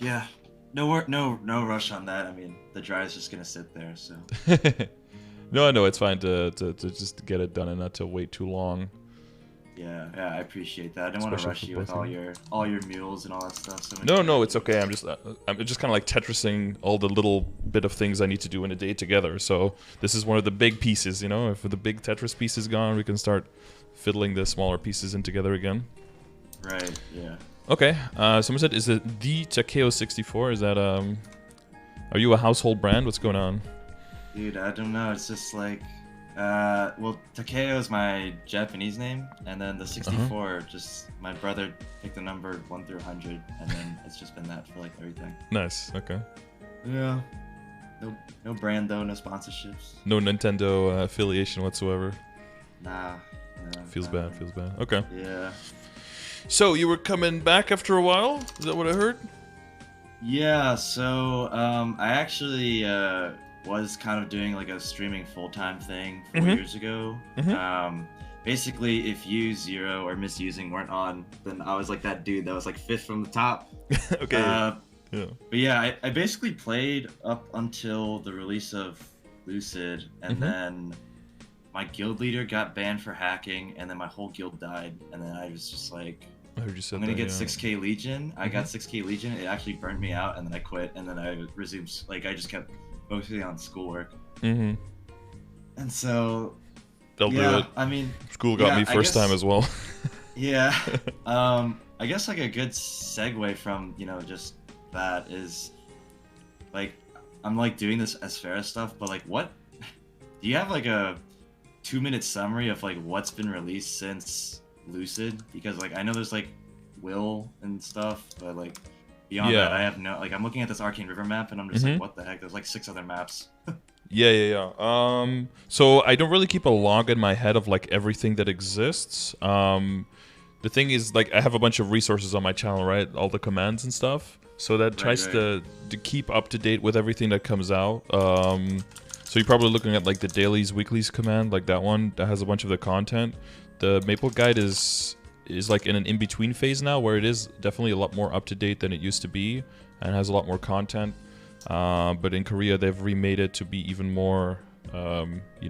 Yeah, no rush on that. I mean, the drive's just gonna sit there, so. No, I know it's fine to just get it done and not to wait too long, Yeah, I appreciate that. I don't want to especially for rush you with both of you. all your mules and all that stuff. So many No, no, it's okay. characters. I'm just kind of like Tetrising all the little bit of things I need to do in a day together. So this is one of the big pieces, you know. If the big Tetris piece is gone, we can start fiddling the smaller pieces in together again. Right. Yeah. Okay. Someone said, "Is it the Takeo 64? Is that Are you a household brand? What's going on?" Dude, I don't know. It's just like, well, Takeo is my Japanese name, and then the Uh huh. 64, just my brother picked the number 1 through 100, and then it's just been that for like everything. Nice. Okay. Yeah. No brand though, no sponsorships. No Nintendo affiliation whatsoever. Nah, no, Feels not bad. really. Feels bad. Okay. Yeah. So you were coming back after a while? Is that what I heard? Yeah, so I actually was kind of doing like a streaming full-time thing 4 years ago. Mm-hmm. Basically, if you, Zero, or Misusing weren't on, then I was like that dude that was like fifth from the top. Okay. Uh, Yeah. but yeah, I basically played up until the release of Lucid, and Mm-hmm. then my guild leader got banned for hacking, and then my whole guild died, and then I was just like, I heard you I'm said gonna that. get Yeah. 6k Legion. I Mm-hmm. got 6k Legion. It actually burned me out, and then I quit, and then I resumed. Like I just kept focusing on schoolwork, Mm-hmm. and so They'll do it. yeah. I mean, School got yeah. me I first time guess as well. yeah. I guess like a good segue from just that is like I'm like doing this Asphera stuff, but like what do you have like a 2-minute summary of like what's been released since Lucid? Because like I know there's like Will and stuff, but like beyond that, Yeah. I have no like I'm looking at this Arcane River map and I'm just like, Mm-hmm. what the heck? There's like 6 other maps. Yeah. So I don't really keep a log in my head of like everything that exists. The thing is, like, I have a bunch of resources on my channel, right? All the commands and stuff. So that Right, tries right. to keep up to date with everything that comes out. So you're probably looking at like the dailies, weeklies command, like that one that has a bunch of the content. The Maple Guide is like in an in-between phase now, where it is definitely a lot more up to date than it used to be, and has a lot more content. But in Korea, they've remade it to be even more,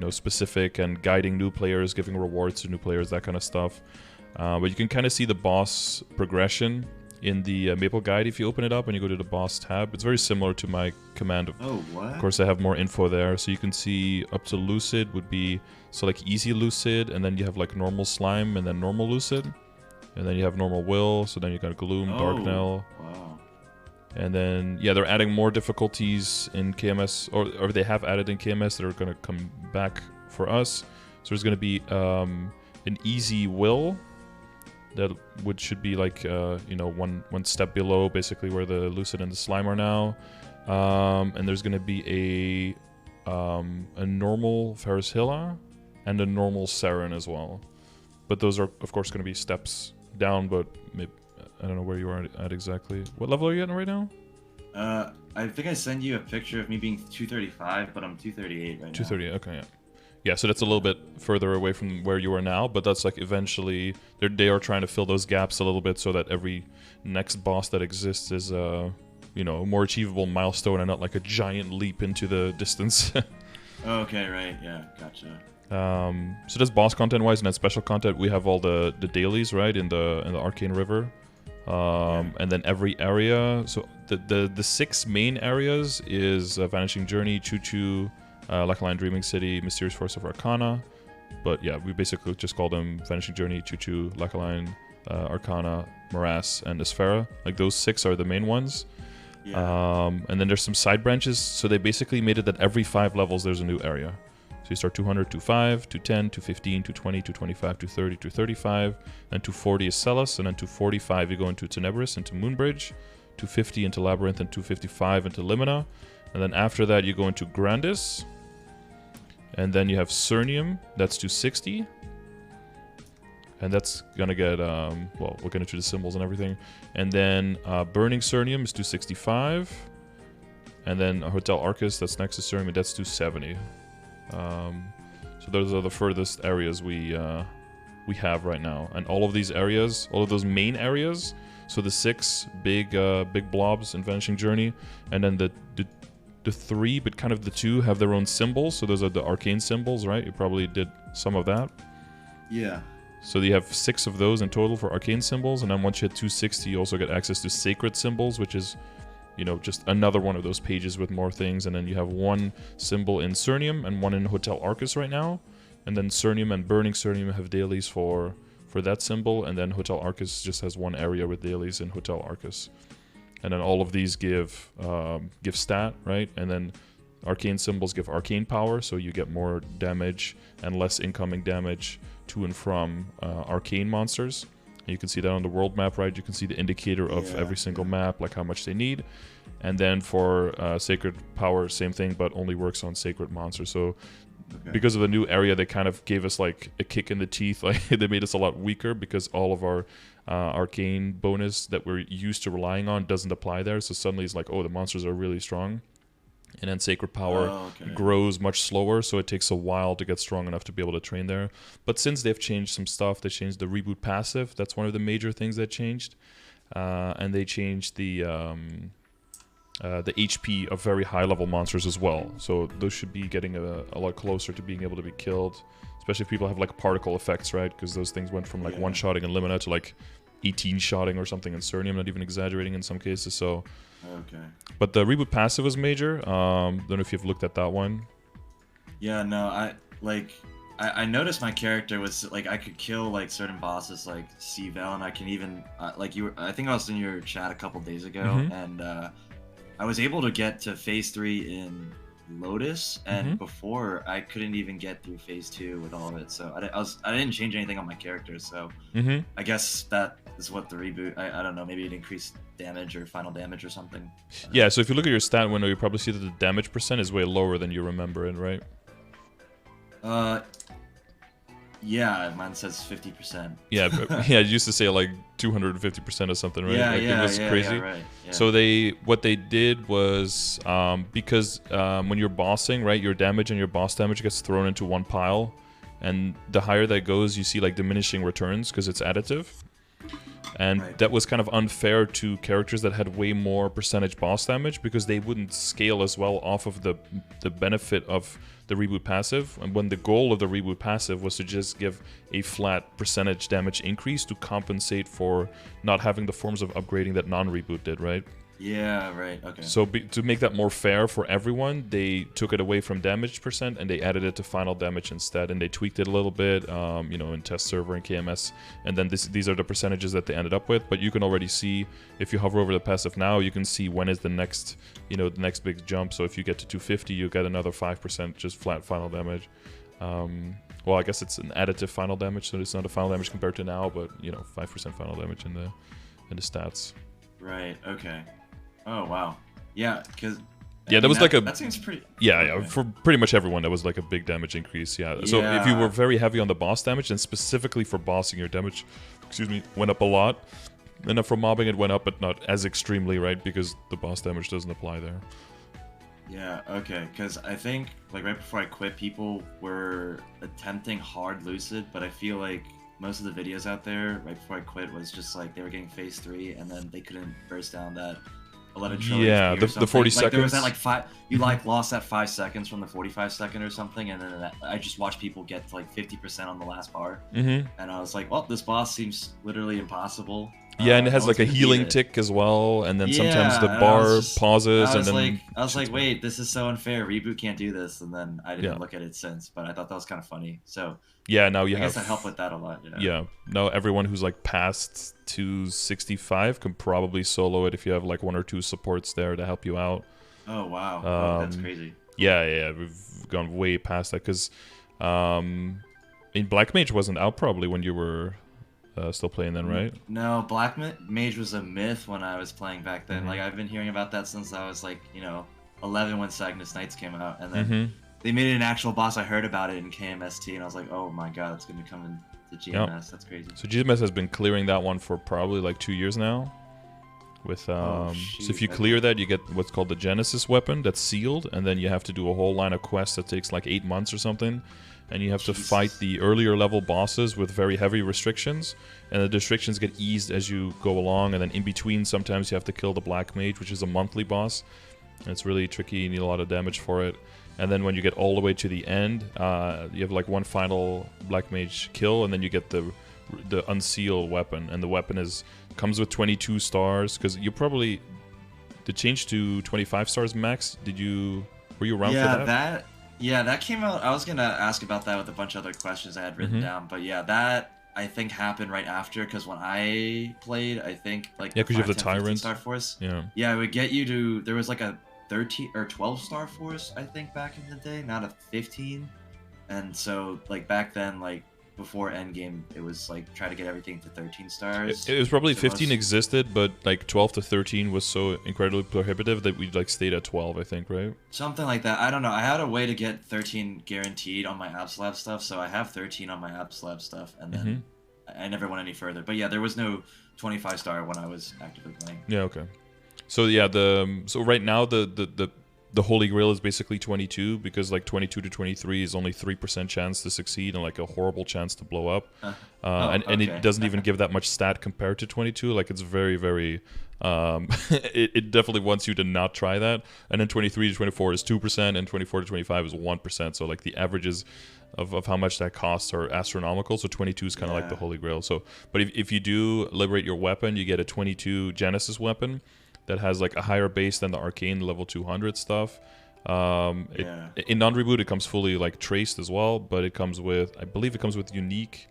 specific and guiding new players, giving rewards to new players, that kind of stuff. But you can kind of see the boss progression in the Maple Guide if you open it up and you go to the boss tab. It's very similar to my command. Oh, Of what? course, I have more info there, so you can see up to Lucid would be so like easy Lucid, and then you have like normal Slime, and then normal Lucid, and then you have normal Will. So then you got Gloom, Oh, Darknell, wow. and then yeah, they're adding more difficulties in KMS, or they have added in KMS that are going to come back for us. So there's going to be an easy Will that should be like one step below basically where the Lucid and the Slime are now, and there's going to be a normal Ferrishilla and a normal Saren as well, but those are of course going to be steps down. But maybe, I don't know where you are at exactly. What level are you at right now? I think I sent you a picture of me being 235, but I'm 238 right now. 230. Okay, yeah. Yeah, so that's a little bit further away from where you are now, but that's like eventually they are trying to fill those gaps a little bit so that every next boss that exists is a more achievable milestone and not like a giant leap into the distance. Okay, right. Yeah, gotcha. So that's boss content wise, and then special content we have all the dailies, right, in the Arcane River. And then every area, so the 6 main areas is Vanishing Journey, Choo Choo, Lacaline Dreaming City, Mysterious Force of Arcana. But yeah, we basically just call them Vanishing Journey, Choo Choo, Lacaline, Arcana, Morass, and Esfera. Like those 6 are the main ones. Yeah. And then there's some side branches, so they basically made it that every 5 levels there's a new area. So you start 200, 205, 210, 215, 220, 225, 230, 235, then 240 is Celis, and then 245 you go into Tenebris, into Moonbridge, 250 into Labyrinth, and 255 into Limina. And then after that you go into Grandis, and then you have Cernium, that's 260. And that's gonna get, we'll get into the symbols and everything. And then Burning Cernium is 265. And then Hotel Arcus, that's next to Cernium, that's 270. So those are the furthest areas we have right now. And all of these areas, all of those main areas, So the 6 big blobs in Vanishing Journey, and then the 3, but kind of the 2 have their own symbols. So those are the arcane symbols, right? You probably did some of that. Yeah. So you have 6 of those in total for arcane symbols, and then once you hit 260, you also get access to sacred symbols, which is, you know, just another one of those pages with more things. And then you have 1 symbol in Cernium and 1 in Hotel Arcus right now. And then Cernium and Burning Cernium have dailies for that symbol, and then Hotel Arcus just has 1 area with dailies in Hotel Arcus. And then all of these give stat, right? And then arcane symbols give arcane power, so you get more damage and less incoming damage to and from arcane monsters. And you can see that on the world map, right? You can see the indicator of every single map, like how much they need. And then for sacred power, same thing, but only works on sacred monsters. So because of the new area, they kind of gave us like a kick in the teeth. Like they made us a lot weaker because all of our arcane bonus that we're used to relying on doesn't apply there. So suddenly it's like, oh, the monsters are really strong. And then sacred power grows much slower, so it takes a while to get strong enough to be able to train there. But since they've changed some stuff, they changed the reboot passive. That's one of the major things that changed. And they changed the HP of very high level monsters as well. So those should be getting a lot closer to being able to be killed, especially if people have like particle effects, right? Because those things went from like one-shotting in Limina to like 18-shotting or something in Cernium, not even exaggerating in some cases. So, but the reboot passive was major. Don't know if you've looked at that one. Yeah, no, I noticed my character was like I could kill like certain bosses like C-Vel, and I can even like I think I was in your chat a couple days ago, and I was able to get to phase 3 in Lotus, and before I couldn't even get through phase 2 with all of it. So I didn't change anything on my character. So I guess that is what the reboot. I don't know. Maybe it increased damage or final damage or something. Yeah. So if you look at your stat window, you probably see that the damage percent is way lower than you remember it, right? Yeah, mine says 50%. Yeah, yeah, it used to say like 250% or something, right? Yeah, like it was crazy. Yeah, right. Yeah. So what they did was because when you're bossing, right, your damage and your boss damage gets thrown into one pile, and the higher that goes, you see like diminishing returns because it's additive. And that was kind of unfair to characters that had way more percentage boss damage because they wouldn't scale as well off of the benefit of the reboot passive. And when the goal of the reboot passive was to just give a flat percentage damage increase to compensate for not having the forms of upgrading that non-reboot did, right? Yeah, right, okay. So to make that more fair for everyone, they took it away from damage percent and they added it to final damage instead, and they tweaked it a little bit, you know, in test server and KMS, and then these are the percentages that they ended up with. But you can already see, if you hover over the passive now, you can see when is the next, you know, the next big jump. So if you get to 250, you get another 5% just flat final damage. Well, I guess it's an additive final damage, so it's not a final damage compared to now, but you know, 5% final damage in the stats. Right, okay. Oh wow, yeah, because that was like that seems pretty. Yeah, for pretty much everyone, that was like a big damage increase. Yeah. So if you were very heavy on the boss damage, and specifically for bossing, your damage, went up a lot. And then for mobbing, it went up, but not as extremely, right? Because the boss damage doesn't apply there. Yeah. Okay. Because I think like right before I quit, people were attempting hard lucid, but I feel like most of the videos out there right before I quit was just like they were getting phase 3, and then they couldn't burst down that 11 trillion. Yeah, the 40 like, seconds. There was that like 5. You like lost that 5 seconds from the 45 second or something, and then I just watched people get to like 50% on the last bar, and I was like, well, this boss seems literally impossible. Yeah, and it has like a healing tick as well, and then sometimes the bar pauses, and then I was like, wait, this is so unfair. Reboot can't do this, and then I didn't look at it since, but I thought that was kind of funny. So yeah, now I guess that helped with that a lot. Yeah, now everyone who's like past 265 can probably solo it if you have like 1 or 2 supports there to help you out. Oh wow, that's crazy. Yeah, we've gone way past that because Black Mage wasn't out probably when you were still playing then, right? No, Black Mage was a myth when I was playing back then. Like I've been hearing about that since I was like 11 when Cygnus Knights came out, and then they made it an actual boss. I heard about it in KMST, and I was like, oh my god, it's gonna come into GMS. That's crazy. So GMS has been clearing that one for probably like 2 years now. With Oh so if shoot. you clear that, you get what's called the Genesis weapon that's sealed, and then you have to do a whole line of quests that takes like 8 months or something, and you have to fight Jesus. the earlier level bosses with very heavy restrictions, and the restrictions get eased as you go along, and then in between sometimes you have to kill the Black Mage, which is a monthly boss. And it's really tricky, you need a lot of damage for it. And then when you get all the way to the end, you have like one final Black Mage kill, and then you get the unsealed weapon, and the weapon comes with 22 stars, because you probably the change to 25 stars max. Were you around for that? That came out. I was gonna ask about that with a bunch of other questions I had written down, but yeah, that I think happened right after, because when I played, I think like Yeah, because you have the 5, 10, 15 Tyrant star force. Yeah, It would get you to. There was like a 13 or 12 star force, I think, back in the day, not a 15. And so like back then, like before Endgame, it was like try to get everything to 13 stars. it was probably So 15 existed, but like 12 to 13 was so incredibly prohibitive that we like stayed at 12, I think, right? Something like that. I don't know. I had a way to get 13 guaranteed on my Apps Lab stuff, so I have 13 on my Apps Lab stuff, and then I never went any further. But yeah, there was no 25 star when I was actively playing. Yeah, okay. So yeah, so right now the Holy Grail is basically 22, because like 22 to 23 is only 3% chance to succeed and like a horrible chance to blow up. And it doesn't even give that much stat compared to 22. Like it's very, very, it definitely wants you to not try that. And then 23 to 24 is 2%, and 24 to 25 is 1%. So like the averages of how much that costs are astronomical. So 22 is kind of like the Holy Grail. So, but if you do liberate your weapon, you get a 22 Genesis weapon that has like a higher base than the arcane level 200 stuff. In non-reboot it comes fully like traced as well, but it comes with, I believe it comes with unique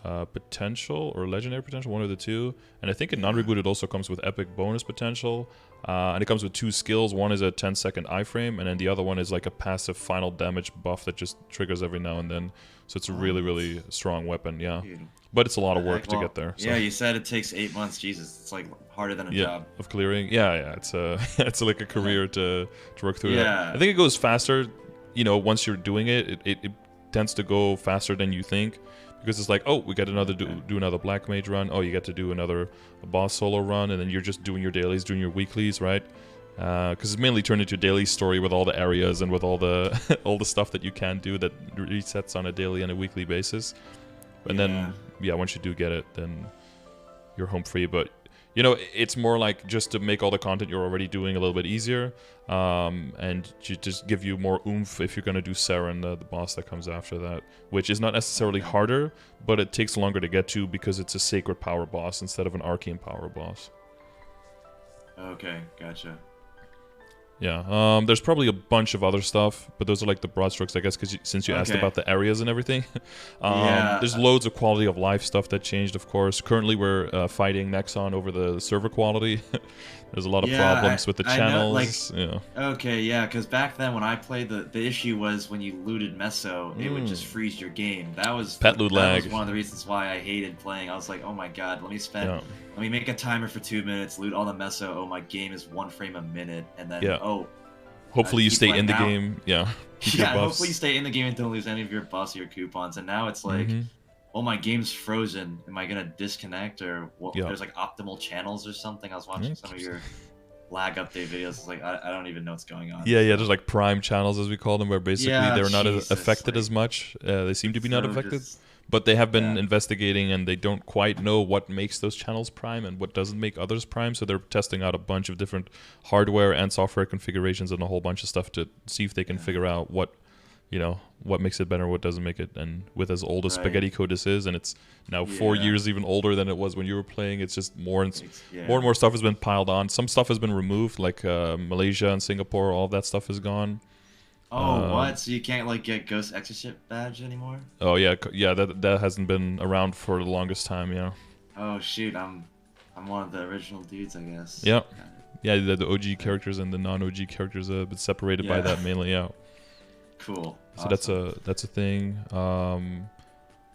potential or legendary potential, one of the two. And I think in non-reboot it also comes with epic bonus potential, and it comes with 2 skills. One is a 10-second iframe, and then the other one is like a passive final damage buff that just triggers every now and then. So it's a really, really strong weapon. Dude. But it's a lot of work to get there. So. Yeah, you said it takes 8 months. Jesus, it's like harder than a job. Of clearing. Yeah, it's it's like a career to work through. Yeah. I think it goes faster, once you're doing it. It tends to go faster than you think, because it's like, oh, we got another do another Black Mage run. Oh, you get to do another boss solo run, and then you're just doing your dailies, doing your weeklies, right? Because it's mainly turned into a daily story with all the areas and with all the all the stuff that you can do that resets on a daily and a weekly basis. And then, once you do get it, then you're home free. But, it's more like just to make all the content you're already doing a little bit easier, and to just give you more oomph if you're going to do Saren, the boss that comes after that, which is not necessarily harder, but it takes longer to get to because it's a sacred power boss instead of an arcane power boss. Okay, gotcha. Yeah, there's probably a bunch of other stuff, but those are like the broad strokes, I guess, because since you asked about the areas and everything. There's loads of quality of life stuff that changed, of course. Currently, we're fighting Nexon over the server quality. There's a lot of problems with the channels. Okay, because back then when I played, the issue was when you looted Meso, it would just freeze your game. That was pet loot lag. That was one of the reasons why I hated playing. I was like, oh my god, let me make a timer for 2 minutes, loot all the Meso. Oh, my game is 1 frame a minute, and then hopefully you stay in the game. Hopefully you stay in the game and don't lose any of your buffs or your coupons. And now it's like, oh, my game's frozen. Am I gonna disconnect, or there's like optimal channels or something? I was watching some of your lag update videos. It's like I don't even know what's going on. There's like prime channels, as we call them, where basically they're not affected as much. They seem to be not affected. But they have been investigating, and they don't quite know what makes those channels prime and what doesn't make others prime. So they're testing out a bunch of different hardware and software configurations and a whole bunch of stuff to see if they can figure out what makes it better, what doesn't make it. And with as old as Spaghetti Code is, and it's now 4 years even older than it was when you were playing, it's just more and more stuff has been piled on. Some stuff has been removed, like Malaysia and Singapore. All of that stuff is gone. Oh, what? So you can't like get Ghost Exorcist badge anymore? Oh yeah, that hasn't been around for the longest time. Yeah. Oh shoot, I'm one of the original dudes, I guess. Yeah. Yeah, the OG characters and the non-OG characters have been separated by that mainly. Yeah. Cool. So that's a thing.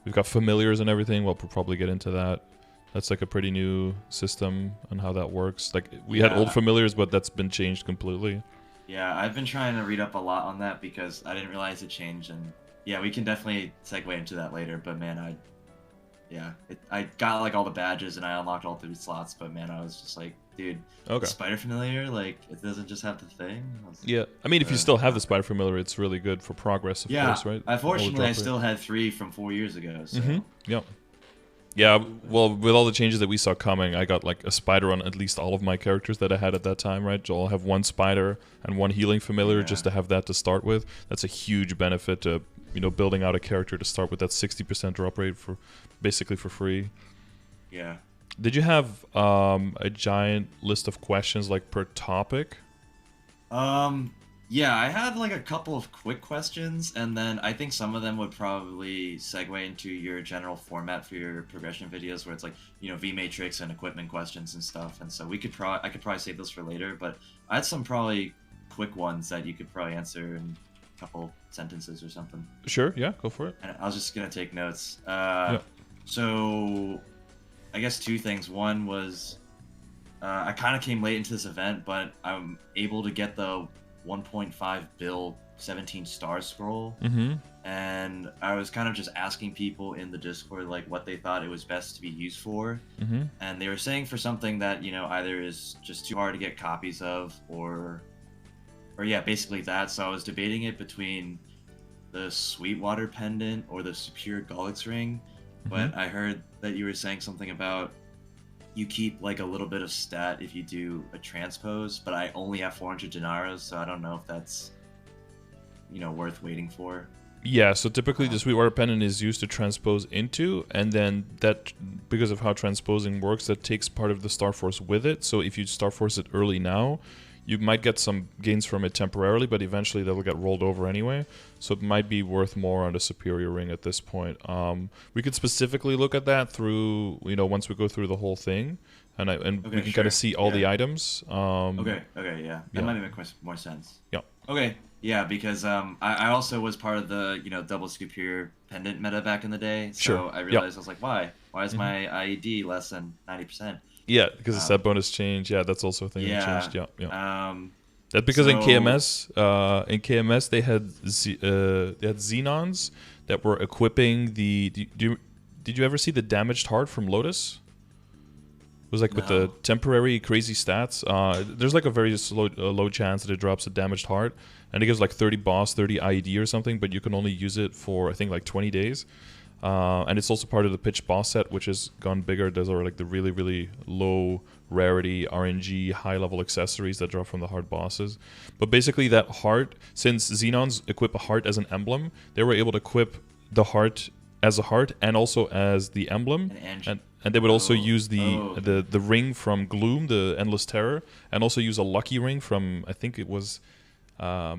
We've got familiars and everything. We'll probably get into that. That's like a pretty new system and how that works. Like we had old familiars, but that's been changed completely. Yeah, I've been trying to read up a lot on that because I didn't realize it changed, and we can definitely segue into that later. But man, yeah, I got like all the badges and I unlocked all 3 slots, but man, I was just like, dude, the Okay. spider familiar, like it doesn't just have the thing. Yeah, I mean, if you still have the Not spider familiar, it's really good for progress, of yeah, course, right? All the unfortunately, I drop rate. still had 3 from 4 years ago, Mm-hmm. so Yep. Yeah, well, with all the changes that we saw coming, I got like a spider on at least all of my characters that I had at that time, right? So I'll have 1 spider and 1 healing familiar yeah, just to have that to start with. That's a huge benefit to, building out a character to start with that 60% drop rate for basically for free. yeah. Did you have a giant list of questions like per topic? Yeah, I had like a couple of quick questions, and then I think some of them would probably segue into your general format for your progression videos, where it's like, V matrix and equipment questions and stuff. And so I could probably save those for later, but I had some probably quick ones that you could probably answer in a couple sentences or something. Sure, yeah, go for it. And I was just gonna take notes. Yeah. So I guess 2 things. One was I kind of came late into this event, but I'm able to get the 1.5 bill 17 star scroll. Mm-hmm. And I was kind of just asking people in the Discord like what they thought it was best to be used for. Mm-hmm. And they were saying for something that, either is just too hard to get copies of or yeah, basically that. So I was debating it between the Sweetwater pendant or the Superior Gollix ring. But I heard that you were saying something about you keep like a little bit of stat if you do a transpose, but I only have 400 denaros, so I don't know if that's worth waiting for. Yeah, so typically the Sweetwater pendant is used to transpose into, and then that, because of how transposing works, that takes part of the Star Force with it. So if you Star Force it early now, you might get some gains from it temporarily, but eventually that'll get rolled over anyway. So it might be worth more on the Superior Ring at this point. We could specifically look at that through, once we go through the whole thing, and we can kind of see all the items. Okay, yeah. That might make more sense. Yeah. Okay, yeah, because I also was part of the, double Superior pendant meta back in the day, so Sure. I realized I was like, why? Why is my IED less than 90%? Yeah, because the set bonus changed. Yeah, that's also a thing that changed. Yeah. That's because in So- KMS they had Xenons that were equipping the. Did you ever see the damaged heart from Lotus? It was like with the No. temporary crazy stats. There's like a very low chance that it drops a damaged heart, and it gives like 30 boss, 30 IED or something, but you can only use it for I think like 20 days. And it's also part of the pitch boss set, which has gone bigger. Those are like the really, really low rarity RNG high level accessories that drop from the hard bosses. But basically that heart, since Xenons equip a heart as an emblem, they were able to equip the heart as a heart and also as the emblem. And they would also use the ring from Gloom, the Endless Terror, and also use a lucky ring from I think it was a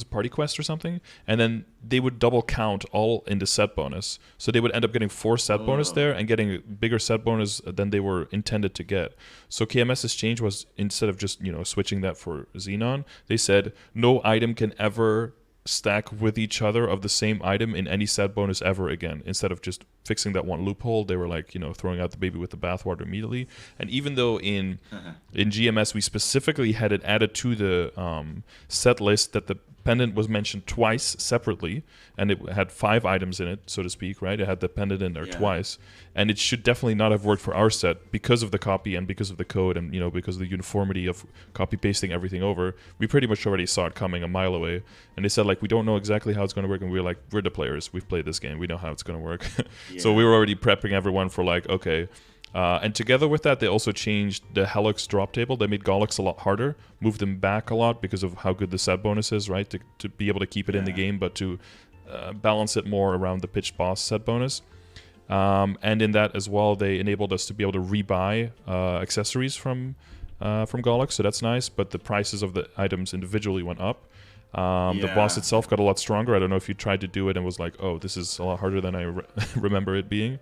party quest or something, and then they would double count all in the set bonus. So they would end up getting 4 set bonus there and getting a bigger set bonus than they were intended to get. So KMS's change was instead of just switching that for Xenon, they said no item can ever stack with each other of the same item in any set bonus ever again. Instead of just fixing that one loophole, they were like throwing out the baby with the bathwater immediately. And even though in GMS we specifically had it added to the set list that the pendant was mentioned twice separately, and it had 5 items in it, so to speak, right? It had the pendant in there twice, and it should definitely not have worked for our set because of the copy and because of the code and because of the uniformity of copy pasting everything over. We pretty much already saw it coming a mile away, and they said like we don't know exactly how it's going to work, and we were like, we're the players, we've played this game, we know how it's going to work. So we were already prepping everyone for like, okay. And together with that, they also changed the Helix drop table. They made Gollix a lot harder, moved them back a lot because of how good the set bonus is, right? To be able to keep it in the game, but to balance it more around the pitched boss set bonus. And in that as well, they enabled us to be able to rebuy accessories from Gollix, so that's nice. But the prices of the items individually went up. The boss itself got a lot stronger. I don't know if you tried to do it and was like, oh, this is a lot harder than I remember it being.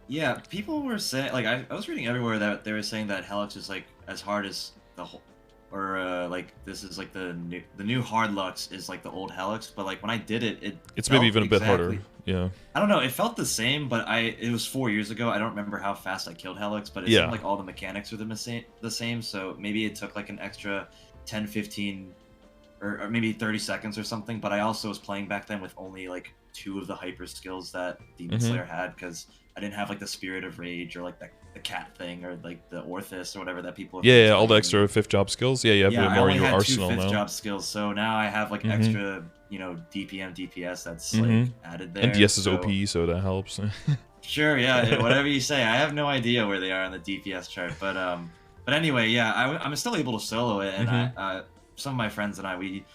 Yeah, people were saying, like, I was reading everywhere that they were saying that Helix is, like, as hard as the whole, or, like, this is, like, the new hard Lux is, like, the old Helix, but, like, when I did it, it's maybe even a bit harder, yeah. I don't know, it felt the same, but it was 4 years ago, I don't remember how fast I killed Helix, but it seemed like all the mechanics were the same, so maybe it took, like, an extra 10, 15, or maybe 30 seconds or something, but I also was playing back then with only, like, 2 of the hyper skills that Demon Slayer had, because I didn't have like the Spirit of Rage or like the cat thing or like the Orthus or whatever that people have been Yeah, all the explaining to me. extra fifth job skills. Yeah, you have Yeah, I more in only your had two arsenal fifth now. job skills, so now I have like extra, you know, DPM, DPS that's like added there. And DS is so... OP, so that helps. Sure, yeah, whatever you say. I have no idea where they are on the DPS chart, but anyway, yeah, I'm still able to solo it, and some of my friends and we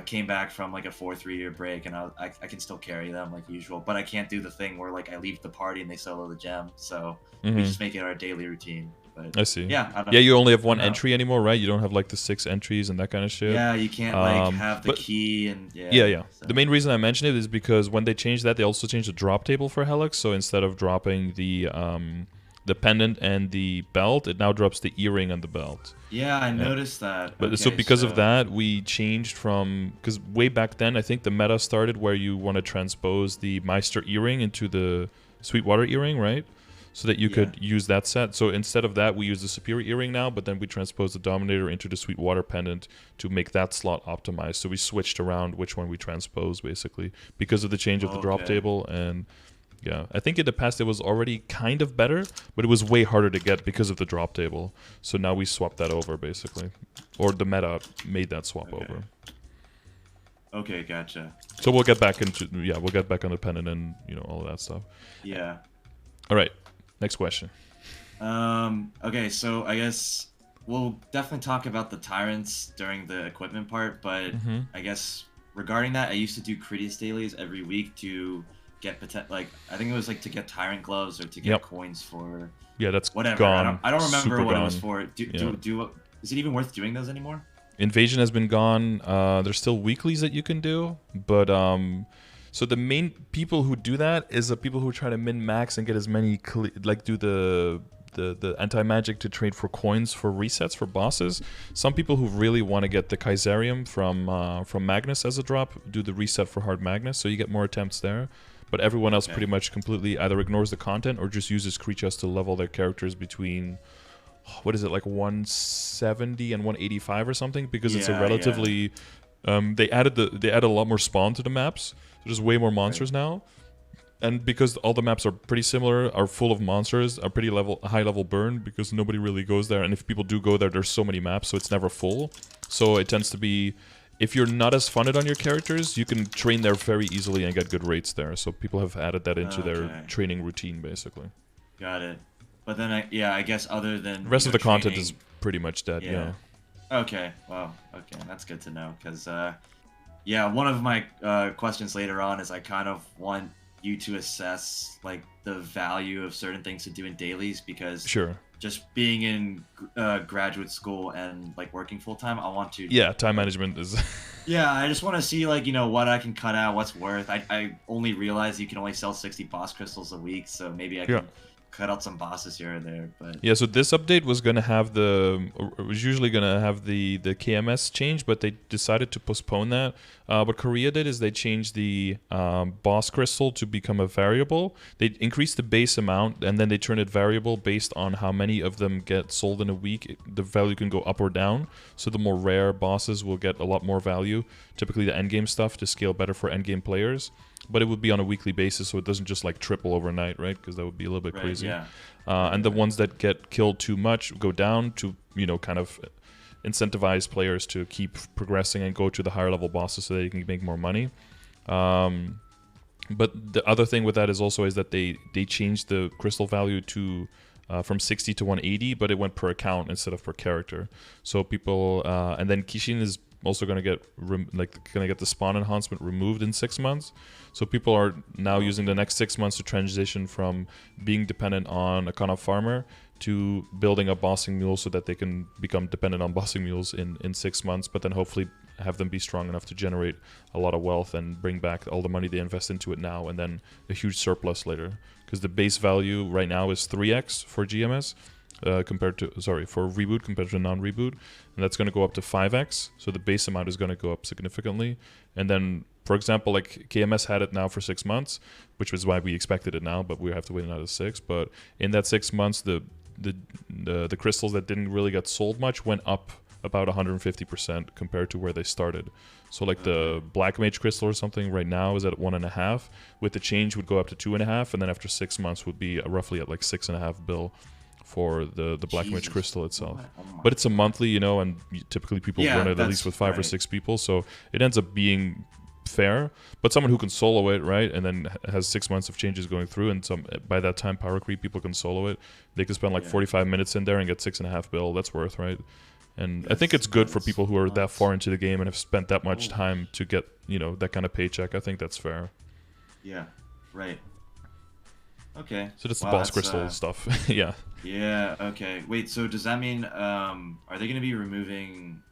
came back from like a 4-3 year break, and I can still carry them like usual, but I can't do the thing where like I leave the party and they solo the gem, so we just make it our daily routine. But I see. Yeah, yeah, you only have one entry anymore, right? You don't have like the 6 entries and that kind of shit. Yeah, you can't like have the key and yeah. So. The main reason I mention it is because when they changed that, they also changed the drop table for Helix. So instead of dropping the pendant and the belt, it now drops the earring and the belt. Yeah, I noticed that. But so because of that, we changed from, because way back then, I think the meta started where you want to transpose the Meister earring into the Sweetwater earring, right? So that you could use that set. So instead of that, we use the Superior earring now, but then we transpose the Dominator into the Sweetwater pendant to make that slot optimized. So we switched around which one we transpose, basically, because of the change of the drop table. And yeah, I think in the past it was already kind of better, but it was way harder to get because of the drop table. So now we swapped that over, basically. Or the meta made that swap over. Okay, gotcha. So we'll get back into, we'll get back on the pendant and, you know, all of that stuff. Yeah. All right. Next question. Okay, so I guess we'll definitely talk about the tyrants during the equipment part, but I guess regarding that, I used to do Critias dailies every week to get I think it was like to get tyrant gloves or to get coins for that's whatever. Gone. I don't remember Super what gone. It was for. Is it even worth doing those anymore? Invasion has been gone. There's still weeklies that you can do, but so the main people who do that is the people who try to min-max and get as many, do the anti-magic to trade for coins for resets for bosses. Some people who really want to get the Kaisarium from Magnus as a drop do the reset for Hard Magnus, so you get more attempts there. But everyone else pretty much completely either ignores the content or just uses creatures to level their characters between, what is it, like 170 and 185 or something, because it's a relatively they added a lot more spawn to the maps. There's way more monsters now, and because all the maps are pretty similar, are full of monsters, are pretty high level burn, because nobody really goes there, and if people do go there, there's so many maps, so it's never full. So it tends to be, if you're not as funded on your characters, you can train there very easily and get good rates there. So people have added that into their training routine, basically. Got it. But then I guess other than the rest of the content is pretty much dead. Yeah. Okay. Well. Okay, that's good to know, because one of my questions later on is I kind of want you to assess like the value of certain things to do in dailies, because just being in graduate school and like working full time, I want to time management is I just want to see like, you know, what I can cut out, what's worth. I only realized you can only sell 60 boss crystals a week, so maybe I can cut out some bosses here and there. But so this update was gonna have was usually gonna have the KMS change, but they decided to postpone that. What Korea did is they changed the boss crystal to become a variable. They increased the base amount, and then they turned it variable based on how many of them get sold in a week. The value can go up or down, so the more rare bosses will get a lot more value, typically the endgame stuff, to scale better for endgame players. But it would be on a weekly basis, so it doesn't just like triple overnight, right? Because that would be a little bit crazy. And the ones that get killed too much go down to, you know, kind of incentivize players to keep progressing and go to the higher level bosses so that you can make more money. But the other thing with that is also is that they changed the crystal value to from 60 to 180, but it went per account instead of per character. So people and then Kishin is also going to get the spawn enhancement removed in 6 months. So people are now using the next 6 months to transition from being dependent on a Kana farmer to building a bossing mule, so that they can become dependent on bossing mules in 6 months, but then hopefully have them be strong enough to generate a lot of wealth and bring back all the money they invest into it now, and then a huge surplus later. Because the base value right now is 3x for GMS. For reboot compared to non-reboot, and that's going to go up to 5x, so the base amount is going to go up significantly. And then, for example, like KMS had it now for 6 months, which was why we expected it now, but we have to wait another 6. But in that 6 months, the crystals that didn't really get sold much went up about 150% compared to where they started. So like the Black Mage Crystal or something right now is at 1.5. With the change would go up to 2.5, and then after 6 months would be roughly at like 6.5 bill for the Black Mage Crystal itself. But it's a monthly, and typically people run it at least with 5 or 6 people, so it ends up being fair. But someone who can solo it, right, and then has 6 months of changes going through, and by that time power creep people can solo it, they can spend like 45 minutes in there and get 6.5 bill. That's worth, right? And I think it's good for people who are that far into the game and have spent that much time to get, that kind of paycheck. I think that's fair. Yeah, right. Okay. So that's the boss crystal stuff. Yeah. Yeah, okay. Wait, so does that mean, are they going to be removing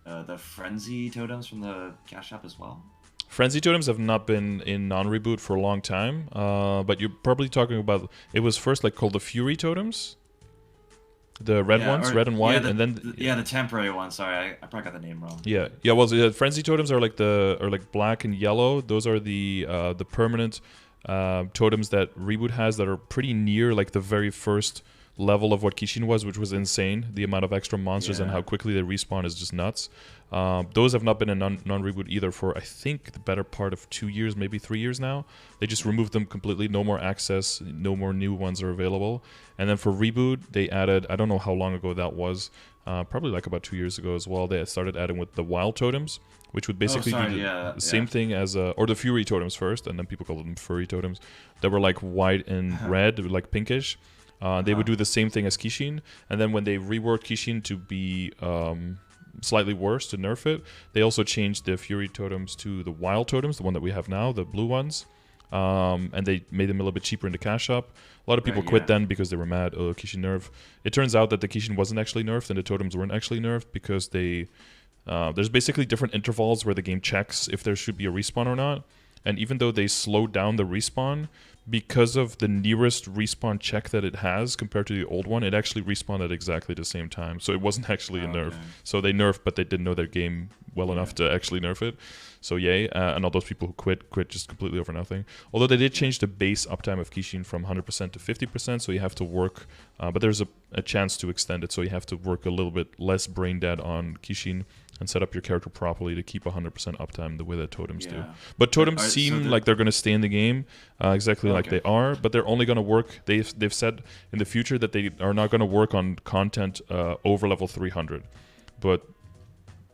the frenzy totems from the cash shop as well? Frenzy totems have not been in non-reboot for a long time, but you're probably talking about, it was first like called the Fury totems. The red ones, red and white, and then the temporary ones. Sorry, I probably got the name wrong. Yeah. Well, the frenzy totems are like black and yellow. Those are the permanent totems that Reboot has that are pretty near like the very first level of what Kishin was, which was insane. The amount of extra monsters and how quickly they respawn is just nuts. Those have not been in non-reboot either for, I think, the better part of 2 years, maybe 3 years now. They just removed them completely. No more access. No more new ones are available. And then for reboot, they added, I don't know how long ago that was, probably like about 2 years ago as well. They started adding with the wild totems, which would basically be the same thing as, or the Fury totems first, and then people call them furry totems, that were like white and red, like pinkish. They would do the same thing as Kishin, and then when they reworked Kishin to be slightly worse, to nerf it, they also changed the Fury totems to the wild totems, the one that we have now, the blue ones, and they made them a little bit cheaper in the cash shop. A lot of people quit then because they were mad, oh, Kishin nerf. It turns out that the Kishin wasn't actually nerfed and the totems weren't actually nerfed because they there's basically different intervals where the game checks if there should be a respawn or not. And even though they slowed down the respawn, because of the nearest respawn check that it has compared to the old one, it actually respawned at exactly the same time. So it wasn't actually a nerf. So they nerfed, but they didn't know their game well enough to actually nerf it. So yay. And all those people who quit just completely over nothing. Although they did change the base uptime of Kishin from 100% to 50%, so you have to work, but there's a chance to extend it, so you have to work a little bit less brain dead on Kishin and set up your character properly to keep 100% uptime the way that totems do. But totems seem like they're going to stay in the game exactly like they are, but they're only going to work, they've said in the future that they are not going to work on content over level 300. But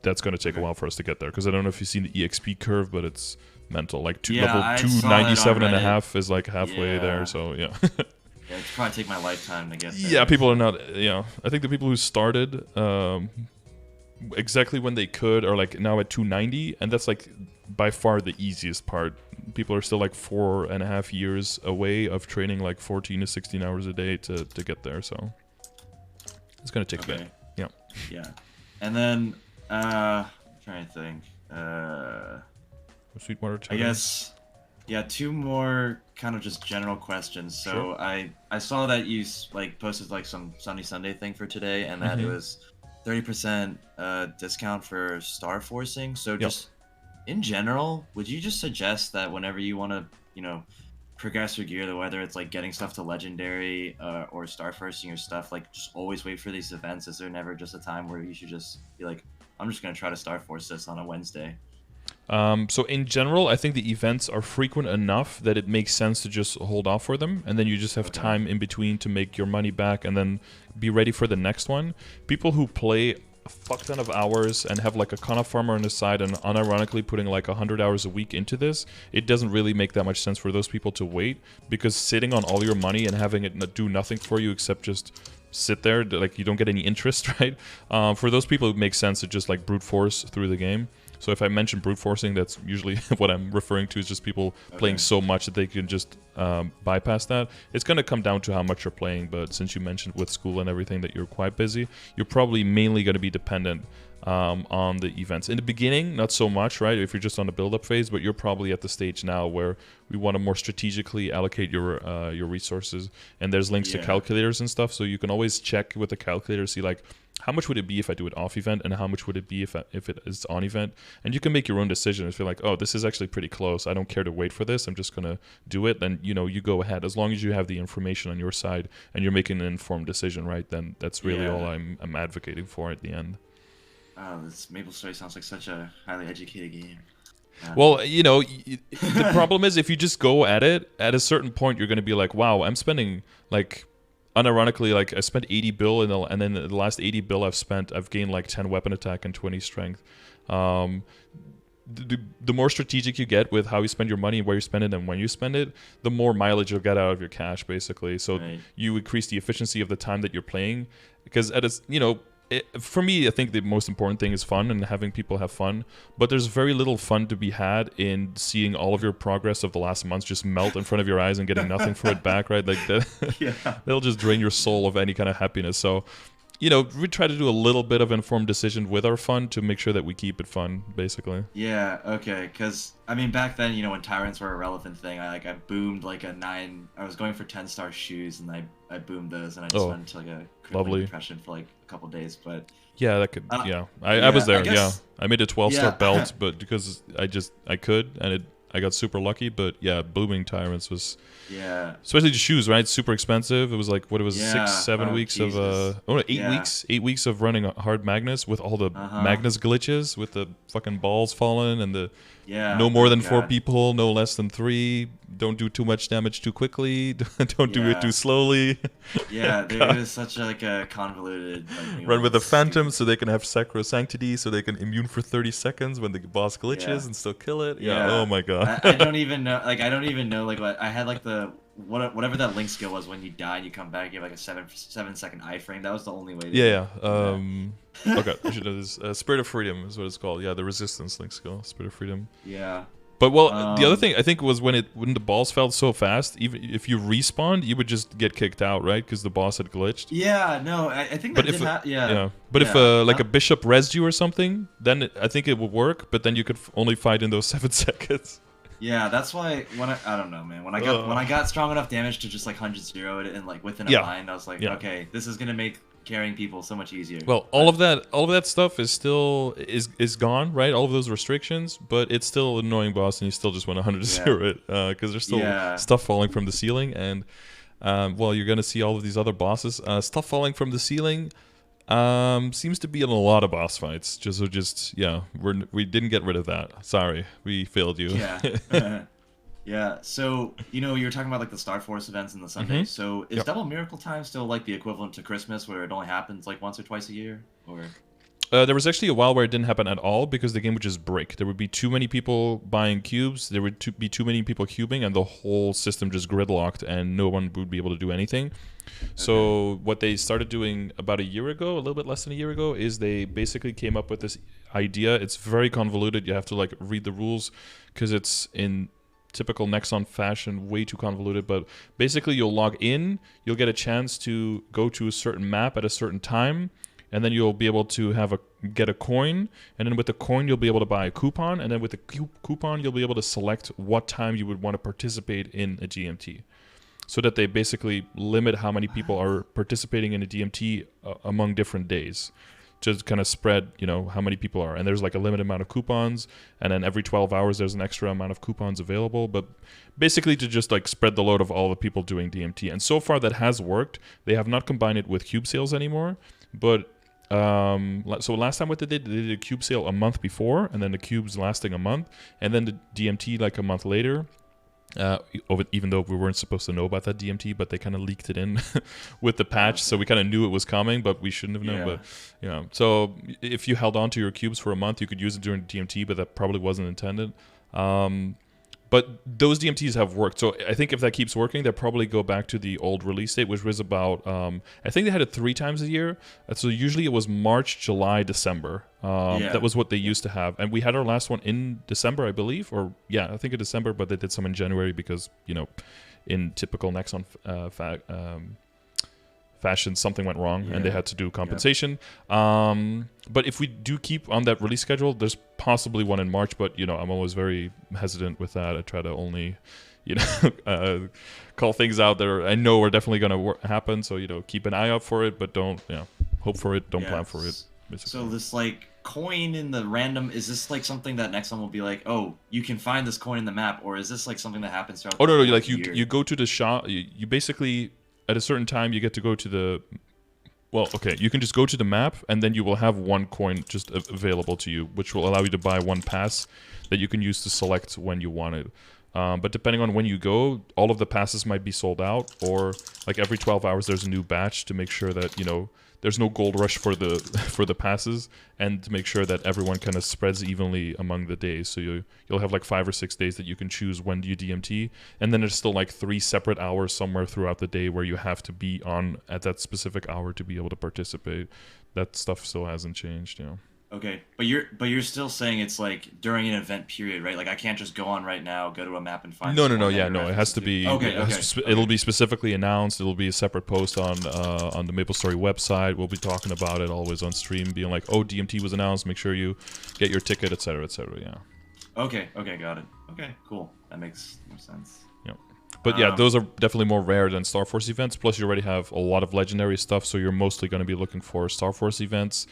that's going to take a while for us to get there, because I don't know if you've seen the EXP curve, but it's mental. Like level 297.5 is like halfway there, so yeah. Yeah, it'd probably take my lifetime to get there. Yeah, people are not, I think the people who started exactly when they could are like now at 290, and that's like by far the easiest part. People are still like 4.5 years away of training like 14 to 16 hours a day to get there, so it's gonna take a bit. Yeah. And then I'm trying to think, Sweetwater I guess, two more kind of just general questions. So I saw that you like posted like some Sunny Sunday thing for today, and that it was 30% discount for star forcing. So just in general, would you just suggest that whenever you want to, progress your gear, whether it's like getting stuff to legendary or star forcing your stuff, like just always wait for these events? Is there never just a time where you should just be like, I'm just going to try to star force this on a Wednesday? So in general, I think the events are frequent enough that it makes sense to just hold off for them, and then you just have time in between to make your money back and then be ready for the next one. People who play a fuck ton of hours and have like a Kana farmer on the side and unironically putting like 100 hours a week into this, it doesn't really make that much sense for those people to wait, because sitting on all your money and having it do nothing for you except just sit there, like you don't get any interest, right? For those people, it makes sense to just like brute force through the game. So if I mention brute forcing, that's usually what I'm referring to, is just people playing so much that they can just bypass that. It's going to come down to how much you're playing, but since you mentioned with school and everything that you're quite busy, you're probably mainly going to be dependent on the events. In the beginning, not so much, right? If you're just on the build-up phase, but you're probably at the stage now where we want to more strategically allocate your resources, and there's links to calculators and stuff, so you can always check with the calculator, see like, how much would it be if I do it off event, and how much would it be if it is on event? And you can make your own decision and feel like, oh, this is actually pretty close. I don't care to wait for this. I'm just going to do it. Then, you go ahead. As long as you have the information on your side and you're making an informed decision, right? Then that's really all I'm advocating for at the end. Oh, this MapleStory sounds like such a highly educated game. Well, the problem is if you just go at it, at a certain point, you're going to be like, wow, I'm spending like, unironically, like I spent 80 bill and then the last 80 bill I've gained like 10 weapon attack and 20 strength. Um, the more strategic you get with how you spend your money, where you spend it, and when you spend it, the more mileage you'll get out of your cash, basically. So Right. you increase the efficiency of the time that you're playing, because for me, I think the most important thing is fun and having people have fun. But there's very little fun to be had in seeing all of your progress of the last months just melt in front of your eyes and getting nothing for it back, right? Like that, Yeah. that'll just drain your soul of any kind of happiness. So, we try to do a little bit of informed decision with our fun to make sure that we keep it fun, basically. Yeah, okay, because, I mean, back then, when tyrants were a relevant thing, I boomed like a 9, I was going for 10-star shoes, and I boomed those, and I just went into like a crippling Lovely. depression for like a couple days, but... Yeah, that could, yeah, I was there, I guess, I made a 12-star yeah. belt, but because I could, and I got super lucky, but yeah, booming tyrants was... Yeah. Especially the shoes, right? Super expensive. It was like, what, it was Yeah. 6-7 weeks Jesus. of 8 weeks of running a hard Magnus with all the Magnus glitches, with the fucking balls falling and the no more than 4 people, no less than 3. Don't do too much damage too quickly. Don't do it too slowly. Yeah, there is such a convoluted run with the phantom so they can have sacrosanctity, so they can immune for 30 seconds when the boss glitches and still kill it. Yeah. Oh my god. I don't even know. Like, I don't even know. Like, what I had, like whatever that link skill was when you die and you come back, you have like a 7-second iframe. That was the only way. Okay, I should know this. Spirit of Freedom is what it's called. Yeah, the resistance link skill, Spirit of Freedom. Yeah. But the other thing I think was when the balls fell so fast, even if you respawned, you would just get kicked out, right? Because the boss had glitched. Yeah, no, I think that did happen. Yeah. But if like a bishop rezzed you or something, then I think it would work. But then you could only fight in those 7 seconds. Yeah, that's why I don't know, man. When I got strong enough damage to just like 100-0 it and like within a bind, I was like, okay, this is gonna make carrying people so much easier. Well, all of that stuff is still is gone, right? All of those restrictions, but it's still an annoying boss, and you still just want to 100-0 it because there's still stuff falling from the ceiling, and you're gonna see all of these other bosses. Stuff falling from the ceiling seems to be in a lot of boss fights. We didn't get rid of that. Sorry, we failed you. Yeah. Yeah, so, you were talking about, like, the Star Force events and the Sundays. So, is Double Miracle Time still, like, the equivalent to Christmas, where it only happens, like, once or twice a year? Or... there was actually a while where it didn't happen at all, because the game would just break. There would be too many people buying cubes, there would be too many people cubing, and the whole system just gridlocked, and no one would be able to do anything. Okay. So, what they started doing about a year ago, a little bit less than a year ago, is they basically came up with this idea. It's very convoluted. You have to, like, read the rules, because it's in... typical Nexon fashion, way too convoluted, but basically you'll log in, you'll get a chance to go to a certain map at a certain time, and then you'll be able to get a coin, and then with the coin you'll be able to buy a coupon, and then with the coupon you'll be able to select what time you would want to participate in a DMT. So that they basically limit how many people are participating in a DMT among different days. To kind of spread, how many people are. And there's like a limited amount of coupons, and then every 12 hours there's an extra amount of coupons available. But basically to just like spread the load of all the people doing DMT. And so far that has worked. They have not combined it with cube sales anymore. But so last time what they did a cube sale a month before, and then the cubes lasting a month, and then the DMT like a month later. Even though we weren't supposed to know about that DMT, but they kind of leaked it in with the patch, so we kind of knew it was coming, but we shouldn't have known. But so if you held on to your cubes for a month, you could use it during DMT, but that probably wasn't intended. But those DMTs have worked, so I think if that keeps working, they'll probably go back to the old release date, which was about, I think they had it 3 times a year, so usually it was March, July, December. That was what they used to have, and we had our last one in December, I believe, I think in December, but they did some in January because, in typical Nexon fashion, something went wrong and they had to do compensation. But if we do keep on that release schedule, there's possibly one in March, but I'm always very hesitant with that. I try to only call things out that I know are definitely going to happen, so keep an eye out for it, but don't hope for it, don't plan for it, basically. So this like coin in the random, is this like something that Nexon will be like, oh, you can find this coin in the map, or is this like something that happens throughout the like you go to the shop, you basically at a certain time you get to go to Well, okay, you can just go to the map, and then you will have one coin just available to you, which will allow you to buy one pass that you can use to select when you want it. But depending on when you go, all of the passes might be sold out, or like every 12 hours there's a new batch to make sure that, you know, there's no gold rush for the for the passes, and to make sure that everyone kind of spreads evenly among the days. So you'll have like 5 or 6 days that you can choose when do you DMT, and then there's still like 3 separate hours somewhere throughout the day where you have to be on at that specific hour to be able to participate. That stuff still hasn't changed, you know. Okay, but you're still saying it's like during an event period, right? Like I can't just go on right now, go to a map and find. No, it has to be. Okay, It'll be specifically announced. It'll be a separate post on the MapleStory website. We'll be talking about it always on stream, being like, oh, DMT was announced. Make sure you get your ticket, etc., etc. Yeah. Okay, got it. Okay, cool. That makes more sense. Yep. But yeah, those are definitely more rare than Star Force events. Plus, you already have a lot of legendary stuff, so you're mostly going to be looking for Star Force events.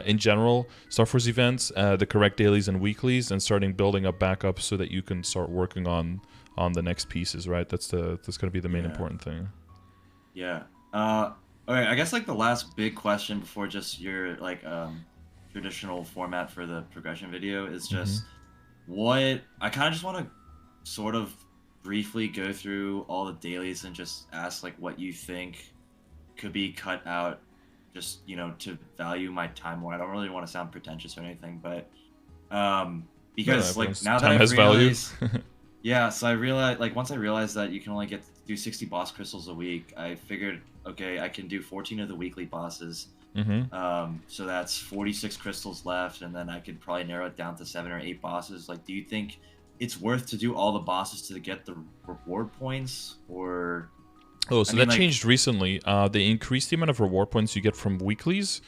In general, Star Force events, the correct dailies and weeklies, and starting building up backup so that you can start working on the next pieces. Right? That's going to be the main important thing. Yeah. Okay. I guess like the last big question before just your like traditional format for the progression video is just what I kind of just want to sort of briefly go through all the dailies and just ask like what you think could be cut out, just, you know, to value my time more. I don't really want to sound pretentious or anything, but because like now that I realize yeah, so I realized like once I realized that you can only do 60 boss crystals a week, I figured, okay, I can do 14 of the weekly bosses. So that's 46 crystals left, and then I could probably narrow it down to 7 or 8 bosses. Like, do you think it's worth to do all the bosses to get the reward points, or? Oh, so that changed recently. They increased the amount of reward points you get from weeklies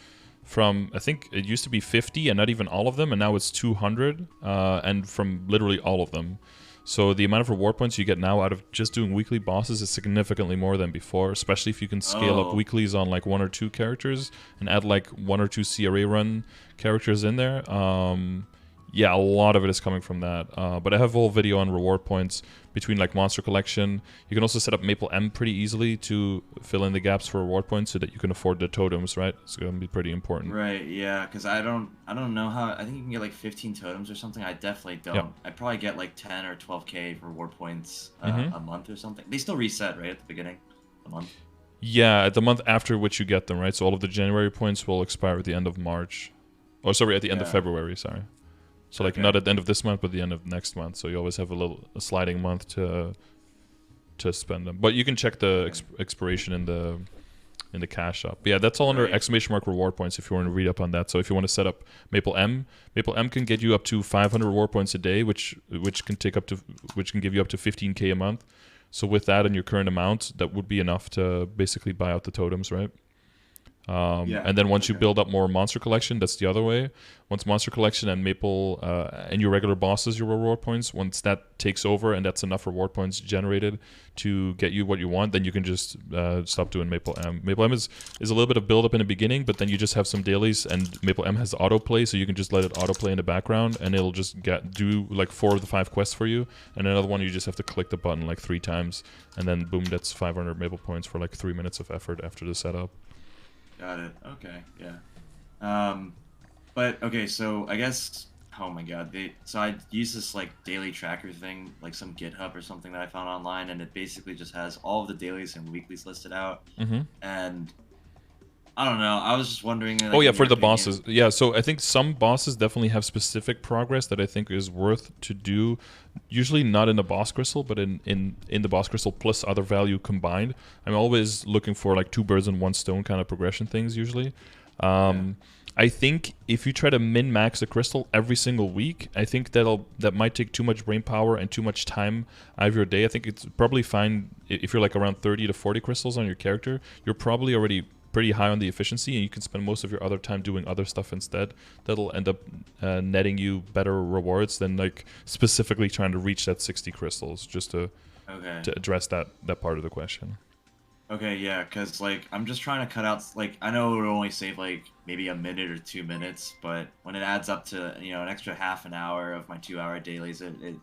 from, I think it used to be 50 and not even all of them, and now it's 200, and from literally all of them. So the amount of reward points you get now out of just doing weekly bosses is significantly more than before, especially if you can scale up weeklies on like 1 or 2 characters and add like 1 or 2 CRA run characters in there. Yeah, a lot of it is coming from that. But I have a whole video on reward points between like Monster Collection. You can also set up MapleM pretty easily to fill in the gaps for reward points so that you can afford the totems, right? It's going to be pretty important. Right, yeah, because I don't know how. I think you can get like 15 totems or something. I definitely don't. Yep. I probably get like 10 or 12k reward points a month or something. They still reset, right, at the beginning of the month? Yeah, at the month after which you get them, right? So all of the January points will expire at the end of March. Oh, sorry, at the end of February, sorry. So like not at the end of this month, but the end of next month. So you always have a sliding month to spend them. But you can check the expiration in the cash shop. But yeah, that's all under > reward points if you want to read up on that. So if you want to set up MapleM can get you up to 500 reward points a day, which can give you up to 15k a month. So with that and your current amount, that would be enough to basically buy out the totems, right? And then once you build up more Monster Collection, that's the other way. Once Monster Collection and Maple and your regular bosses, your reward points, once that takes over and that's enough reward points generated to get you what you want, then you can just stop doing MapleM. MapleM is a little bit of build up in the beginning, but then you just have some dailies, and MapleM has autoplay, so you can just let it autoplay in the background, and it'll just do like 4 of the 5 quests for you. And another one, you just have to click the button like 3 times, and then boom, that's 500 Maple points for like 3 minutes of effort after the setup. Got it. Okay. Yeah. But okay. So I guess. Oh my God. So I use this like daily tracker thing, like some GitHub or something that I found online, and it basically just has all of the dailies and weeklies listed out. And I don't know. I was just wondering. Like, for the bosses. Yeah. So I think some bosses definitely have specific progress that I think is worth to do. Usually not in the boss crystal, but in the boss crystal plus other value combined. I'm always looking for like 2 birds and 1 stone kind of progression things usually. I think if you try to min-max a crystal every single week, I think that might take too much brain power and too much time out of your day. I think it's probably fine if you're like around 30 to 40 crystals on your character. You're probably already pretty high on the efficiency, and you can spend most of your other time doing other stuff instead. That'll end up netting you better rewards than like specifically trying to reach that 60 crystals, just to address that part of the question. Okay, yeah, because like I'm just trying to cut out, like I know it would only save like maybe a minute or 2 minutes, but when it adds up to, you know, an extra half an hour of my 2-hour dailies, it's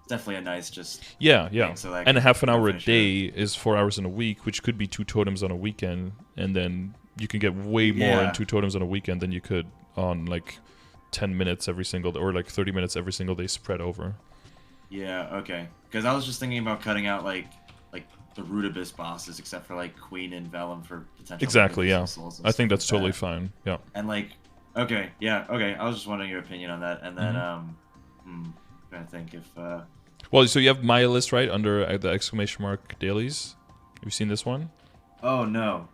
definitely a nice just so and a half an hour a day is 4 hours in a week, which could be 2 totems on a weekend, and then you can get way more in Yeah. 2 totems on a weekend than you could on like 10 minutes every single day, or like 30 minutes every single day spread over. Yeah, okay. Because I was just thinking about cutting out like the root abyss bosses, except for like Queen and Vellum for potential Exactly, yeah. souls and I think stuff that's like totally that. fine. Yeah. And like, okay, yeah, okay. I was just wondering your opinion on that. And then Mm-hmm. trying to think if Well, so you have my list right under the exclamation mark dailies. Have you seen this one? oh no.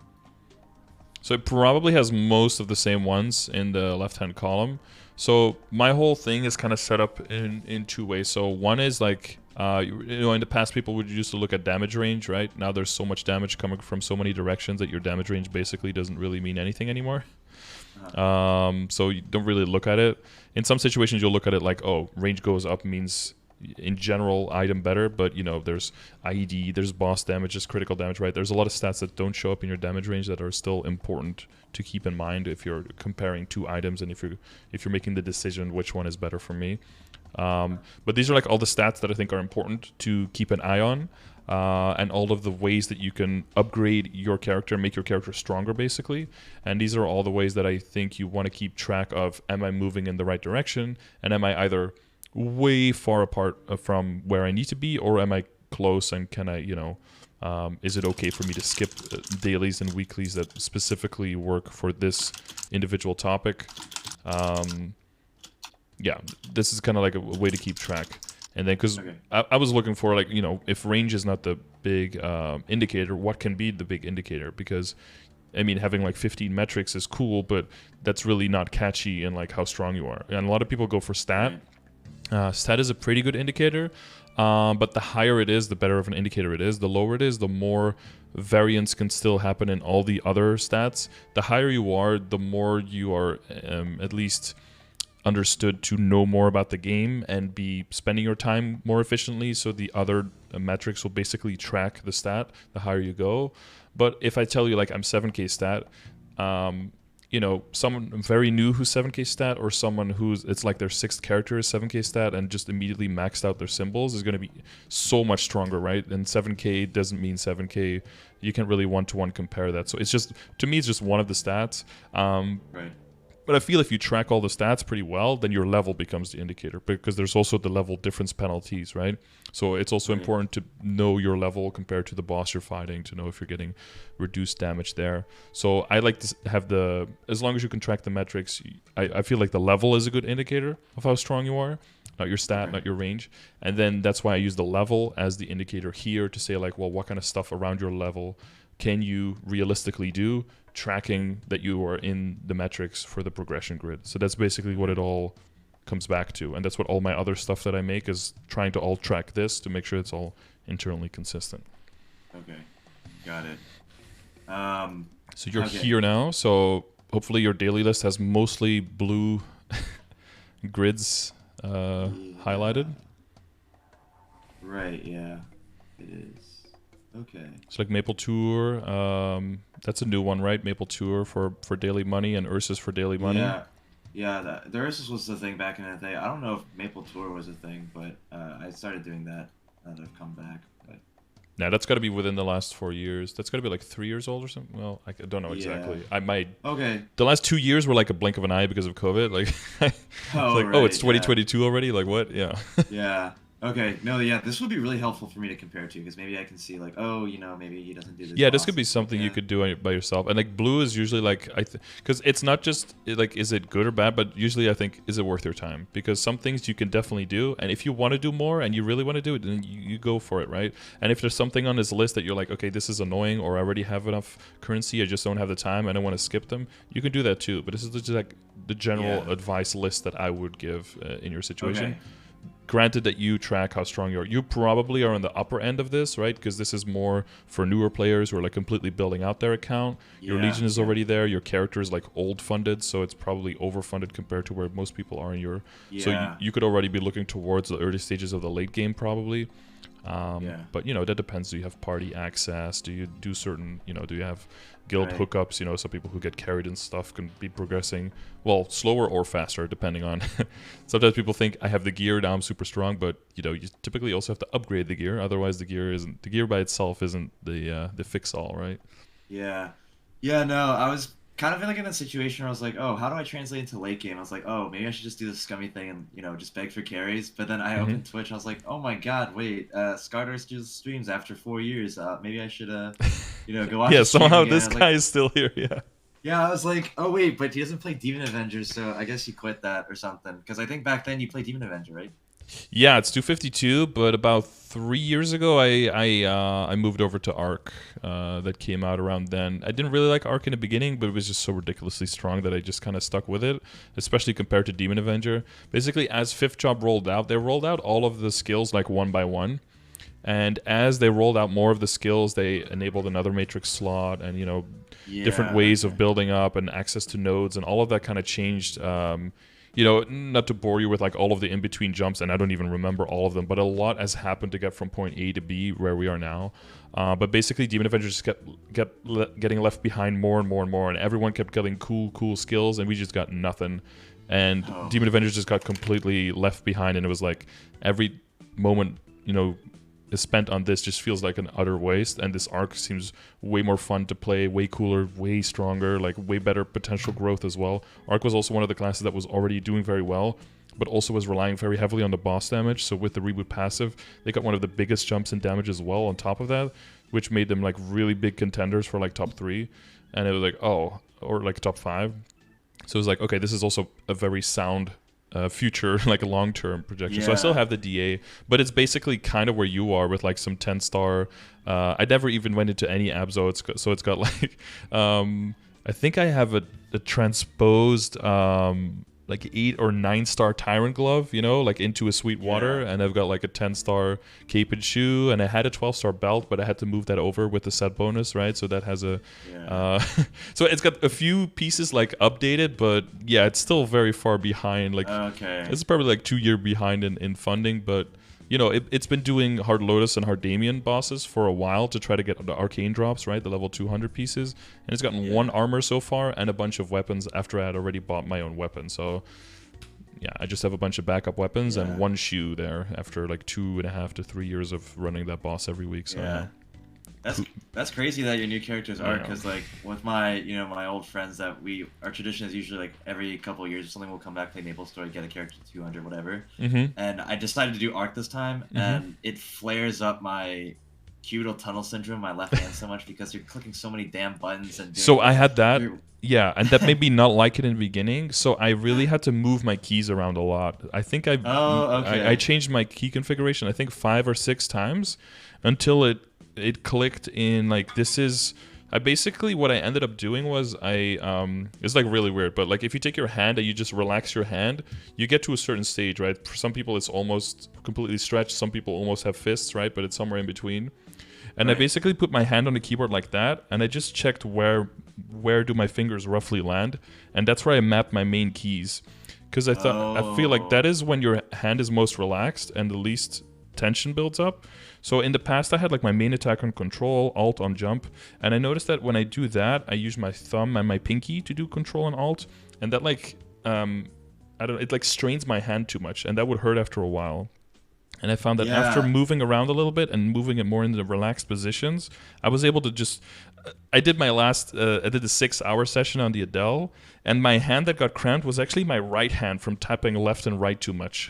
So it probably has most of the same ones in the left-hand column. So my whole thing is kind of set up in 2 ways. So one is like, in the past people would used to look at damage range, right? Now there's so much damage coming from so many directions that your damage range basically doesn't really mean anything anymore. So you don't really look at it. In some situations, you'll look at it like, oh, range goes up means in general item better, but there's IED, there's boss damage, there's critical damage, right? There's a lot of stats that don't show up in your damage range that are still important to keep in mind if you're comparing 2 items and if you're making the decision which one is better for me. But these are like all the stats that I think are important to keep an eye on. And all of the ways that you can upgrade your character, make your character stronger, basically. And these are all the ways that I think you want to keep track of, am I moving in the right direction? And am I either way far apart from where I need to be, or am I close, and can I, is it okay for me to skip dailies and weeklies that specifically work for this individual topic? Yeah, this is kind of like a way to keep track. And then, because Okay. I was looking for, like, if range is not the big indicator, what can be the big indicator? Because, I mean, having like 15 metrics is cool, but that's really not catchy in like how strong you are. And a lot of people go for stat. Right. Stat is a pretty good indicator, but the higher it is, the better of an indicator it is. The lower it is, the more variance can still happen in all the other stats. The higher you are, the more you are at least understood to know more about the game and be spending your time more efficiently, so the other metrics will basically track the stat the higher you go. But if I tell you, like, I'm 7k stat, someone very new who's 7k stat, or someone who's, it's like their 6th character is 7k stat and just immediately maxed out their symbols, is going to be so much stronger, right? And 7k doesn't mean 7k. You can't really one-to-one compare that. So it's just, to me, it's just one of the stats. Right. But I feel if you track all the stats pretty well, then your level becomes the indicator, because there's also the level difference penalties, right? So it's also Right. important to know your level compared to the boss you're fighting, to know if you're getting reduced damage there. So I like to have as long as you can track the metrics, I feel like the level is a good indicator of how strong you are, not your stat, Okay. not your range. And then that's why I use the level as the indicator here to say, like, well, what kind of stuff around your level can you realistically do, tracking that you are in the metrics for the progression grid. So that's basically what it all comes back to. And that's what all my other stuff that I make is trying to all track this to make sure it's all internally consistent. Okay. Got it. So you're Okay. here now. So hopefully your daily list has mostly blue grids highlighted. Right, yeah. It is. Okay. It's like Maple Tour. That's a new one, right? Maple Tour for daily money, and Ursus for daily money. Yeah. Yeah, the Ursus was the thing back in the day. I don't know if Maple Tour was a thing, but I started doing that now that I've come back. But Now that's got to be within the last 4 years. That's got to be like 3 years old or something. Well, I don't know exactly. Yeah. Okay. The last 2 years were like a blink of an eye because of COVID. Like, Oh, like, right, oh, it's yeah. 2022 already. Like, what? Yeah. Yeah. Okay. No, yeah, this would be really helpful for me to compare to, because maybe I can see, like, oh, maybe he doesn't do this. Yeah, this could boss be and stuff something like you that. could do by yourself. And like blue is usually like, because it's not just like, is it good or bad, but usually I think, is it worth your time? Because some things you can definitely do, and if you want to do more and you really want to do it, then you go for it, right? And if there's something on this list that you're like, okay, this is annoying, or I already have enough currency, I just don't have the time, and I want to skip them, you can do that too. But this is just like the general Yeah. advice list that I would give in your situation. Okay. Granted that you track how strong you are. You probably are on the upper end of this, right? Because this is more for newer players who are like completely building out their account. Your Yeah, Legion is yeah. already there. Your character is like old funded, so it's probably overfunded compared to where most people are in your. So Yeah. you could already be looking towards the early stages of the late game, probably. Yeah. But that depends. Do you have party access? Do you do certain, do you have guild Right. hookups? Some people who get carried and stuff can be progressing, well, slower or faster, depending on. Sometimes people think I have the gear, now I'm super strong, but you typically also have to upgrade the gear. Otherwise, the gear by itself isn't the fix all, right? Yeah. Yeah, no, I was kind of like in a situation where I was like, oh, how do I translate into late game? I was like, oh, maybe I should just do the scummy thing and just beg for carries. But then I Hmm. opened Twitch. I was like, oh my God, wait, Scardor just streams after 4 years. Maybe I should go watch Yeah, his stream somehow again. I this was guy like, is still here. Yeah. yeah, I was like, oh wait, but he doesn't play Demon Avenger, so I guess he quit that or something. Because I think back then you played Demon Avenger, right? Yeah, it's 252, but about 3 years ago, I moved over to Arc. That came out around then. I didn't really like Arc in the beginning, but it was just so ridiculously strong that I just kind of stuck with it, especially compared to Demon Avenger. Basically, as Fifth Job rolled out, they rolled out all of the skills like one by one. And as they rolled out more of the skills, they enabled another matrix slot and, different Yeah. ways of Okay. building up and access to nodes, and all of that kind of changed. Not to bore you with like all of the in-between jumps, and I don't even remember all of them, but a lot has happened to get from point A to B where we are now. But basically, Demon Avengers getting left behind more and more and more, and everyone kept getting cool skills, and we just got nothing. And Oh. Demon Avengers just got completely left behind, and it was like every moment, is spent on this just feels like an utter waste. And this arc seems way more fun to play, way cooler, way stronger, like way better potential growth as well. Arc was also one of the classes that was already doing very well, but also was relying very heavily on the boss damage. So with the reboot passive, they got one of the biggest jumps in damage as well on top of that, which made them like really big contenders for like top 3. And it was like, oh, or like top 5. So it was like, okay, this is also a very sound future, like a long-term projection. So I still Yeah. have the DA, but it's basically kind of where you are with like some 10-star. I never even went into any Abzo, so it's got like, I think I have a transposed like 8 or 9-star Tyrant Glove, like into a sweet water, Yeah. and I've got like a 10-star Cape and Shoe, and I had a 12-star belt, but I had to move that over with the set bonus, right? So that has a, Yeah. uh, so it's got a few pieces like updated, but yeah, it's still very far behind. Like Okay. it's probably like 2 year behind in funding, but it's been doing Hard Lotus and Hard Damien bosses for a while to try to get the arcane drops, right? The level 200 pieces. And it's gotten Yeah. one armor so far and a bunch of weapons after I had already bought my own weapon. So yeah, I just have a bunch of backup weapons and Yeah. one shoe there after like 2.5 to 3 years of running that boss every week. So Yeah. That's crazy that your new characters are, Yeah. because like with my my old friends, that our tradition is usually like every couple of years or something we'll come back, play MapleStory, get a character to 200 whatever. Mm-hmm. And I decided to do Arc this time, Mhm. and it flares up my cubital tunnel syndrome, my left hand, so much because you're clicking so many damn buttons and doing. So I had that. You're- Yeah, and that made me not like it in the beginning. So I really had to move my keys around a lot. I think Oh, okay. I changed my key configuration, I think 5 or 6 times until it clicked in. Like this is I basically what I ended up doing was it's like really weird, but like if you take your hand and you just relax your hand, you get to a certain stage, right? For some people it's almost completely stretched, some people almost have fists, right? But it's somewhere in between. And I Right. basically put my hand on the keyboard like that, and I just checked where do my fingers roughly land, and that's where I mapped my main keys. Because I feel like that is when your hand is most relaxed and the least tension builds up. So in the past, I had like my main attack on control, alt on jump, and I noticed that when I do that, I use my thumb and my pinky to do control and alt, and that like I don't, it like strains my hand too much, and that would hurt after a while. And I found that after Yeah. moving around a little bit and moving it more into relaxed positions, I was able to just. I did I did the 6-hour session on the Adele, and my hand that got cramped was actually my right hand from tapping left and right too much.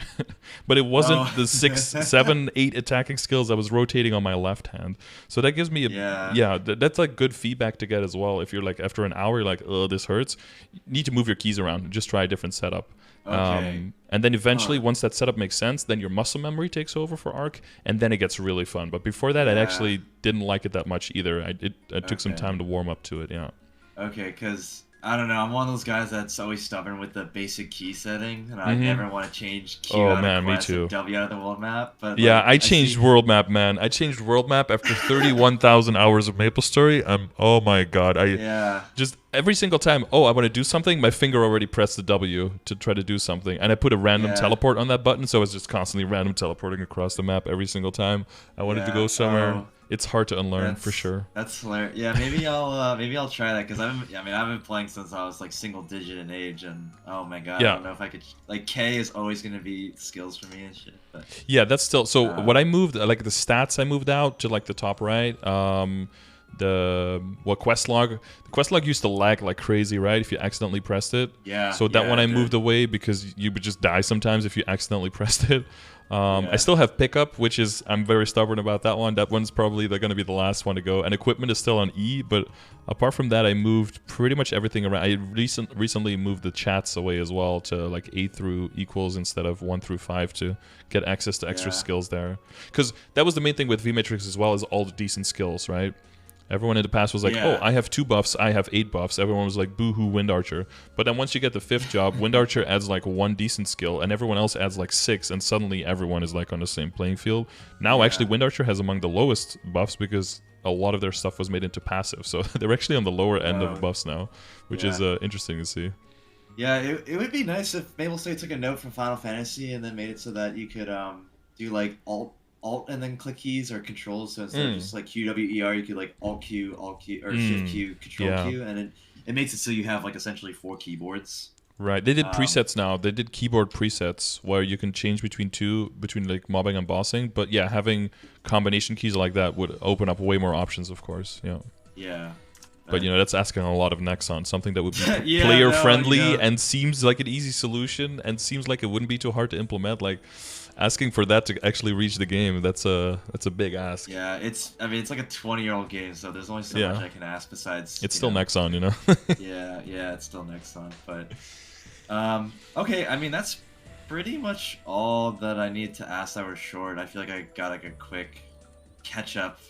But it wasn't Oh. the 6, 7, 8 attacking skills I was rotating on my left hand. So that gives me Yeah. that's like good feedback to get as well. If you're like after an hour, you're like, oh, this hurts. You need to move your keys around. Just try a different setup. Okay. And then eventually, Huh. once that setup makes sense, then your muscle memory takes over for Arc, and then it gets really fun. But before that, I Yeah. actually didn't like it that much either. I took some Okay. time to warm up to it. Yeah. Okay, because I don't know, I'm one of those guys that's always stubborn with the basic key setting, and I Mhm. never want to change Q Oh, out man, of me quest too. and W out of the world map. But Yeah, like, I changed see, world map, man. I changed world map after 31,000 hours of MapleStory. Oh my god, I Yeah. just every single time. Oh, I want to do something. My finger already pressed the W to try to do something, and I put a random Yeah. teleport on that button, so I was just constantly random teleporting across the map every single time I wanted to Yeah. go somewhere. Oh. It's hard to unlearn for That's sure. that's hilarious. Yeah, maybe I'll try that, because I've been playing since I was like single digit in age, and oh my god, Yeah. I don't know if I could, like, K is always gonna be skills for me and shit. But Yeah, that's still so. Uh, What I moved, like the stats, I moved out to like the top right. quest log. The quest log used to lag like crazy, right? If you accidentally pressed it. Yeah. So that yeah, one I it moved did. away because you would just die sometimes if you accidentally pressed it. I still have pickup, which is I'm very stubborn about that one. That one's probably going to be the last one to go. And equipment is still on E, but apart from that, I moved pretty much everything around. I recently moved the chats away as well to like 8 through equals instead of 1 through 5 to get access to extra skills there. Because that was the main thing with VMatrix as well, is all the decent skills, right? Everyone in the past was like, oh, I have 2 buffs, I have 8 buffs. Everyone was like, boo-hoo, Wind Archer. But then once you get the 5th job, Wind Archer adds like 1 decent skill, and everyone else adds like 6, and suddenly everyone is like on the same playing field. Now, actually, Wind Archer has among the lowest buffs because a lot of their stuff was made into passive. So they're actually on the lower end of buffs now, which is interesting to see. Yeah, it would be nice if MapleStory took a note from Final Fantasy and then made it so that you could do like alt and then click keys or controls. So instead of just like QWER, you could like alt Q, or shift Q, control Q, and it makes it so you have like essentially 4 keyboards. Right. They did presets now. They did keyboard presets where you can change between like mobbing and bossing. But yeah, having combination keys like that would open up way more options, of course. Yeah. Yeah. But that's asking a lot of Nexon, something that would be player friendly and seems like an easy solution and seems like it wouldn't be too hard to implement. Like asking for that to actually reach the game, that's a big ask. Yeah, it's like a 20-year-old game, so there's only so much I can ask besides. It's still Nexon, yeah, it's still Nexon, but okay. I mean, that's pretty much all that I need to ask that were short. I feel like I got like a quick catch up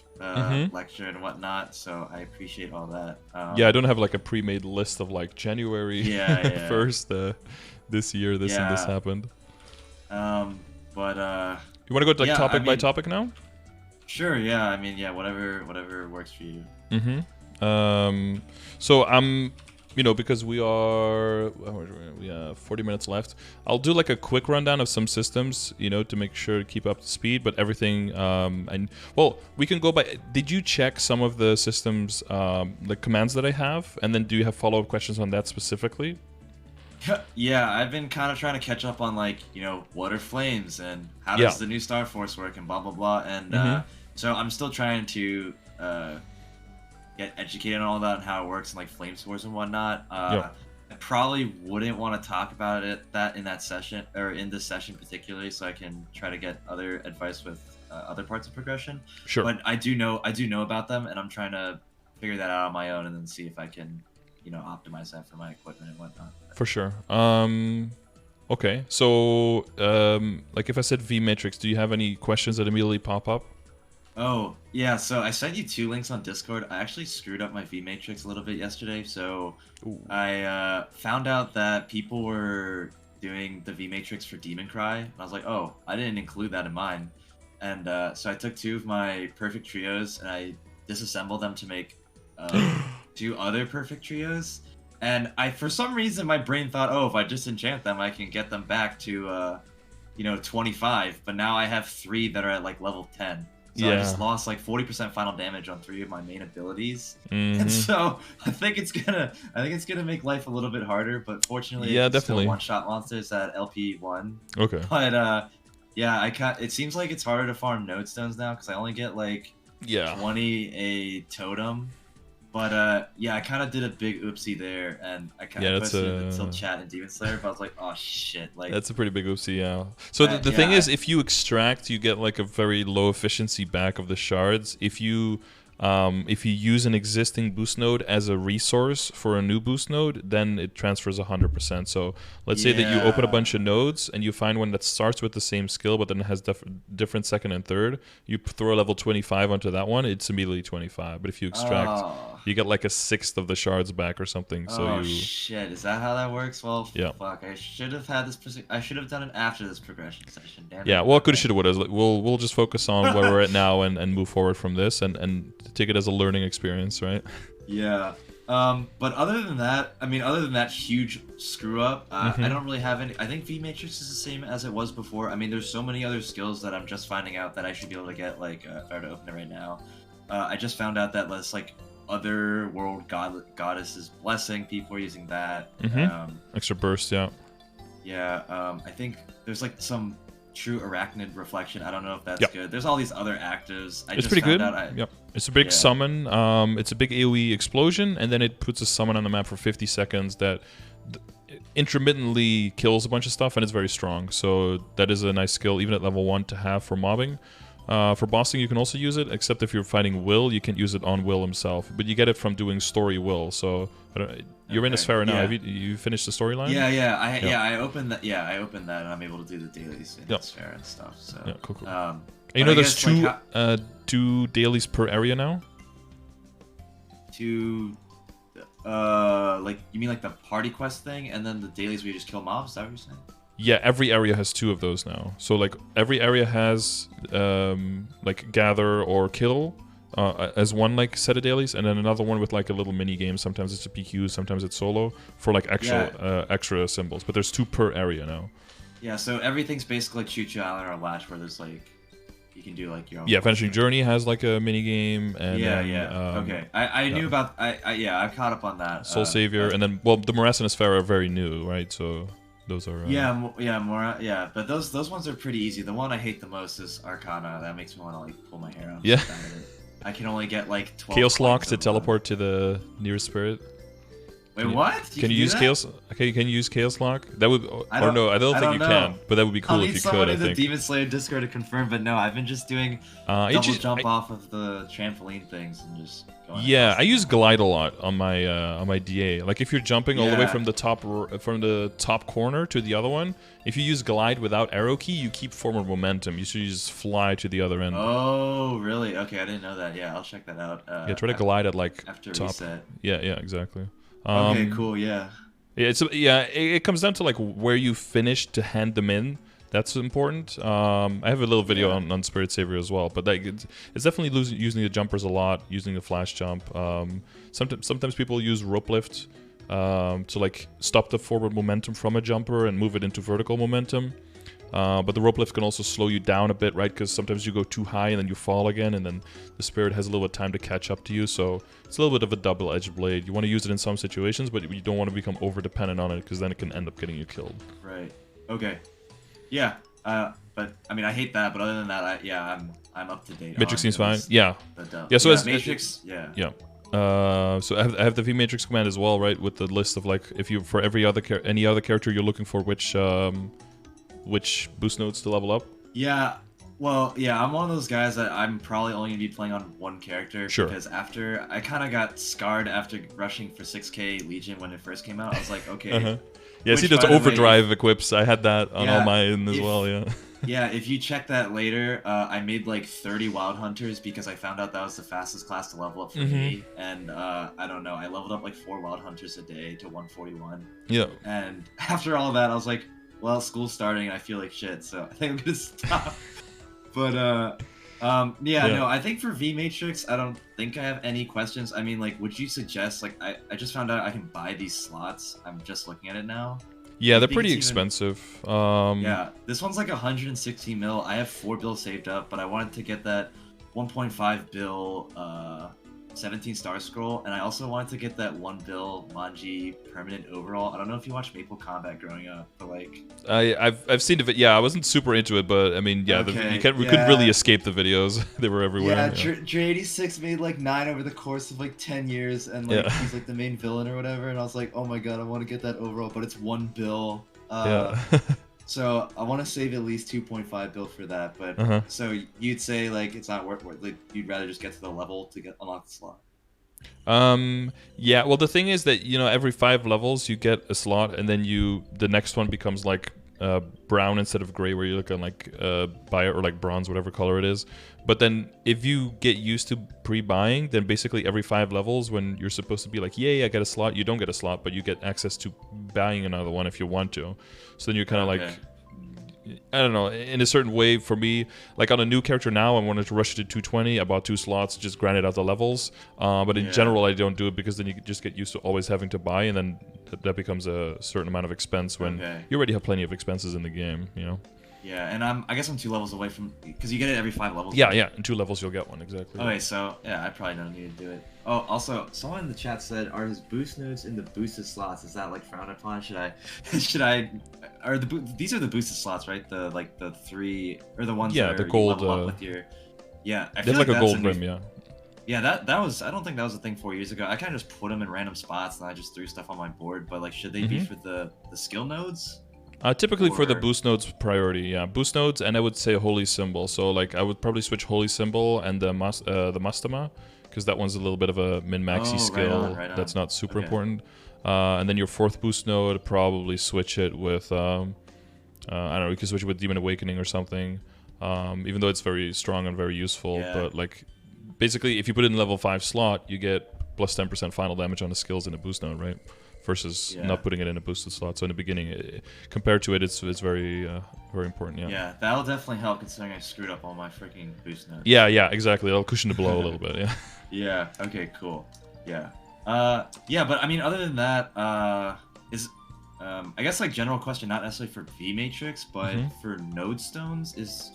lecture and whatnot, so I appreciate all that. I don't have like a pre-made list of like January 1st this year and this happened. But you want to go to like topic by topic now? Sure. Yeah. I mean, whatever works for you. So I'm because we have 40 minutes left. I'll do like a quick rundown of some systems, to make sure to keep up to speed. But everything, we can go by. Did you check some of the systems, the commands that I have, and then do you have follow-up questions on that specifically? Yeah, I've been kind of trying to catch up on like what are flames and how does the new Star Force work and blah blah blah, and so I'm still trying to get educated on all that and how it works and like flame scores and whatnot. I probably wouldn't want to talk about that in that session or in this session particularly, so I can try to get other advice with other parts of progression. Sure. But I do know about them, and I'm trying to figure that out on my own and then see if I can optimize that for my equipment and whatnot. For sure. Okay. So, like if I said VMatrix, do you have any questions that immediately pop up? Oh, yeah. So I sent you 2 links on Discord. I actually screwed up my VMatrix a little bit yesterday. So I found out that people were doing the VMatrix for Demon Cry. And I was like, oh, I didn't include that in mine. And so I took 2 of my perfect trios and I disassembled them to make 2 other perfect trios, and for some reason my brain thought, oh, if I just enchant them I can get them back to 25, but now I have 3 that are at like level 10, so I just lost like 40% final damage on 3 of my main abilities. And so I think it's gonna make life a little bit harder, but fortunately it's definitely still one-shot monsters at LP1. Okay. But it seems like it's harder to farm node stones now because I only get like 20 a totem. But I kind of did a big oopsie there, and I kind of posted it until chat and Demon Slayer, but I was like, oh shit, like that's a pretty big oopsie, yeah. So the thing is, if you extract, you get like a very low efficiency back of the shards. If you use an existing boost node as a resource for a new boost node, then it transfers 100%. So let's say that you open a bunch of nodes and you find one that starts with the same skill, but then it has different second and third. You throw a level 25 onto that one, it's immediately 25. But if you extract, you get like a 1/6 of the shards back or something. So shit, is that how that works? Well, fuck, I should have had this. I should have done it after this progression session. Damn well, coulda, shoulda, woulda. We'll just focus on where we're at now and move forward from this and take it as a learning experience, right? Yeah. But other than that huge screw up, I don't really have any. I think VMatrix is the same as it was before. I mean, there's so many other skills that I'm just finding out that I should be able to get, like, if I were to open it right now. I just found out that there's, like, other world goddesses blessing. People are using that. Extra burst, I think there's, like, some True Arachnid Reflection. I don't know if that's good. There's all these other actives. It's pretty good. Yep. It's a big summon. It's a big AoE explosion, and then it puts a summon on the map for 50 seconds that intermittently kills a bunch of stuff, and it's very strong. So that is a nice skill, even at level 1, to have for mobbing. For bossing, you can also use it, except if you're fighting Will, you can't use it on Will himself. But you get it from doing story Will. So you're in Asphera now. Have you finished the storyline? I opened that. Yeah, I opened that, and I'm able to do the dailies in Asphera and stuff. So cool. You know, there's two dailies per area now. Like you mean like the party quest thing, and then the dailies where you just kill mobs? Is that what you're saying? Yeah, every area has 2 of those now. So like every area has like gather or kill as one like set of dailies, and then another one with like a little mini game. Sometimes it's a PQ, sometimes it's solo for like actual extra symbols. But there's 2 per area now. Yeah, so everything's basically like Choo Choo Island or Latch, where there's like you can do like your own. Yeah, Vanishing Journey has like a mini game, and okay. I knew about I caught up on that. Soul Savior, and then the Morass and Asphera are very new, right? So. Those are but those ones are pretty easy. The one I hate the most is Arcana. That makes me want to like pull my hair out. Yeah. I can only get like 12 Chaos Lock to teleport to the nearest spirit. Wait, what? Can you use Chaos? Okay, can you use Chaos Lock? That would. I don't think you can. But that would be cool if you could. I think. In the Demon Slayer Discord to confirm, but no, I've been just doing double jump off of the trampoline things and just. Yeah, I use glide a lot on my DA. Like if you're jumping all the way from the top corner to the other one, if you use glide without arrow key, you keep forward momentum. You should just fly to the other end. Oh, really? Okay, I didn't know that. Yeah, I'll check that out. Try to glide at like after top. Reset. Yeah, exactly. Okay, cool. Yeah. It comes down to like where you finish to hand them in. That's important. I have a little video on Spirit Savior as well, but like it's definitely using the jumpers a lot, using the flash jump. Sometimes people use rope lift to like stop the forward momentum from a jumper and move it into vertical momentum. But the rope lift can also slow you down a bit, right? Because sometimes you go too high and then you fall again, and then the spirit has a little bit of time to catch up to you. So it's a little bit of a double-edged blade. You want to use it in some situations, but you don't want to become over-dependent on it, because then it can end up getting you killed. Right. Okay. Yeah. But I mean, I hate that. But other than that, I'm up to date. Matrix seems fine. Yeah. So as Matrix. Yeah. So I have the V Matrix command as well, right? With the list of like, if you for any other character you're looking for which boost nodes to level up. Yeah. Well, yeah, I'm one of those guys that I'm probably only going to be playing on one character. Sure. Because after, I kind of got scarred after rushing for 6k Legion when it first came out. I was like, okay. Yeah, see those overdrive equips. I had that on all mine as well, yeah. Yeah, if you check that later, I made like 30 Wild Hunters because I found out that was the fastest class to level up for me. And I don't know, I leveled up like 4 Wild Hunters a day to 141. Yeah. And after all that, I was like, well, school's starting and I feel like shit, so I think I'm going to stop. But, no, I think for V Matrix, I don't think I have any questions. I mean, like, would you suggest, like, I just found out I can buy these slots. I'm just looking at it now. Yeah, they're pretty expensive. Yeah, this one's like 160 mil. I have 4 bills saved up, but I wanted to get that 1.5 bill 17 star scroll, and I also wanted to get that 1 bill Manji permanent overall. I don't know if you watched Maple Combat growing up, but like I've seen it. Yeah, I wasn't super into it, but I mean, we couldn't really escape the videos. They were everywhere. Yeah, Dre86 made like 9 over the course of like 10 years, and like he's like the main villain or whatever. And I was like, oh my god, I want to get that overall, but it's 1 bill. So I want to save at least 2.5 bill for that, but so you'd say like it's not worth it. Like you'd rather just get to the level to unlock the slot. Yeah. Well, the thing is that every 5 levels you get a slot, and then the next one becomes like brown instead of gray, where you look on like bio or like bronze, whatever color it is. But then if you get used to pre-buying, then basically every 5 levels, when you're supposed to be like, yay, I get a slot, you don't get a slot, but you get access to buying another one if you want to. So then you're kind of like, I don't know, in a certain way. For me, like on a new character now, I wanted to rush it to 220. I bought 2 slots, just grinded out the levels. But in general, I don't do it because then you just get used to always having to buy, and then that becomes a certain amount of expense when you already have plenty of expenses in the game, Yeah, and I guess I'm 2 levels away from, because you get it every 5 levels. Yeah, right? yeah. In 2 levels, you'll get one exactly. Okay, so yeah, I probably don't need to do it. Oh, also, someone in the chat said, "Are his boost nodes in the boosted slots? Is that like frowned upon? Should I, should I, are these are the boosted slots, right? The like the 3 or the ones Yeah, that the are you gold. level up with your. Yeah, I They feel have like a that's gold new. rim, yeah. Yeah, that was, I don't think that was a thing 4 years ago. I kind of just put them in random spots and I just threw stuff on my board. But like, should they be for the skill nodes? Typically for the Or boost nodes priority, yeah. Boost nodes, and I would say holy symbol. So like I would probably switch holy symbol and the mastama, because that one's a little bit of a min-maxy Oh, skill right on. that's not super Okay. important. And then your 4th boost node, probably switch it with I don't know, you can switch it with Demon Awakening or something. Even though it's very strong and very useful, Yeah. but like basically if you put it in level 5 slot, you get plus 10% final damage on the skills in a boost node, right? Versus not putting it in a boosted slot. So in the beginning, compared to it, it's very very important. Yeah. Yeah, that'll definitely help considering I screwed up all my freaking boost nodes. Yeah, yeah, exactly. It'll cushion the blow a little bit. Yeah. Yeah. Okay. Cool. Yeah. Yeah, but I mean, other than that, I guess like general question, not necessarily for V Matrix, but for node stones is.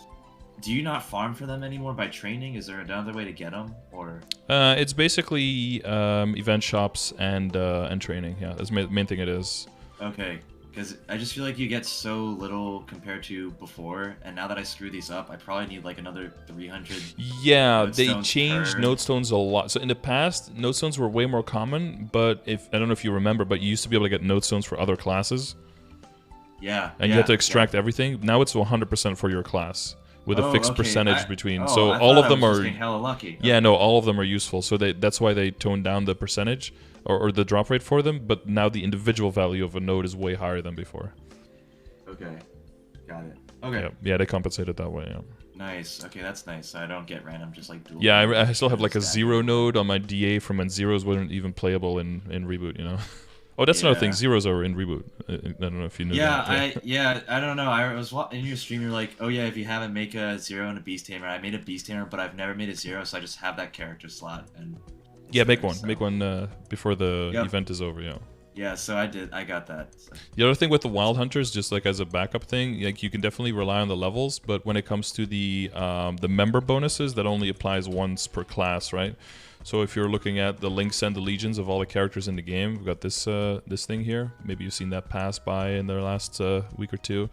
Do you not farm for them anymore by training? Is there another way to get them, or? It's basically event shops and training. Yeah, that's the main thing it is. Okay, because I just feel like you get so little compared to before, and now that I screw these up, I probably need like another 300. Yeah, they stones changed per- node stones a lot. So in the past, node stones were way more common, but I don't know if you remember, but you used to be able to get node stones for other classes. Yeah. And you had to extract everything. Now it's 100% for your class, with a fixed percentage between. So I all thought of them I was are. just being hella lucky. Yeah, no, all of them are useful. So that's why they toned down the percentage or the drop rate for them. But now the individual value of a node is way higher than before. Okay, got it. Okay. Yeah, they compensated that way. Yeah. Nice. Okay, that's nice. So I don't get random just like dual. Yeah, I still have like a 0 node on my DA from when zeros weren't even playable in Reboot. You know. Oh, that's another thing. Zeros are in Reboot. I don't know if you knew that. I don't know. I was in your stream. You're like, oh yeah, if you haven't, make a 0 and a beast tamer. I made a beast tamer, but I've never made a 0, so I just have that character slot. And yeah, make one. Make one before the event is over. Yeah. Yeah, so I did. I got that. So. The other thing with the Wild Hunters, just like as a backup thing, like you can definitely rely on the levels, but when it comes to the member bonuses, that only applies once per class, right? So if you're looking at the links and the legions of all the characters in the game, we've got this this thing here. Maybe you've seen that pass by in the last week or two.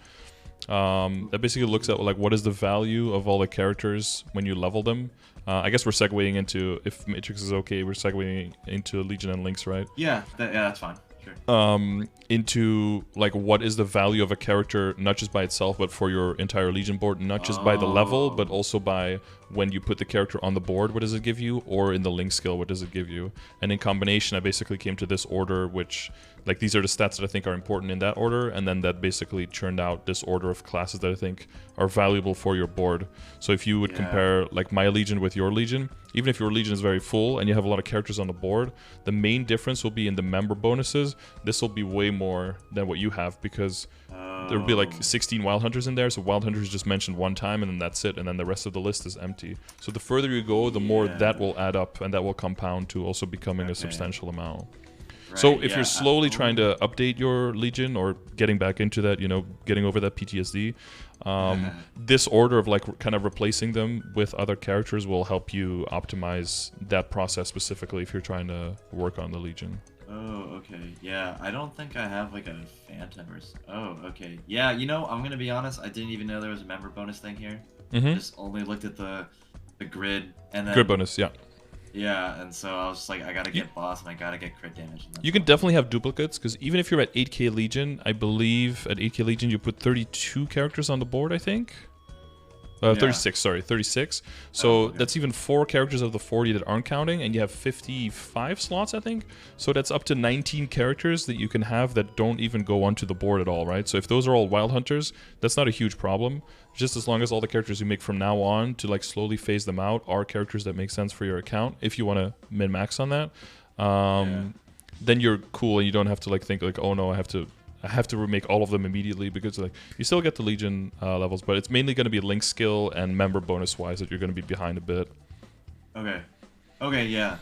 That basically looks at like what is the value of all the characters when you level them. I guess we're segueing into, if Matrix is okay, we're segueing into Legion and Links, right? Yeah, that's fine. Sure. Into like what is the value of a character, not just by itself, but for your entire Legion board, not just by the level, but also by when you put the character on the board, what does it give you, or in the link skill, what does it give you? And in combination, I basically came to this order, which like these are the stats that I think are important in that order, and then that basically churned out this order of classes that I think are valuable for your board. So if you would compare like my Legion with your Legion, even if your Legion is very full and you have a lot of characters on the board, the main difference will be in the member bonuses. This will be way more than what you have, because there will be like 16 Wild Hunters in there, so Wild Hunters just mentioned one time and then that's it, and then the rest of the list is empty. So the further you go, the more that will add up, and that will compound to also becoming a substantial amount. Right, so if you're slowly trying to update your Legion or getting back into that, you know, getting over that PTSD, this order of like kind of replacing them with other characters will help you optimize that process specifically if you're trying to work on the Legion. Oh, okay. Yeah, I don't think I have like a Phantom or... Oh, okay. Yeah, you know, I'm gonna be honest, I didn't even know there was a member bonus thing here. Just only looked at the grid and then... Grid bonus, yeah. Yeah, and so I was like, I gotta get boss and I gotta get crit damage. You can definitely have duplicates, because even if you're at 8k Legion, I believe at 8k Legion you put 32 characters on the board, I think? 36, sorry, 36. So that's even 4 characters of the 40 that aren't counting, and you have 55 slots, I think. So that's up to 19 characters that you can have that don't even go onto the board at all, right? So if those are all Wild Hunters, that's not a huge problem. Just as long as all the characters you make from now on to like slowly phase them out are characters that make sense for your account, if you want to min-max on that, then you're cool and you don't have to like think like, oh no, I have to remake all of them immediately, because like you still get the Legion levels, but it's mainly going to be link skill and member bonus wise that you're going to be behind a bit. Okay, yeah,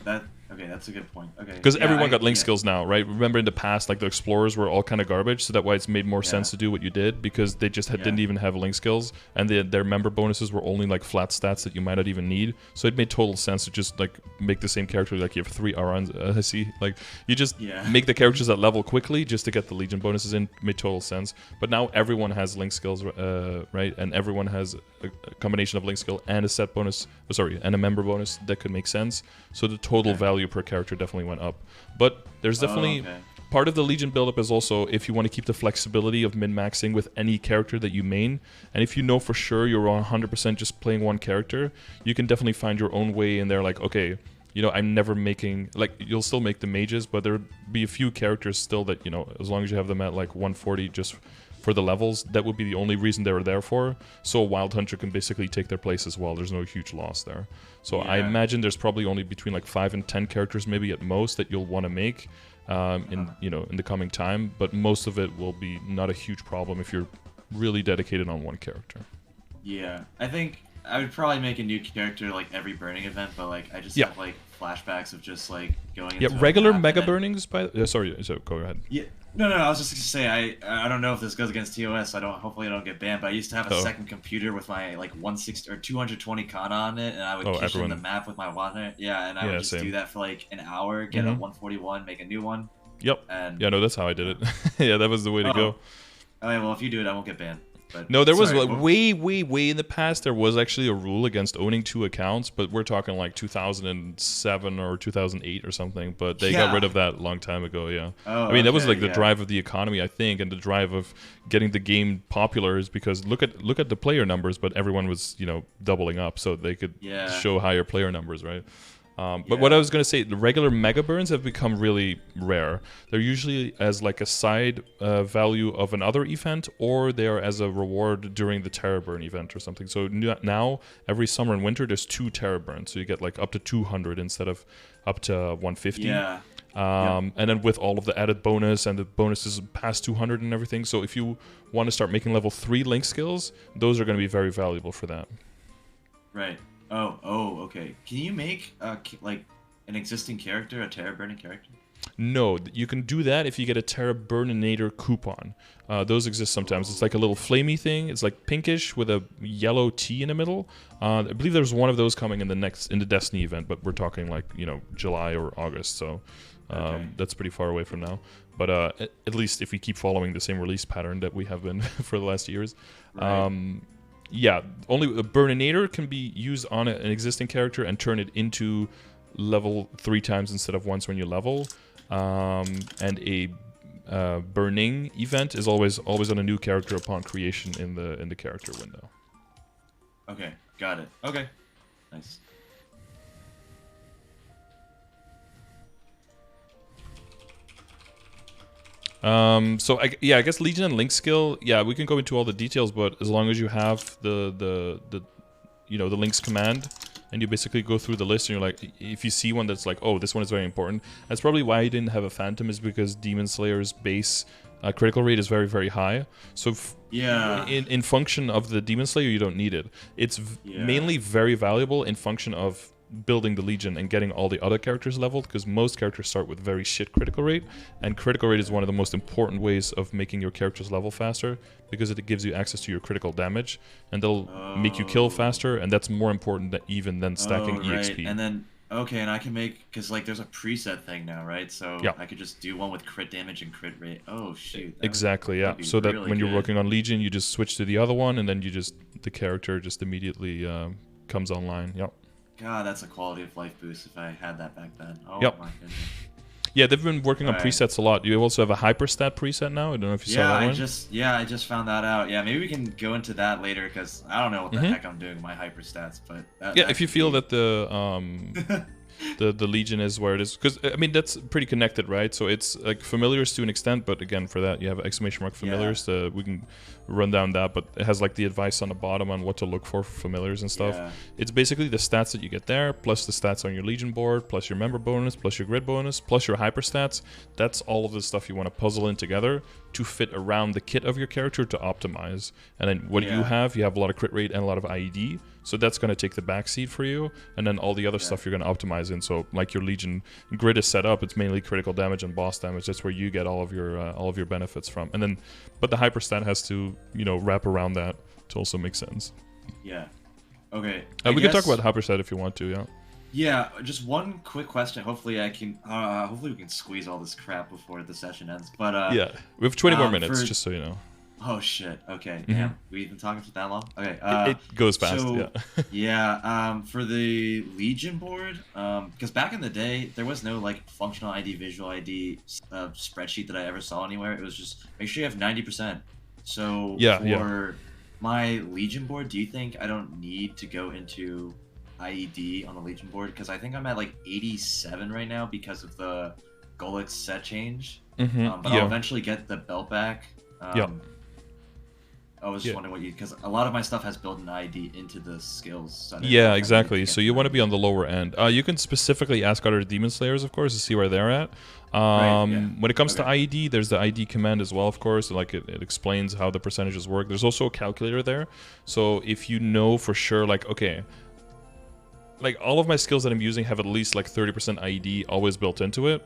Okay, that's a good point. Okay. Because Yeah, everyone got link yeah. skills now, right? Remember in the past, like the explorers were all kind of garbage, so that's why it's made more sense to do what you did, because they just didn't even have link skills, and their member bonuses were only like flat stats that you might not even need. So it made total sense to just like make the same character, like you have 3 Arons. I see, like you just make the characters that level quickly just to get the Legion bonuses in. Made total sense. But now everyone has link skills, right? And everyone has a combination of link skill and a set bonus, and a member bonus that could make sense. So the total value per character definitely went up. But there's definitely part of the Legion buildup is also if you want to keep the flexibility of min-maxing with any character that you main, and if you know for sure you're 100% just playing one character, you can definitely find your own way in there. Like, okay, you know, I'm never making, like, you'll still make the mages, but there'll be a few characters still that, you know, as long as you have them at like 140 just for the levels, that would be the only reason they were there for. So a Wild Hunter can basically take their place as well. There's no huge loss there. So I imagine there's probably only between like 5 and 10 characters maybe at most that you'll want to make in the coming time. But most of it will be not a huge problem if you're really dedicated on one character. Yeah, I think I would probably make a new character like every burning event, but like I just have like flashbacks of just like going into regular mega burnings sorry, so go ahead. No, I was just gonna say I don't know if this goes against TOS. Hopefully I don't get banned. But I used to have a second computer with my like 160 or 220 kata on it, and I would kitchen the map with my water. Yeah, and I would just do that for like an hour, get a 141, make a new one. Yep. And that's how I did it. Yeah, that was the way to go. Oh yeah, well if you do it, I won't get banned. But, no, there was like way in the past. There was actually a rule against owning 2 accounts, but we're talking like 2007 or 2008 or something. But they got rid of that a long time ago. Yeah, I mean that was like the drive of the economy, I think, and the drive of getting the game popular is because look at the player numbers, but everyone was doubling up, so they could show higher player numbers, right? But what I was going to say, the regular mega burns have become really rare. They're usually as like a side value of another event, or they are as a reward during the Terror Burn event or something. So now, every summer and winter, there's 2 Terror Burns. So you get like up to 200 instead of up to 150. Yeah. And then with all of the added bonus and the bonuses past 200 and everything. So if you want to start making level 3 link skills, those are going to be very valuable for that. Right. Oh, okay. Can you make like an existing character a Terror Burning character? No, you can do that if you get a Terra Burninator coupon. Those exist sometimes. It's like a little flamey thing. It's like pinkish with a yellow T in the middle. I believe there's one of those coming in the Destiny event, but we're talking like July or August, so that's pretty far away from now. But at least if we keep following the same release pattern that we have been for the last years. Right. Yeah, only a Burninator can be used on an existing character and turn it into level 3 times instead of once when you level. And a burning event is always on a new character upon creation in the character window. Okay, got it. Okay, nice. So I guess Legion and Link skill. Yeah, we can go into all the details, but as long as you have the Link's command, and you basically go through the list, and you're like, if you see one that's like, oh, this one is very important. That's probably why you didn't have a Phantom, is because Demon Slayer's base critical rate is very, very high. So in function of the Demon Slayer, you don't need it. It's mainly very valuable in function of building the Legion and getting all the other characters leveled, because most characters start with very shit critical rate, and critical rate is one of the most important ways of making your characters level faster, because it gives you access to your critical damage, and they'll make you kill faster, and that's more important than stacking EXP. And then and I can make, because like there's a preset thing now, right? So I could just do one with crit damage and crit rate. Oh shoot. Exactly, yeah. So that when you're working on Legion, you just switch to the other one, and then the character just immediately comes online. Yep. God, that's a quality of life boost if I had that back then. Oh my goodness. Yeah, they've been working on presets a lot. You also have a hyperstat preset now. I don't know if you saw that one. I just found that out. Yeah, maybe we can go into that later, because I don't know what the heck I'm doing with my hyperstats. But if you feel that the Legion is where it is, because I mean that's pretty connected, right? So it's like familiars to an extent, but again, for that you have exclamation mark familiars. We can run down that, but it has like the advice on the bottom on what to look for familiars and stuff. Yeah. It's basically the stats that you get there, plus the stats on your Legion board, plus your member bonus, plus your grid bonus, plus your hyper stats. That's all of the stuff you want to puzzle in together to fit around the kit of your character to optimize. And then what you have a lot of crit rate and a lot of IED, so that's going to take the backseat for you. And then all the other stuff you're going to optimize in. So like your Legion grid is set up, it's mainly critical damage and boss damage. That's where you get all of your benefits from. And then, but the hyper stat has to, you know, wrap around that to also make sense. Yeah. Okay. We can talk about hyper stat if you want to. Yeah. Yeah. Just one quick question. Hopefully I can. Hopefully we can squeeze all this crap before the session ends. But yeah, we have 20 more minutes, just so you know. Oh shit. Okay. Damn. We've been talking for that long. Okay. It goes fast. So, yeah. yeah. For the Legion board, because back in the day there was no like functional ID, visual ID spreadsheet that I ever saw anywhere. It was just make sure you have 90%. So for my Legion board, do you think I don't need to go into IED on the Legion board? Because I think I'm at like 87 right now because of the Golix set change. But I'll eventually get the belt back. I was just wondering what because a lot of my stuff has built an ID into the skills. So yeah, exactly. So you want to be on the lower end. You can specifically ask other Demon Slayers, of course, to see where they're at. When it comes to IED, there's the ID command as well, of course. Like it explains how the percentages work. There's also a calculator there. So if you know for sure, like, okay, like all of my skills that I'm using have at least like 30% IED always built into it.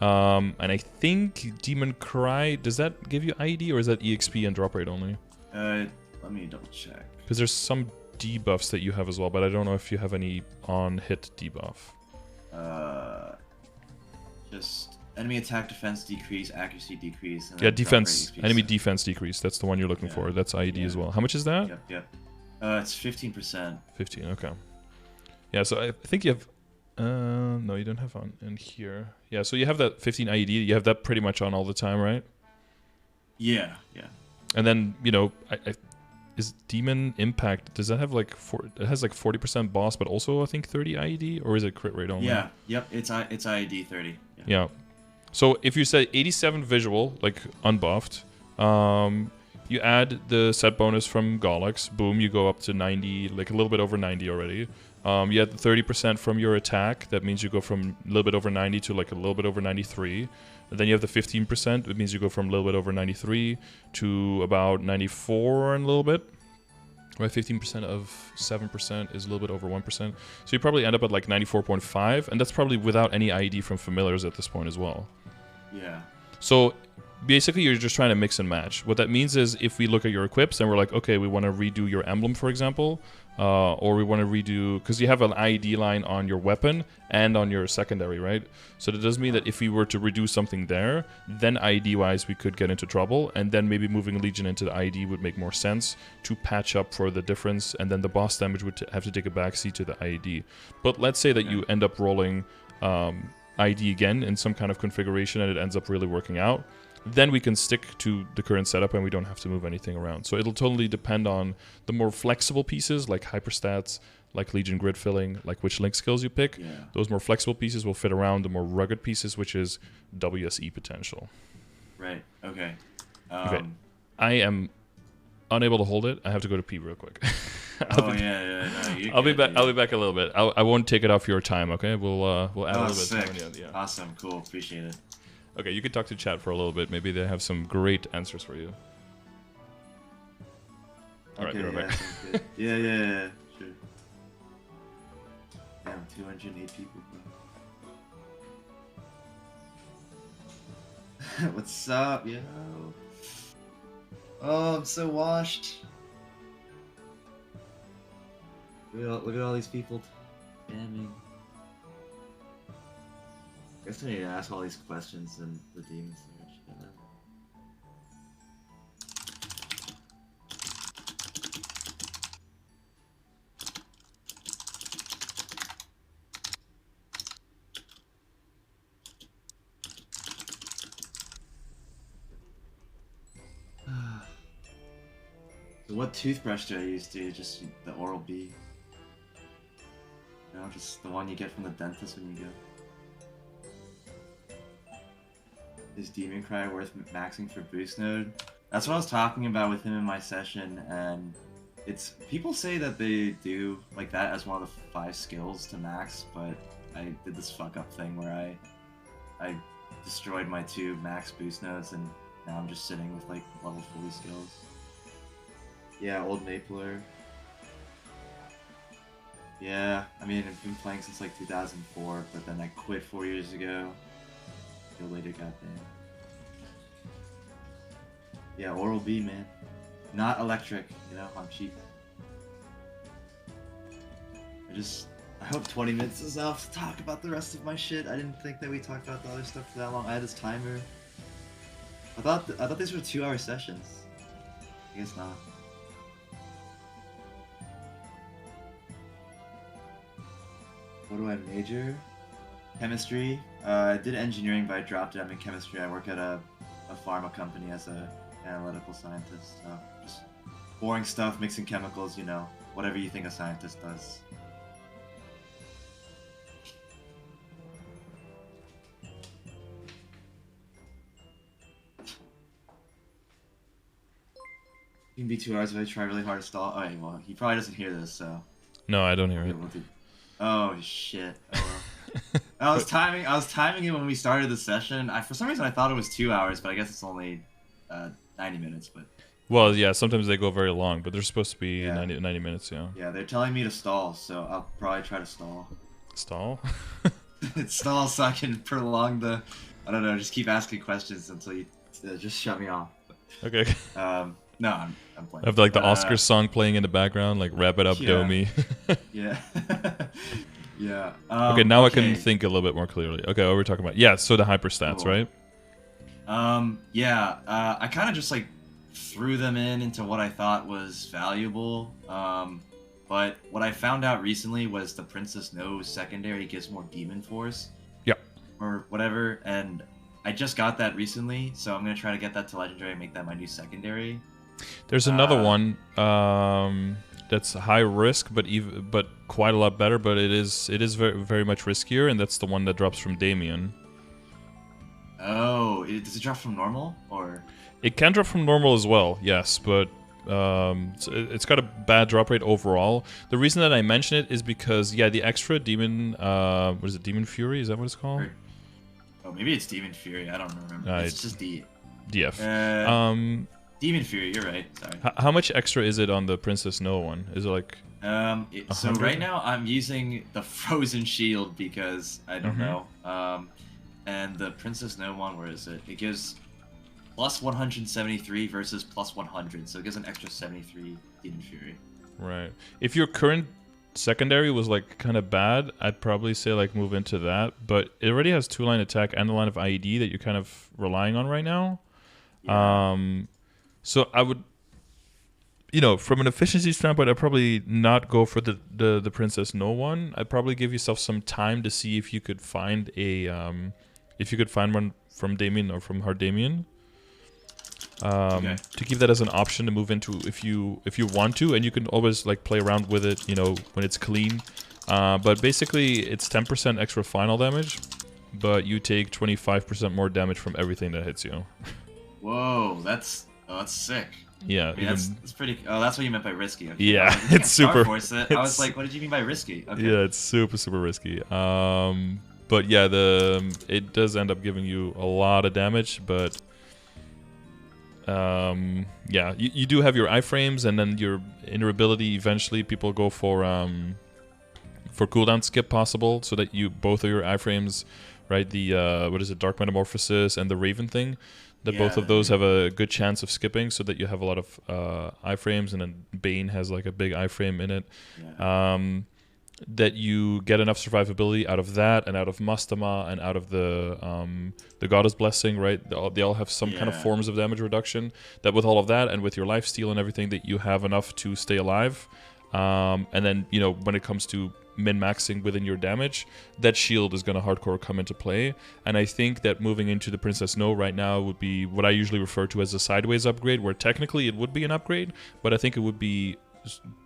And I think Demon Cry, does that give you IED or is that EXP and drop rate only? Let me double check. Because there's some debuffs that you have as well, but I don't know if you have any on-hit debuff. Just enemy attack defense decrease, accuracy decrease. And defense. Enemy defense decrease. That's the one you're looking for. That's IED as well. How much is that? Yep. It's 15%. 15. Okay. Yeah. So I think you have. No, you don't have on in here. Yeah. So you have that 15 IED. You have that pretty much on all the time, right? Yeah. And then, you know, is Demon Impact, does that have like, it has like 40% boss, but also I think 30 IED, or is it crit rate only? Yeah, yep, it's IED 30. Yeah. So if you say 87 visual, like unbuffed, you add the set bonus from Golix, boom, you go up to 90, like a little bit over 90 already. You add the 30% from your attack, that means you go from a little bit over 90 to like a little bit over 93. And then you have the 15%, it means you go from a little bit over 93 to about 94 and a little bit. Right, 15% of 7% is a little bit over 1%. So you probably end up at like 94.5, and that's probably without any IED from familiars at this point as well. Yeah. So basically you're just trying to mix and match. What that means is if we look at your equips and we're like, okay, we want to redo your emblem, for example, or we want to redo, because you have an IED line on your weapon and on your secondary, right? So that does mean that if we were to redo something there, then IED-wise we could get into trouble, and then maybe moving Legion into the IED would make more sense to patch up for the difference, and then the boss damage would have to take a backseat to the IED. But let's say that you end up rolling IED again in some kind of configuration and it ends up really working out. Then we can stick to the current setup and we don't have to move anything around. So it'll totally depend on the more flexible pieces like hyperstats, like Legion grid filling, like which link skills you pick. Yeah. Those more flexible pieces will fit around the more rugged pieces, which is WSE potential. Right. Okay. Okay. I am unable to hold it. I have to go to pee real quick. No, I'll be back. I'll be back a little bit. I won't take it off your time. Okay. We'll add a little bit sick. of time. Yeah. Awesome. Cool. Appreciate it. Okay, you can talk to chat for a little bit. Maybe they have some great answers for you. All right, okay, right back. Yeah, sure. Damn, 208 people, bro. What's up, yo? Oh, I'm so washed. Look at all these people jamming. I guess I need to ask all these questions and the demons and shit. So what toothbrush do I use, dude? Just the Oral-B? You know, just the one you get from the dentist when you go. Is Demon Cry worth maxing for boost node? That's what I was talking about with him in my session, and it's people say that they do like that as one of the 5 skills to max, but I did this fuck up thing where I destroyed my 2 max boost nodes, and now I'm just sitting with like level 40 skills. Yeah, old Mapler. Yeah, I mean, I've been playing since like 2004, but then I quit 4 years ago. Go later, goddamn. Yeah, Oral B, man. Not electric, you know, I'm cheap. I hope 20 minutes is enough to talk about the rest of my shit. I didn't think that we talked about the other stuff for that long. I had this timer. I thought these were 2-hour sessions. I guess not. What do I major? Chemistry. I did engineering, but I dropped it. I'm in chemistry. I work at a pharma company as an analytical scientist. So just boring stuff, mixing chemicals, you know, whatever you think a scientist does. It can be 2 hours if I try really hard to stall. Alright, well, he probably doesn't hear this, so... No, I don't hear it. Oh, shit. Oh, well. I was timing it when we started the session. For some reason, I thought it was 2 hours, but I guess it's only 90 minutes, but... Well, yeah, sometimes they go very long, but they're supposed to be 90 minutes, yeah. Yeah, they're telling me to stall, so I'll probably try to stall. Stall? Stall so I can prolong the... I don't know, just keep asking questions until you just shut me off. Okay. No, I'm playing. I have like the Oscar song playing in the background, like "Wrap It Up, Domi." Yeah. Yeah. Okay, now I can think a little bit more clearly. Okay, what were we talking about? Yeah, so the hyperstats, cool. Right? Yeah. I kind of just like threw them into what I thought was valuable. But what I found out recently was the Princess No secondary gives more Demon Force. Yep. Or whatever, and I just got that recently, so I'm gonna try to get that to Legendary and make that my new secondary. There's another one that's high risk, but quite a lot better. But it is very, very much riskier, and that's the one that drops from Damien. Oh, does it drop from normal, or? It can drop from normal as well, yes, but it's got a bad drop rate overall. The reason that I mention it is because the extra demon, what is it, Demon Fury? Is that what it's called? Oh, maybe it's Demon Fury. I don't remember. It's just DF. Demon Fury. You're right. Sorry. How much extra is it on the Princess No one? Is it like? So right now I'm using the Frozen Shield because I don't know. And the Princess No one, where is it? It gives plus 173 versus plus 100, so it gives an extra 73 Demon Fury. Right. If your current secondary was like kind of bad, I'd probably say like move into that, but it already has 2-line attack and a line of IED that you're kind of relying on right now. So I would, from an efficiency standpoint, I'd probably not go for the Princess No one. I'd probably give yourself some time to see if you could find one from Damien or from Hard Damien. To keep that as an option to move into if you want to, and you can always like play around with it, when it's clean. But basically, it's 10% extra final damage, but you take 25% more damage from everything that hits you. Whoa, that's sick. Yeah, I mean, that's pretty. Oh, that's what you meant by risky. Okay. Yeah, it's super. Force it. I was like, what did you mean by risky? Okay. Yeah, it's super risky. But yeah, it does end up giving you a lot of damage, but. You do have your iframes, and then your invulnerability. Eventually, people go for cooldown skip possible, so that both of your iframes, right? The what is it, Dark Metamorphosis and the Raven thing, that both of those have a good chance of skipping, so that you have a lot of iframes, and then Bane has like a big iframe in it. Yeah. That you get enough survivability out of that, and out of Mastama, and out of the Goddess Blessing, right? They all have some kind of forms of damage reduction. That with all of that, and with your lifesteal and everything, that you have enough to stay alive. And then, when it comes to min-maxing within your damage, that shield is going to hardcore come into play. And I think that moving into the Princess No right now would be what I usually refer to as a sideways upgrade, where technically it would be an upgrade, but I think it would be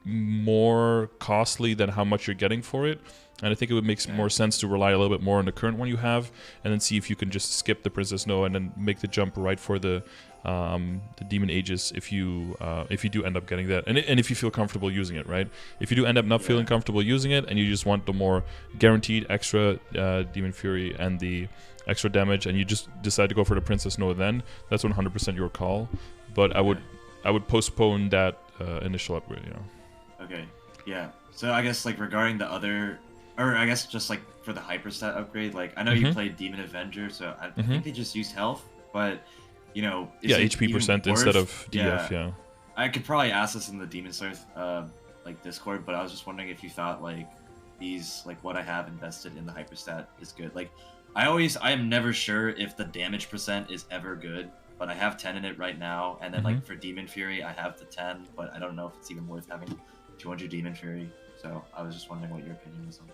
more costly than how much you're getting for it. And I think it would make more sense to rely a little bit more on the current one you have, and then see if you can just skip the Princess Snow and then make the jump right for the Demon Aegis if you do end up getting that, and if you feel comfortable using it, right? If you do end up not feeling comfortable using it, and you just want the more guaranteed extra Demon Fury and the extra damage, and you just decide to go for the Princess Snow, then that's 100% your call. But I would postpone that initial upgrade. Okay. Yeah. So I guess like regarding the other, or I guess just like for the hyperstat upgrade, like I know you played Demon Avenger, so I think they just used health, but is HP percent instead of DF. Yeah. I could probably ask this in the Demon Slayer like Discord, but I was just wondering if you thought like these, like what I have invested in the hyperstat is good. Like I am never sure if the damage percent is ever good, but I have 10 in it right now, and then like for Demon Fury I have the 10, but I don't know if it's even worth having 200 Demon Fury. So I was just wondering what your opinion was on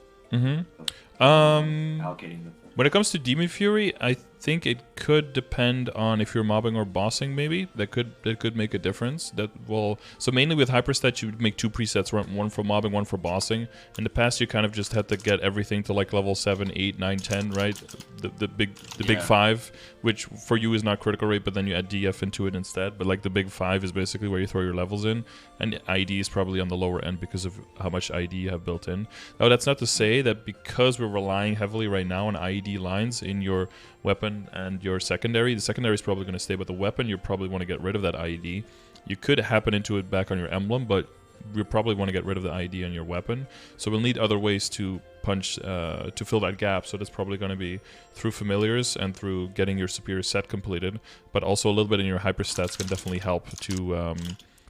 allocating the. When it comes to Demon Fury, I think it could depend on if you're mobbing or bossing. Maybe that could make a difference. So mainly with hyperstat, you would make 2 presets, one for mobbing, one for bossing. In the past, you kind of just had to get everything to like level 7, 8, 9, 10, right? The big 5, which for you is not critical rate, but then you add DF into it instead. But like the big 5 is basically where you throw your levels in, and ID is probably on the lower end because of how much ID you have built in. Now that's not to say that because we're relying heavily right now on ID lines in your weapon and your secondary, the secondary is probably going to stay, but the weapon you probably want to get rid of that IED. You could happen into it back on your emblem, but you probably want to get rid of the ID on your weapon. So we'll need other ways to punch to fill that gap. So that's probably going to be through familiars and through getting your superior set completed, but also a little bit in your hyperstats can definitely help to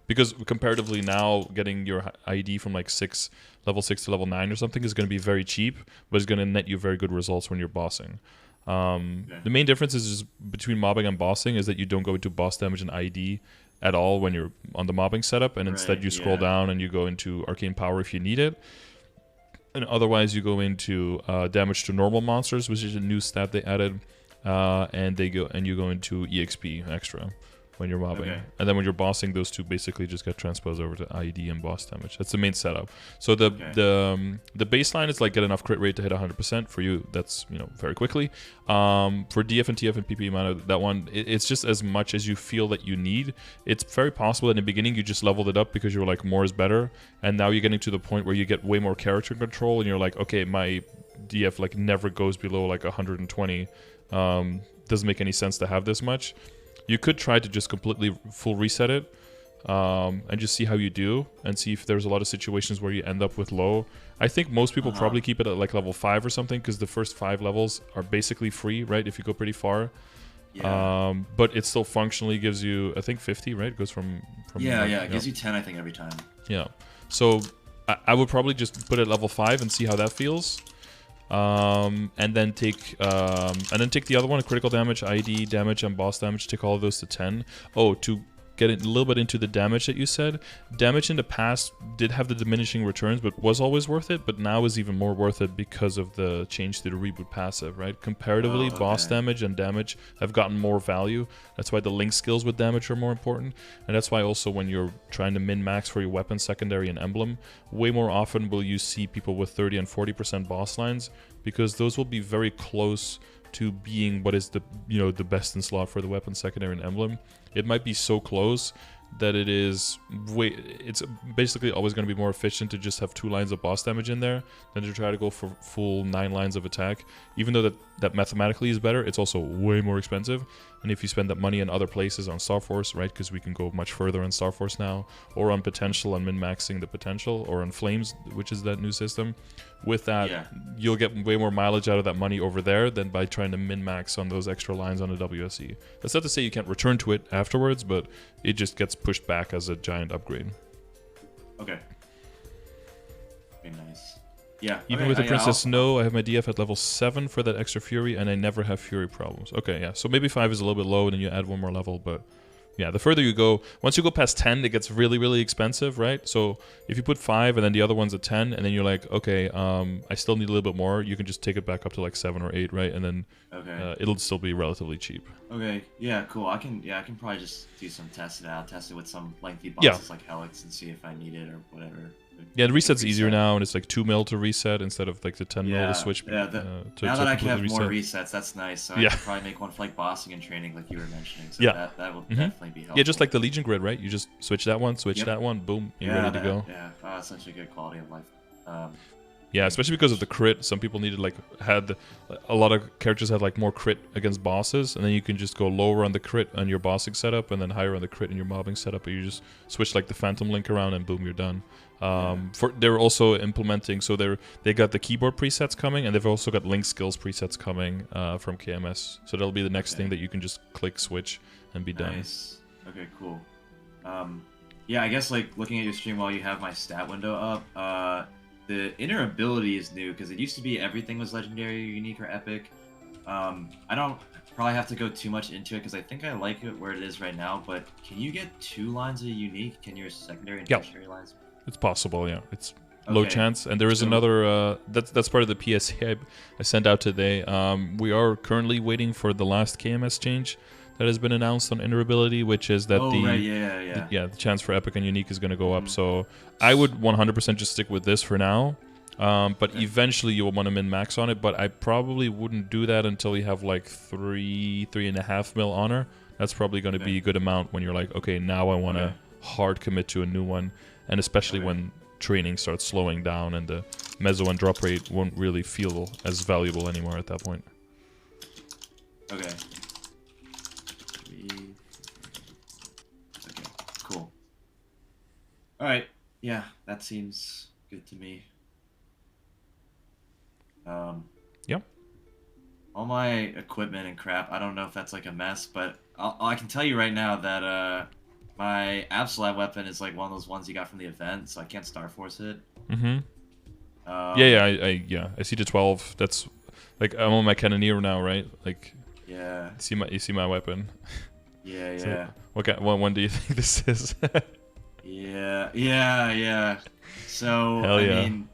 because comparatively now getting your ID from like level 6 to level 9 or something is going to be very cheap, but it's going to net you very good results when you're bossing. The main difference is between mobbing and bossing is that you don't go into boss damage and ID at all when you're on the mobbing setup, and instead you scroll down and you go into arcane power if you need it, and otherwise you go into damage to normal monsters, which is a new stat they added, and you go into EXP extra when you're mobbing. And then when you're bossing, those two basically just get transposed over to IED and boss damage. That's the main setup. So the baseline is like get enough crit rate to hit 100% for you. That's very quickly. For DF and TF and PP mana, that one it's just as much as you feel that you need. It's very possible in the beginning you just leveled it up because you were like more is better, and now you're getting to the point where you get way more character control and you're like, okay, my DF like never goes below like 120. Doesn't make any sense to have this much. You could try to just completely full reset it and just see how you do and see if there's a lot of situations where you end up with low. I think most people probably keep it at like level 5 or something because the first 5 levels are basically free, right? If you go pretty far. Yeah. But it still functionally gives you, I think 50, right? It goes from it gives you 10, I think, every time. Yeah. So I would probably just put it at level 5 and see how that feels. And then take the other one, critical damage, ID damage, and boss damage. Take all of those to 10. Oh, to get a little bit into the damage that you said. Damage in the past did have the diminishing returns, but was always worth it. But now is even more worth it because of the change to the reboot passive, right? Comparatively, boss damage and damage have gotten more value. That's why the link skills with damage are more important. And that's why also when you're trying to min-max for your weapon, secondary, and emblem, way more often will you see people with 30 and 40% boss lines, because those will be very close to being what is the best in slot for the weapon, secondary, and emblem. It might be so close that it's basically always going to be more efficient to just have 2 lines of boss damage in there than to try to go for full 9 lines of attack. Even though that mathematically is better, it's also way more expensive. And if you spend that money in other places on Star Force, right, because we can go much further on Star Force now, or on potential and min-maxing the potential, or on Flames, which is that new system, with that, you'll get way more mileage out of that money over there than by trying to min-max on those extra lines on the WSE. That's not to say you can't return to it afterwards, but it just gets pushed back as a giant upgrade. Okay. Very nice. Yeah. Even with the Princess Snow, I have my DF at level 7 for that extra Fury, and I never have Fury problems. Okay, yeah. So maybe 5 is a little bit low, and then you add 1 more level, but Yeah, the further you go, once you go past 10, it gets really, really expensive, right? So if you put 5 and then the other one's a 10, and then you're like, okay, I still need a little bit more, you can just take it back up to like 7 or 8, right? And then it'll still be relatively cheap. Okay, yeah, cool. I can probably just do some testing out, test it with some lengthy bosses like Helix and see if I need it or whatever. Yeah, the reset's easier now, and it's like 2 mil to reset instead of like the 10 mil to switch. Yeah, now that I can have more resets, that's nice. So I can probably make one for like bossing and training, like you were mentioning. So that will definitely be helpful. Yeah, just like the Legion grid, right? You just switch that one, that one, boom, you're ready to go. Yeah, that's such a good quality of life. Yeah, especially because of the crit. Some people needed a lot of characters had like more crit against bosses, and then you can just go lower on the crit on your bossing setup, and then higher on the crit in your mobbing setup. Or you just switch like the Phantom Link around, and boom, you're done. They're also implementing, so they got the keyboard presets coming, and they've also got link skills presets coming from KMS. So that'll be the next thing that you can just click switch and be done. Nice. Okay, cool. Yeah, I guess like looking at your stream while you have my stat window up. The inner ability is new because it used to be everything was legendary, unique, or epic. I don't probably have to go too much into it because I think I like it where it is right now. But can you get 2 lines of unique? Can your secondary and tertiary lines? It's possible, yeah. It's low chance, and there is another. That's part of the PSA I sent out today. We are currently waiting for the last KMS change that has been announced on inner ability, which is that the chance for epic and unique is going to go up. So I would 100% just stick with this for now. But eventually you will want to min-max on it, but I probably wouldn't do that until you have like 3.5 mil honor. That's probably going to be a good amount when you're like, okay, now I want to hard commit to a new one, and especially when training starts slowing down and the meso and drop rate won't really feel as valuable anymore at that point. Okay. Okay, cool. Alright, yeah, that seems good to me. Yeah. All my equipment and crap, I don't know if that's like a mess, but I can tell you right now that my Absolab weapon is like one of those ones you got from the event, so I can't Star Force it. I see the 12. That's like I'm on my Cannoneer now, right? Like you see my weapon. Yeah. So what one do you think this is? Yeah. So Hell yeah. I mean,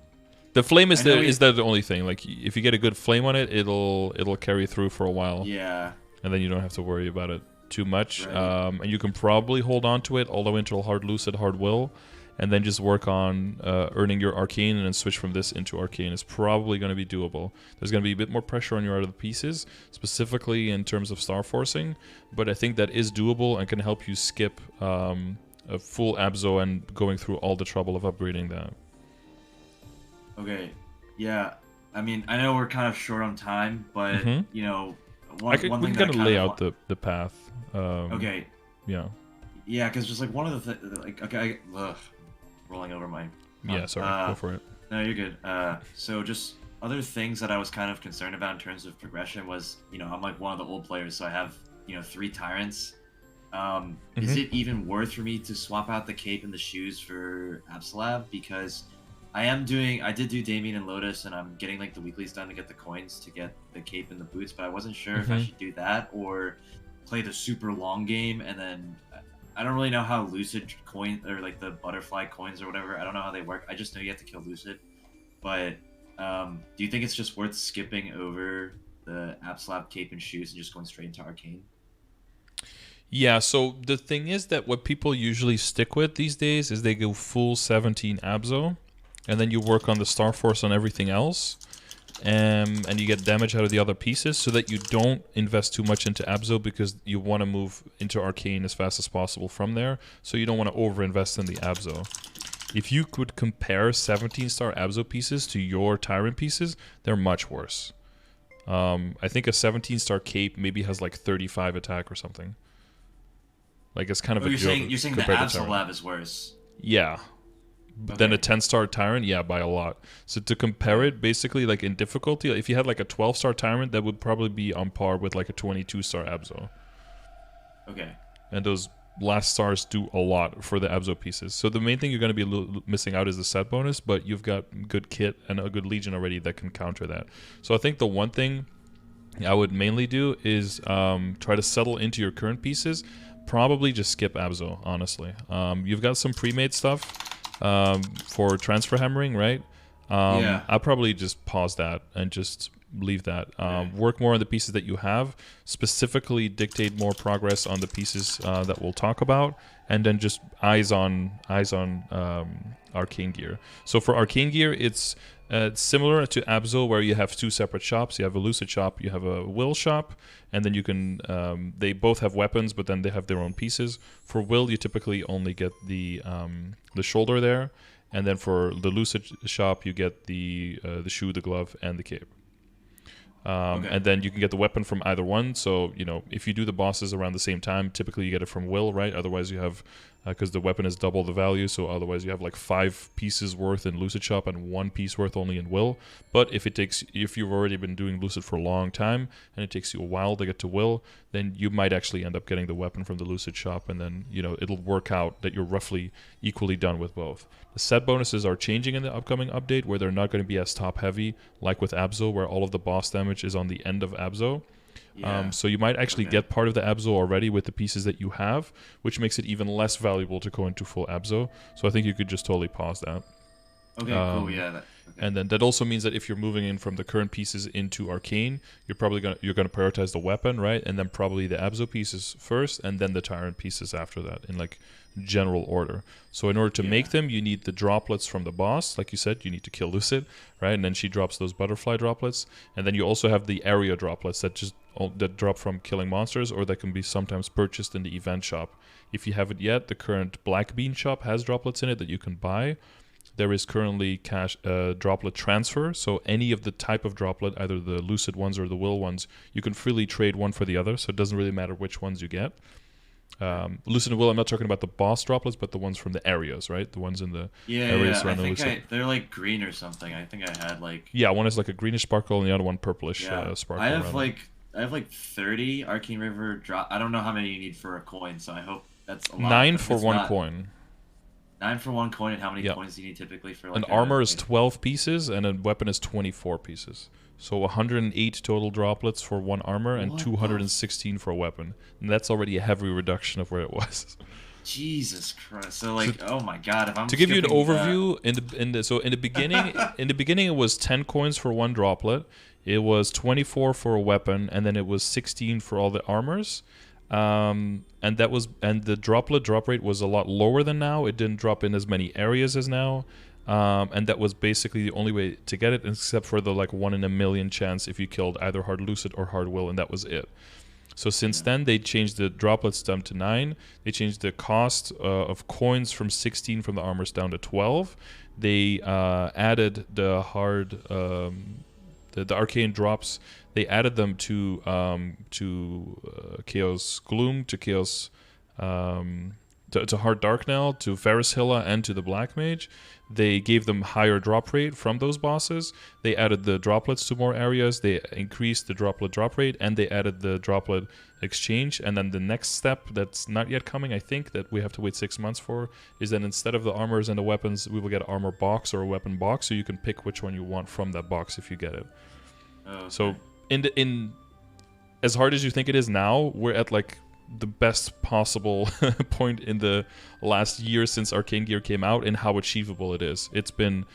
the flame is the only thing. Like if you get a good flame on it, it'll carry through for a while. Yeah. And then you don't have to worry about it too much. Right. And you can probably hold on to it all the way until hard lucid, hard will, and then just work on earning your arcane and then switch from this into arcane. Is probably going to be doable. There's going to be a bit more pressure on your other pieces, specifically in terms of star forcing, but I think that is doable and can help you skip a full Abzo and going through all the trouble of upgrading that. Okay, yeah. I mean, I know we're kind of short on time, but you know, one thing we can kind of lay out the path. Okay. Yeah. Yeah, because just like one of the things, like, okay, rolling over my. Yeah, sorry. Go for it. No, you're good. So just other things that I was kind of concerned about in terms of progression was, you know, I'm like one of the old players, so I have, you know, 3 tyrants. Is it even worth for me to swap out the cape and the shoes for Absolab? Because I did do Damien and Lotus, and I'm getting like the weeklies done to get the coins to get the cape and the boots, but I wasn't sure if I should do that or play the super long game. And then I don't really know how Lucid coin or like the butterfly coins or whatever, I don't know how they work. I just know you have to kill Lucid. But do you think it's just worth skipping over the Absolab cape and shoes and just going straight into arcane? Yeah, so the thing is that what people usually stick with these days is they go full 17 Abzo, and then you work on the Star Force on everything else, and you get damage out of the other pieces so that you don't invest too much into Abzo because you want to move into Arcane as fast as possible from there, so you don't want to over-invest in the Abzo. If you could compare 17-star Abzo pieces to your Tyrant pieces, they're much worse. I think a 17-star Cape maybe has like 35 attack or something. Like it's kind of a joke. You're saying the Absolab is worse? Yeah. Okay. Then a 10-star Tyrant, yeah, by a lot. So to compare it, basically, like in difficulty, if you had like a 12-star Tyrant, that would probably be on par with like a 22-star Abzo. Okay. And those last stars do a lot for the Abzo pieces. So the main thing you're going to be missing out is the set bonus, but you've got good kit and a good Legion already that can counter that. So I think the one thing I would mainly do is try to settle into your current pieces. probably just skip Abzo, honestly. You've got some pre-made stuff for transfer hammering, right? Yeah. I'll probably just pause that and just leave that. Work more on the pieces that you have, specifically dictate more progress on the pieces that we'll talk about, and then just eyes on Arcane Gear. So for Arcane Gear, it's similar to Abzo, where you have two separate shops. You have a Lucid shop, you have a Will shop, and then you can. They both have weapons, but then they have their own pieces. For Will, you typically only get the shoulder there, and then for the Lucid shop, you get the shoe, the glove, and the cape. And then you can get the weapon from either one. So, if you do the bosses around the same time, typically you get it from Will, right? Otherwise you have, because the weapon is double the value, so otherwise you have like 5 pieces worth in Lucid Shop and 1 piece worth only in Will. But if you've already been doing Lucid for a long time and it takes you a while to get to Will, then you might actually end up getting the weapon from the Lucid Shop, and then, it'll work out that you're roughly equally done with both. The set bonuses are changing in the upcoming update, where they're not going to be as top heavy, like with Abzo, where all of the boss damage is on the end of Abzo. Yeah. So you might actually get part of the Abzo already with the pieces that you have, which makes it even less valuable to go into full Abzo. So I think you could just totally pause that. Okay, cool, yeah. And then that also means that if you're moving in from the current pieces into Arcane, you're gonna prioritize the weapon, right? And then probably the Abzo pieces first, and then the Tyrant pieces after that, in like general order. So in order to make them, you need the droplets from the boss. Like you said, you need to kill Lucid, right? And then she drops those butterfly droplets. And then you also have the area droplets that drop from killing monsters, or that can be sometimes purchased in the event shop. If you haven't yet, the current Black Bean shop has droplets in it that you can buy. There is currently droplet transfer, so any of the type of droplet, either the Lucid ones or the Will ones, you can freely trade one for the other, so it doesn't really matter which ones you get. Lucid and Will, I'm not talking about the boss droplets, but the ones from the areas, right? The ones in the areas around the Lucid. They're like green or something. I think I had like... Yeah, one is like a greenish sparkle and the other one purplish sparkle. I have like 30 Arcane River drop. I don't know how many you need for a coin, so I hope that's a lot. 9 for one coin. 9 for one coin, and how many coins do you need typically for like... An armor is 12 pieces, and a weapon is 24 pieces. So 108 total droplets for one armor, and 216 for a weapon. And that's already a heavy reduction of where it was. Jesus Christ! So like, oh my God! If I'm to give you an overview, in the beginning, it was 10 coins for one droplet. It was 24 for a weapon, and then it was 16 for all the armors. And the droplet drop rate was a lot lower than now. It didn't drop in as many areas as now. And that was basically the only way to get it, except for the like 1 in a million chance if you killed either Hard Lucid or Hard Will, and that was it. So since then, they changed the droplets down to 9. They changed the cost of coins from 16 from the armors down to 12. They added the the arcane drops. They added them to Chaos Gloom, to Chaos to Hard Dark now, to Varishilla, and to the Black Mage. They gave them higher drop rate from those bosses. They added the droplets to more areas. They increased the droplet drop rate, and they added the droplet exchange. And then the next step that's not yet coming, I think, that we have to wait 6 months for, is that instead of the armors and the weapons, we will get an armor box or a weapon box, so you can pick which one you want from that box if you get it. Okay. So in as hard as you think it is now, we're at like the best possible point in the last year since Arcane Gear came out, and how achievable it is. It's been,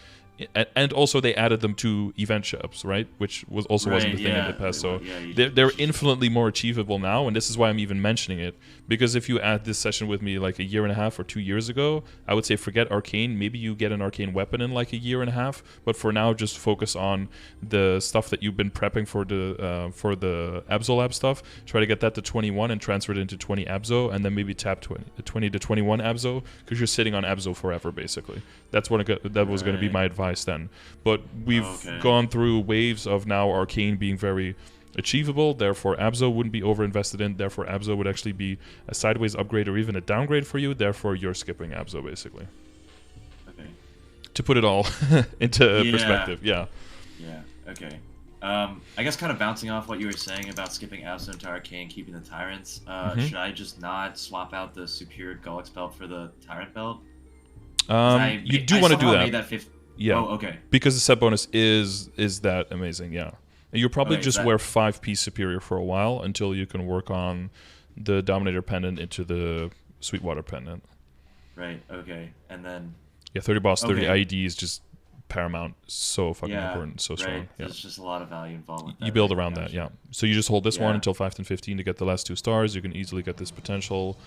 and also they added them to event shops, right? Which wasn't the thing in the past. So they're infinitely more achievable now, and this is why I'm even mentioning it. Because if you add this session with me like a year and a half or 2 years ago, I would say forget Arcane. Maybe you get an Arcane weapon in like a year and a half, but for now, just focus on the stuff that you've been prepping for the Abzo Lab stuff. Try to get that to 21 and transfer it into 20 Abzo, and then maybe tap 20 to 21 Abzo, because you're sitting on Abzo forever, basically. That was going to be my advice then. But we've gone through waves of now Arcane being very achievable, therefore Abzo wouldn't be over-invested in, therefore Abzo would actually be a sideways upgrade or even a downgrade for you, therefore you're skipping Abzo, basically. Okay. To put it all into perspective, yeah. Yeah, okay. I guess kind of bouncing off what you were saying about skipping Abzo into Arcane, keeping the Tyrants, should I just not swap out the Superior Golex belt for the Tyrant belt? You do want to do that. Yeah. Oh, okay. Because the set bonus is that amazing, yeah. And you'll probably just wear 5-piece Superior for a while until you can work on the Dominator pendant into the Sweetwater pendant. Right. Okay. And then. Yeah, 30 boss, 30 Okay. IED is just paramount. So fucking important. So strong. Right. Yeah. There's just a lot of value involved with that. You build around that, yeah. So you just hold this one Yeah. until 5, 10, 15 to get the last 2 stars. You can easily get this potential.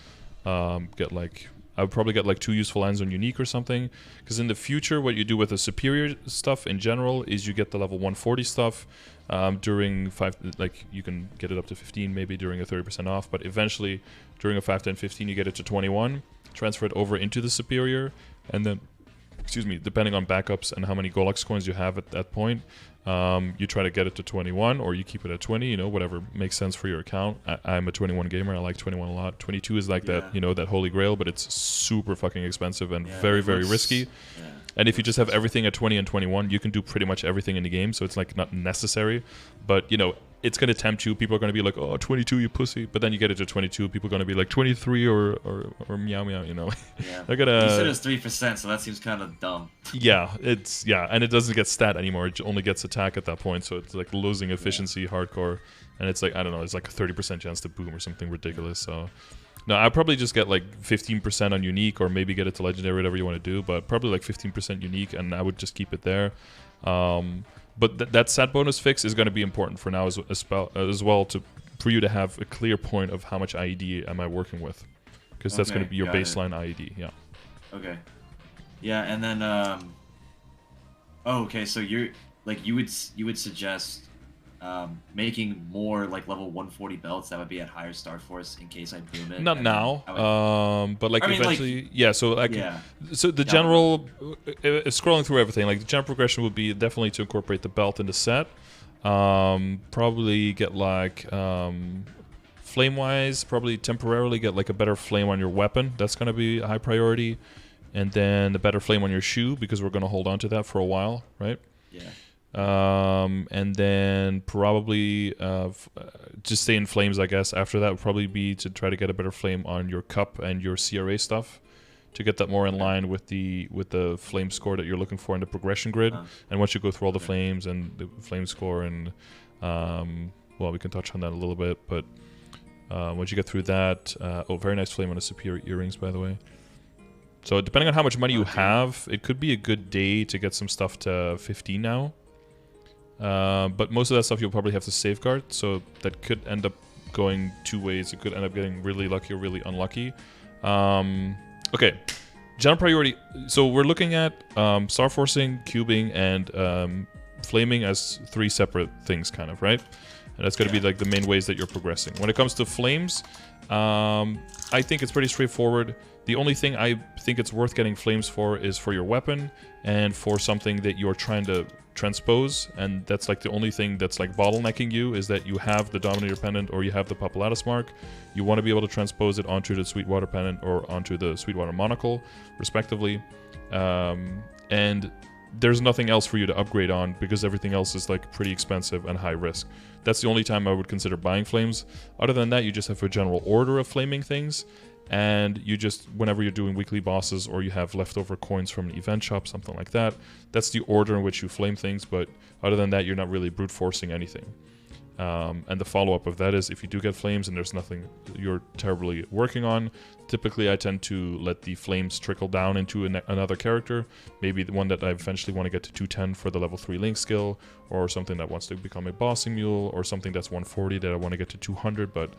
Get like, I would probably get like 2 useful lands on unique or something. Because in the future, what you do with the superior stuff in general is you get the level 140 stuff during 5, like you can get it up to 15 maybe during a 30% off. But eventually, during a 5, 10, 15, you get it to 21, transfer it over into the superior, and then, excuse me, depending on backups and how many Golux coins you have at that point, you try to get it to 21 or you keep it at 20, you know, whatever makes sense for your account. I'm a 21 gamer. I like 21 a lot. 22 is like that, you know, that holy grail, but it's super fucking expensive and very, very risky. And if you just have everything at 20 and 21, you can do pretty much everything in the game. So it's like not necessary, but you know, it's going to tempt you. People are going to be like, oh, 22, you pussy. But then you get it to 22. People are going to be like 23 or meow meow, you know. Yeah. They're gonna. You said it was 3%, so that seems kind of dumb. Yeah, and it doesn't get stat anymore. It only gets attack at that point. So it's like losing efficiency hardcore. And it's like, I don't know, it's like a 30% chance to boom or something ridiculous. So no, I'd probably just get like 15% on unique or maybe get it to legendary, whatever you want to do. But probably like 15% unique, and I would just keep it there. But that stat bonus fix is going to be important for now as well for you to have a clear point of how much IED am I working with, because that's going to be your baseline IED. Yeah. Okay. Yeah, and then okay, so you would suggest making more like level 140 belts that would be at higher star force in case I boom it. Not now, but like eventually, like, yeah. So like, so the general scrolling through everything, like the general progression would be definitely to incorporate the belt in the set. Probably get like flame wise, probably temporarily get like a better flame on your weapon. That's gonna be a high priority, and then the better flame on your shoe, because we're gonna hold on to that for a while, right? Yeah. And then probably just stay in flames, I guess. After that would probably be to try to get a better flame on your cup and your CRA stuff, to get that more in line with the flame score that you're looking for in the progression grid. And once you go through all the flames and the flame score, and well, we can touch on that a little bit, but once you get through that, oh, very nice flame on the superior earrings, by the way. So depending on how much money you have, it could be a good day to get some stuff to 15 now. But most of that stuff you'll probably have to safeguard, so that could end up going 2 ways. It could end up getting really lucky or really unlucky. Okay, general priority. So we're looking at star forcing, cubing, and flaming as 3 separate things, kind of, right? And that's going to be like the main ways that you're progressing. When it comes to flames, I think it's pretty straightforward. The only thing I think it's worth getting flames for is for your weapon and for something that you're trying to transpose, and that's like the only thing that's like bottlenecking you, is that you have the Dominator pendant or you have the Papulatus mark. You want to be able to transpose it onto the Sweetwater pendant or onto the Sweetwater monocle, respectively. And there's nothing else for you to upgrade on, because everything else is like pretty expensive and high risk. That's the only time I would consider buying flames. Other than that, you just have a general order of flaming things. And you just, whenever you're doing weekly bosses or you have leftover coins from an event shop, something like that, that's the order in which you flame things. But other than that, you're not really brute forcing anything. And the follow-up of that is, if you do get flames and there's nothing you're terribly working on, typically I tend to let the flames trickle down into another character. Maybe the one that I eventually want to get to 210 for the level 3 link skill, or something that wants to become a bossing mule, or something that's 140 that I want to get to 200, but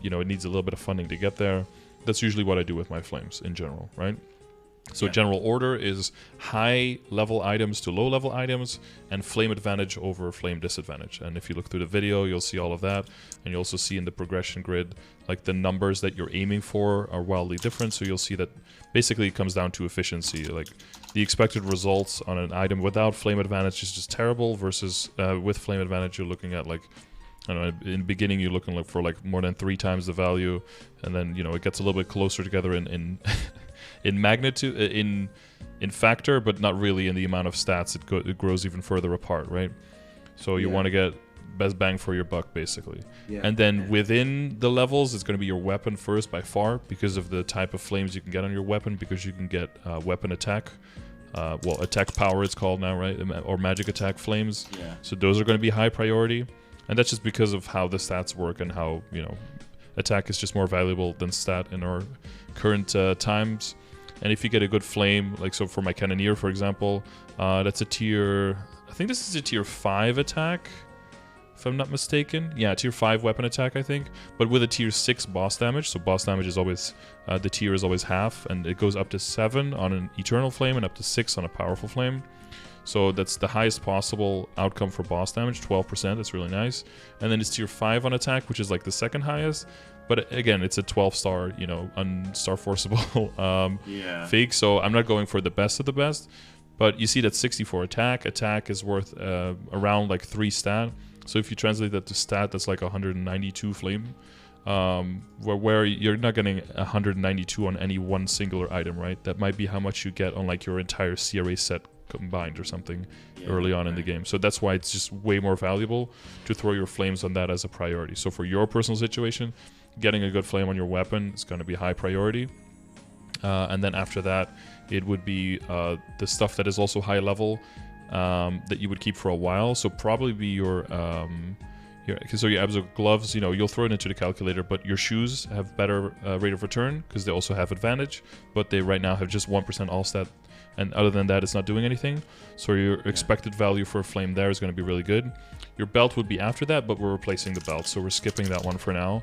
you know, it needs a little bit of funding to get there. That's usually what I do with my flames in general, right? So general order is high level items to low level items, and flame advantage over flame disadvantage. And if you look through the video, you'll see all of that. And you'll also see in the progression grid, like the numbers that you're aiming for are wildly different. So you'll see that basically it comes down to efficiency. Like the expected results on an item without flame advantage is just terrible, versus with flame advantage, you're looking at like, I don't know, in the beginning you're looking for like more than 3 times the value, and then, you know, it gets a little bit closer together in in magnitude, in factor, but not really in the amount of stats. It grows even further apart, right? So you want to get best bang for your buck, basically. And then within the levels, it's going to be your weapon first by far, because of the type of flames you can get on your weapon, because you can get weapon attack. Well, attack power it's called now, right? Or magic attack flames. So those are going to be high priority. And that's just because of how the stats work and how, you know, attack is just more valuable than stat in our current times. And if you get a good flame, like so for my Cannoneer, for example, that's a tier... I think this is a tier 5 attack, if I'm not mistaken. Yeah, tier 5 weapon attack, I think. But with a tier 6 boss damage. So boss damage is always... the tier is always half, and it goes up to 7 on an Eternal Flame and up to 6 on a Powerful Flame. So that's the highest possible outcome for boss damage, 12%. That's really nice. And then it's tier 5 on attack, which is like the second highest. But again, it's a 12-star, you know, unstar forceable fake. So I'm not going for the best of the best. But you see that 64 attack. Attack is worth around like 3 stat. So if you translate that to stat, that's like 192 flame. Where you're not getting 192 on any one singular item, right? That might be how much you get on like your entire CRA set combined or something early on in the game. So that's why it's just way more valuable to throw your flames on that as a priority. So for your personal situation, getting a good flame on your weapon is going to be high priority. And then after that, it would be the stuff that is also high level that you would keep for a while. So probably be your absolute gloves, you know, you'll throw it into the calculator, but your shoes have better rate of return because they also have advantage, but they right now have just 1% all stat, and other than that, it's not doing anything. So your expected value for a flame there is going to be really good. Your belt would be after that, but we're replacing the belt, so we're skipping that one for now.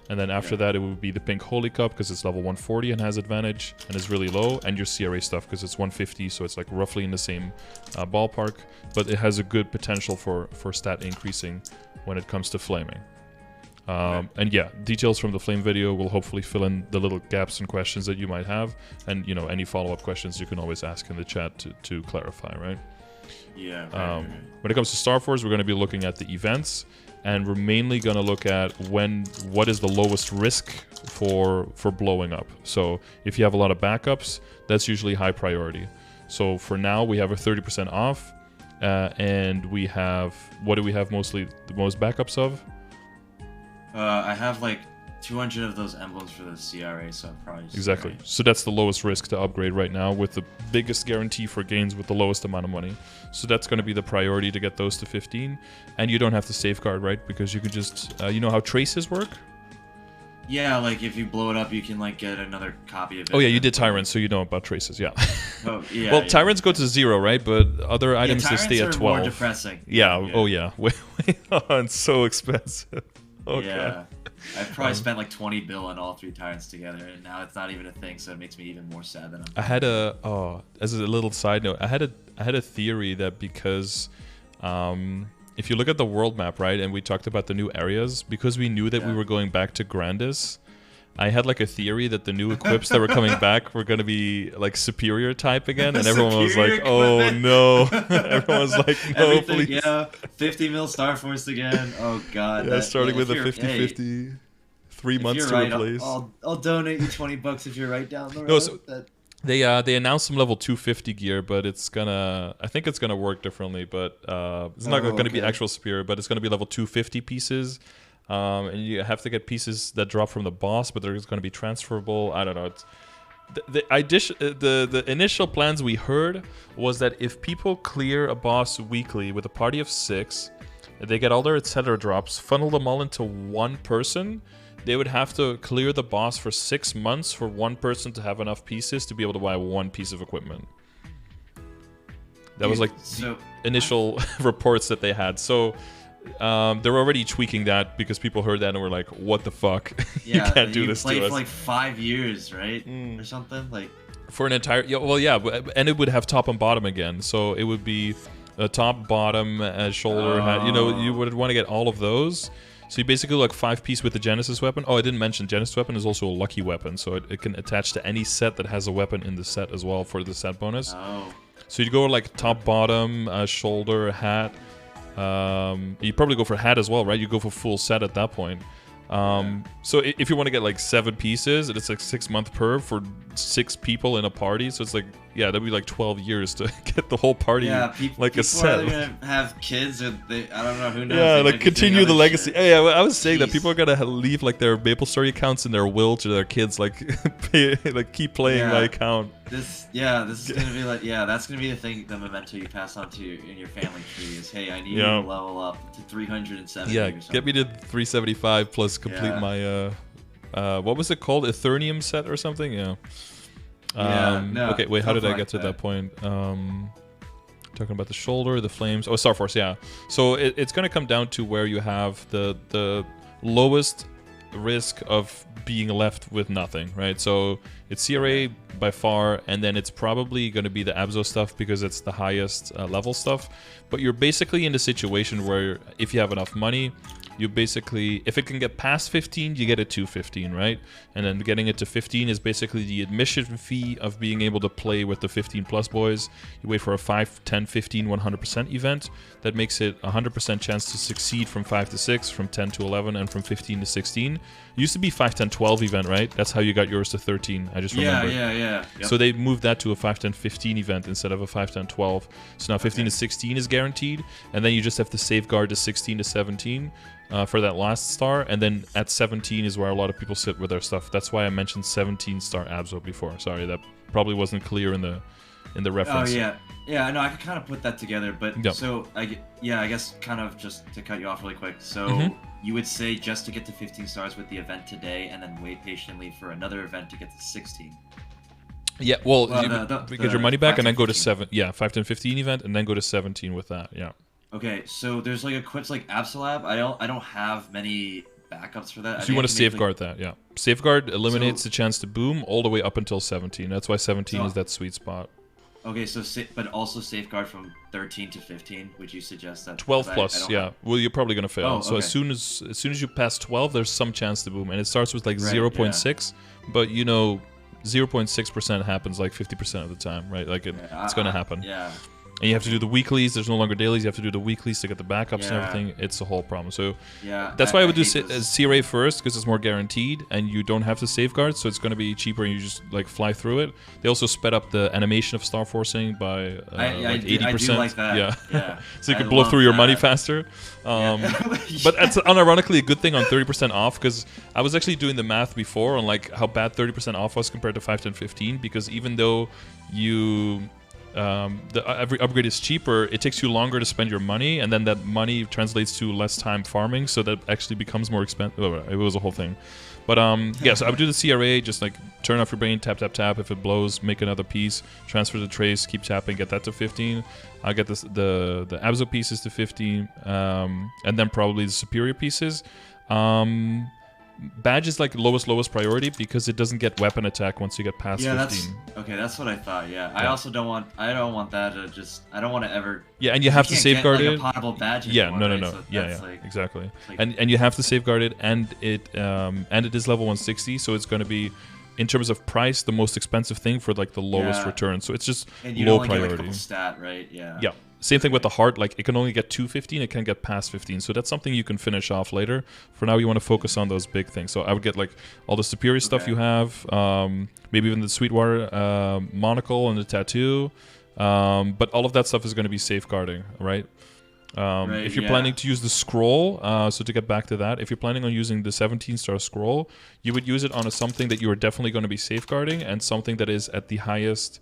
And then after that, it would be the pink Holy Cup because it's level 140 and has advantage and is really low, and your CRA stuff because it's 150, so it's like roughly in the same ballpark, but it has a good potential for stat increasing when it comes to flaming. And yeah, details from the flame video will hopefully fill in the little gaps and questions that you might have, and you know, any follow-up questions you can always ask in the chat to clarify, right? Yeah. When it comes to Star Force, we're going to be looking at the events, and we're mainly going to look at what is the lowest risk for blowing up. So if you have a lot of backups, that's usually high priority. So for now, we have a 30% off, and we have, what do we have mostly the most backups of? I have like 200 of those emblems for the CRA, so probably exactly. CRA. So that's the lowest risk to upgrade right now, with the biggest guarantee for gains with the lowest amount of money. So that's going to be the priority to get those to 15, and you don't have to safeguard, right? Because you can just, you know how traces work? Yeah, like if you blow it up, you can like get another copy of it. Oh yeah, you did Tyrants, so you know about traces, yeah. Oh yeah. Well, Tyrants go to 0, right? But other items they stay at 12. More depressing. Yeah. Oh yeah. Wait on, so expensive. Oh, yeah. God. I probably spent like 20 bill on all 3 Tyrants together, and now it's not even a thing, so it makes me even more sad than I had as a little side note, I had a theory that because if you look at the world map, right, and we talked about the new areas, because we knew that we were going back to Grandis, I had like a theory that the new equips that were coming back were going to be like superior type again, and everyone was like, "Oh no!" Everyone was like, "No, please." Yeah, 50 mil Star Force again. Oh god. Yeah, starting with a 50-50, 3 months to replace. I'll donate you $20 if you're right down the road. No, so they announced some level 250 gear, but I think it's gonna work differently, but it's not going to be actual superior, but it's going to be level 250 pieces. And you have to get pieces that drop from the boss, but they're just going to be transferable. I don't know. It's the initial plans we heard was that if people clear a boss weekly with a party of 6, they get all their etc. drops, funnel them all into one person, they would have to clear the boss for 6 months for one person to have enough pieces to be able to buy one piece of equipment. That was like the initial reports that they had. So they're already tweaking that because people heard that and were like, "What the fuck? You can't do this to us." You played for like 5 years, right, or something like. For an entire, and it would have top and bottom again. So it would be a top, bottom, shoulder, hat. You know, you would want to get all of those. So you basically like 5-piece with the Genesis weapon. Oh, I didn't mention Genesis weapon is also a lucky weapon, so it can attach to any set that has a weapon in the set as well for the set bonus. Oh. So you'd go like top, bottom, shoulder, hat. You probably go for hat as well, right? You go for full set at that point. So if you want to get like 7 pieces, it's like 6 month per for 6 people in a party. So it's like, yeah, that'd be like 12 years to get the whole party like a set. People are gonna have kids, or I don't know, who knows. Yeah, like continue the legacy. Hey, I was saying that people are gonna leave like their MapleStory accounts in their will to their kids, like keep playing my account. This is gonna be like, that's gonna be the thing, the memento you pass on to in your family tree is, hey, I need you to level up to 370. Yeah, get me to 375 plus complete what was it called? Ethereum set or something? Yeah. No, okay, wait, how did I like get to that point? Talking about the shoulder, the flames. Oh, Star Force, yeah. So it's going to come down to where you have the lowest risk of being left with nothing, right? So it's CRA by far, and then it's probably going to be the Abzo stuff because it's the highest level stuff. But you're basically in the situation where if you have enough money, you basically, if it can get past 15, you get it to 15, right? And then getting it to 15 is basically the admission fee of being able to play with the 15 plus boys. You wait for a 5, 10, 15, 100% event. That makes it 100% chance to succeed from 5 to 6, from 10 to 11, and from 15 to 16. It used to be 5, 10, 12 event, right? That's how you got yours to 13. I just remember. Yeah. Yep. So they moved that to a 5, 10, 15 event instead of a 5, 10, 12. So now 15 to 16 is guaranteed, and then you just have to safeguard to 16 to 17. For that last star, and then at 17 is where a lot of people sit with their stuff. That's why I mentioned 17 star Abzo before. Sorry, that probably wasn't clear in the reference. Oh yeah. No, I could kind of put that together, but Yep. so I guess kind of just to cut you off really quick. So you would say just to get to 15 stars with the event today, and then wait patiently for another event to get to 16. Yeah, well, the get your money back 5, and then 10, go to 15. 7. Yeah, 5, 10, 15 event, and then go to 17 with that. Yeah. Okay, so there's like equips like Absolab. I don't have many backups for that. So you want to safeguard that, yeah. Safeguard eliminates the chance to boom all the way up until 17. That's why 17 is that sweet spot. Okay, so but also safeguard from 13 to 15. Would you suggest that? 12 plus, yeah. Well, you're probably gonna fail. Oh, So okay. as soon as you pass 12, there's some chance to boom, and it starts with like Right, 0.6, but 0.6% happens like 50% of the time, right? Like it's gonna happen. Yeah. And you have to do the weeklies. There's no longer dailies. You have to do the weeklies to get the backups and Yeah. everything. It's a whole problem. So Yeah. that's why I would do hate this. CRA first, because it's more guaranteed and you don't have to safeguard, so it's going to be cheaper and you just like fly through it. They also sped up the animation of star forcing by like 80%. I do like that. Yeah. So you I can blow love through your money that. faster. Yeah. But it's unironically a good thing on 30% off, because I was actually doing the math before on like how bad 30% off was compared to 5, 10, 15, because even though you every upgrade is cheaper, it takes you longer to spend your money, and then that money translates to less time farming, so that actually becomes more expensive. Oh, it was a whole thing. But yeah, so I would do the CRA, just like turn off your brain, tap, tap, tap. If it blows, make another piece, transfer the trace, keep tapping, get that to 15. I'll get the Abzo pieces to 15, and then probably the superior pieces. Badge is like lowest priority because it doesn't get weapon attack once you get past 15. That's what I thought. Yeah, I also don't want that to just. I don't want to ever. Yeah, and you have to can't safeguard get, it. like, a potable badge Yeah, anymore, no. right? So Yeah, that's, like, exactly. like- And you have to safeguard it, and it is level 160, so it's going to be, in terms of price, the most expensive thing for like the lowest Yeah. return. So it's just And you low only priority. get like a couple stat, right? Yeah. Yeah. Same thing with the heart. Like, it can only get to 15. It can't get past 15. So that's something you can finish off later. For now, you want to focus on those big things. So I would get like all the superior stuff Okay. you have, maybe even the Sweetwater monocle and the tattoo. But all of that stuff is going to be safeguarding, right? If you're planning to use the scroll, so to get back to that, if you're planning on using the 17-star scroll, you would use it on something that you are definitely going to be safeguarding, and something that is at the highest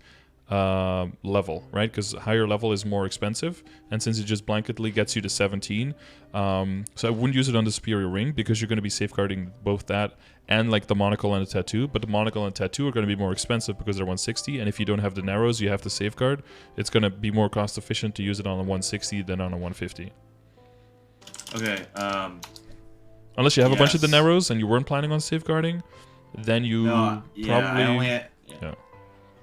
level, right? Because higher level is more expensive, and since it just blanketly gets you to 17, so I wouldn't use it on the superior ring, because you're going to be safeguarding both that and like the monocle and the tattoo. But the monocle and tattoo are going to be more expensive because they're 160, and if you don't have the narrows you have to safeguard, it's going to be more cost efficient to use it on a 160 than on a 150. Okay. Unless you have a bunch of the Yes. narrows and you weren't planning on safeguarding, then you probably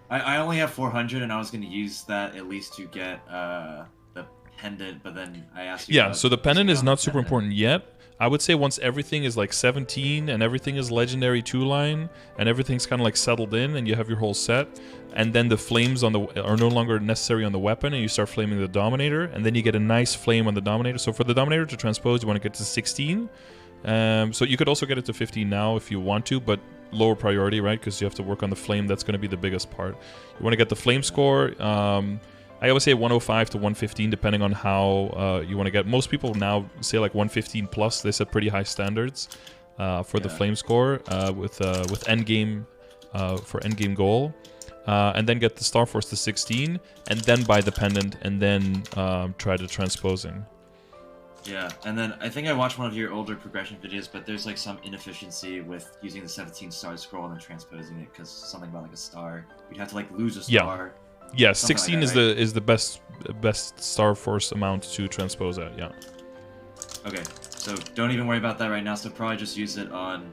I only have 400, and I was going to use that at least to get the pendant, but then I asked you. Yeah, about so the pendant is using not the super pendant. important yet. I would say once everything is like 17 and everything is legendary 2-line and everything's kind of like settled in and you have your whole set, and then the flames are no longer necessary on the weapon, and you start flaming the Dominator, and then you get a nice flame on the Dominator. So for the Dominator to transpose, you want to get to 16. So you could also get it to 15 now if you want to, but lower priority, right? Because you have to work on the flame. That's going to be the biggest part. You want to get the flame score. I always say 105 to 115, depending on how you want to get. Most people now say like 115 plus. They set pretty high standards for the flame score with endgame for endgame goal, and then get the Star Force to 16, and then buy the pendant, and then try the transposing. Yeah, and then I think I watched one of your older progression videos, but there's like some inefficiency with using the 17 star scroll and then transposing it because something about like a star. You'd have to like lose a Yeah. star. Yeah, Something 16 like is that, right? the best star force amount to transpose at. Yeah. Okay, so don't even worry about that right now. So probably just use it on,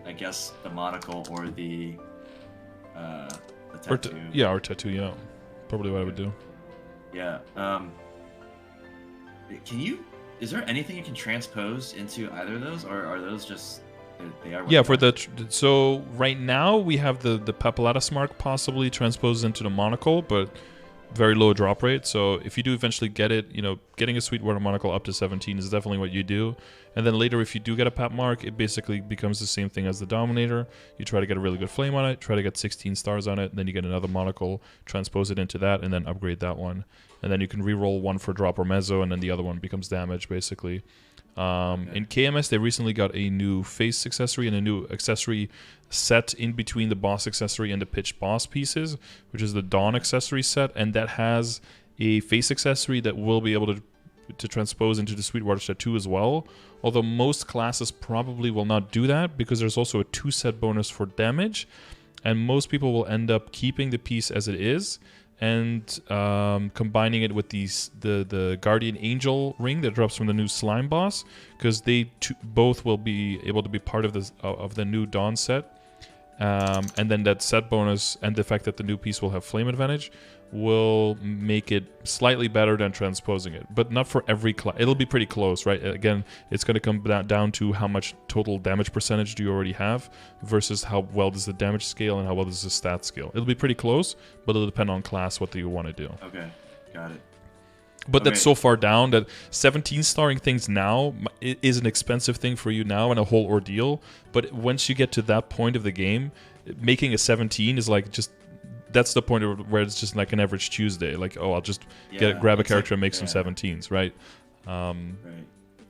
I guess, the monocle or the tattoo. Or tattoo. Yeah, probably what I would do. Yeah. Can you? Is there anything you can transpose into either of those, or are those just they are? What Yeah, they for are? so right now we have the Papulatus mark possibly transposed into the monocle, but very low drop rate. So if you do eventually get it, getting a Sweetwater monocle up to 17 is definitely what you do. And then later, if you do get a Pap mark, it basically becomes the same thing as the Dominator. You try to get a really good flame on it, try to get 16 stars on it, then you get another monocle, transpose it into that, and then upgrade that one. And then you can re-roll one for drop or mezzo, and then the other one becomes damage, basically. In KMS, they recently got a new face accessory and a new accessory set in between the boss accessory and the pitch boss pieces, which is the Dawn accessory set, and that has a face accessory that will be able to transpose into the Sweetwater tattoo as well. Although most classes probably will not do that because there's also a 2-set bonus for damage, and most people will end up keeping the piece as it is and combining it with the Guardian Angel ring that drops from the new Slime boss, because they both will be able to be part of the new Dawn set. And then that set bonus and the fact that the new piece will have flame advantage will make it slightly better than transposing it, but not for every class. It'll be pretty close, right? Again, it's going to come down to how much total damage percentage do you already have versus how well does the damage scale and how well does the stat scale. It'll be pretty close, but it'll depend on class what do you want to do. Okay, got it. But that's so far down that 17 starring things now is an expensive thing for you now and a whole ordeal. But once you get to that point of the game, making a 17 is like just, that's the point where it's just like an average Tuesday. Like, oh, I'll just grab a character and make some 17s, right? Right.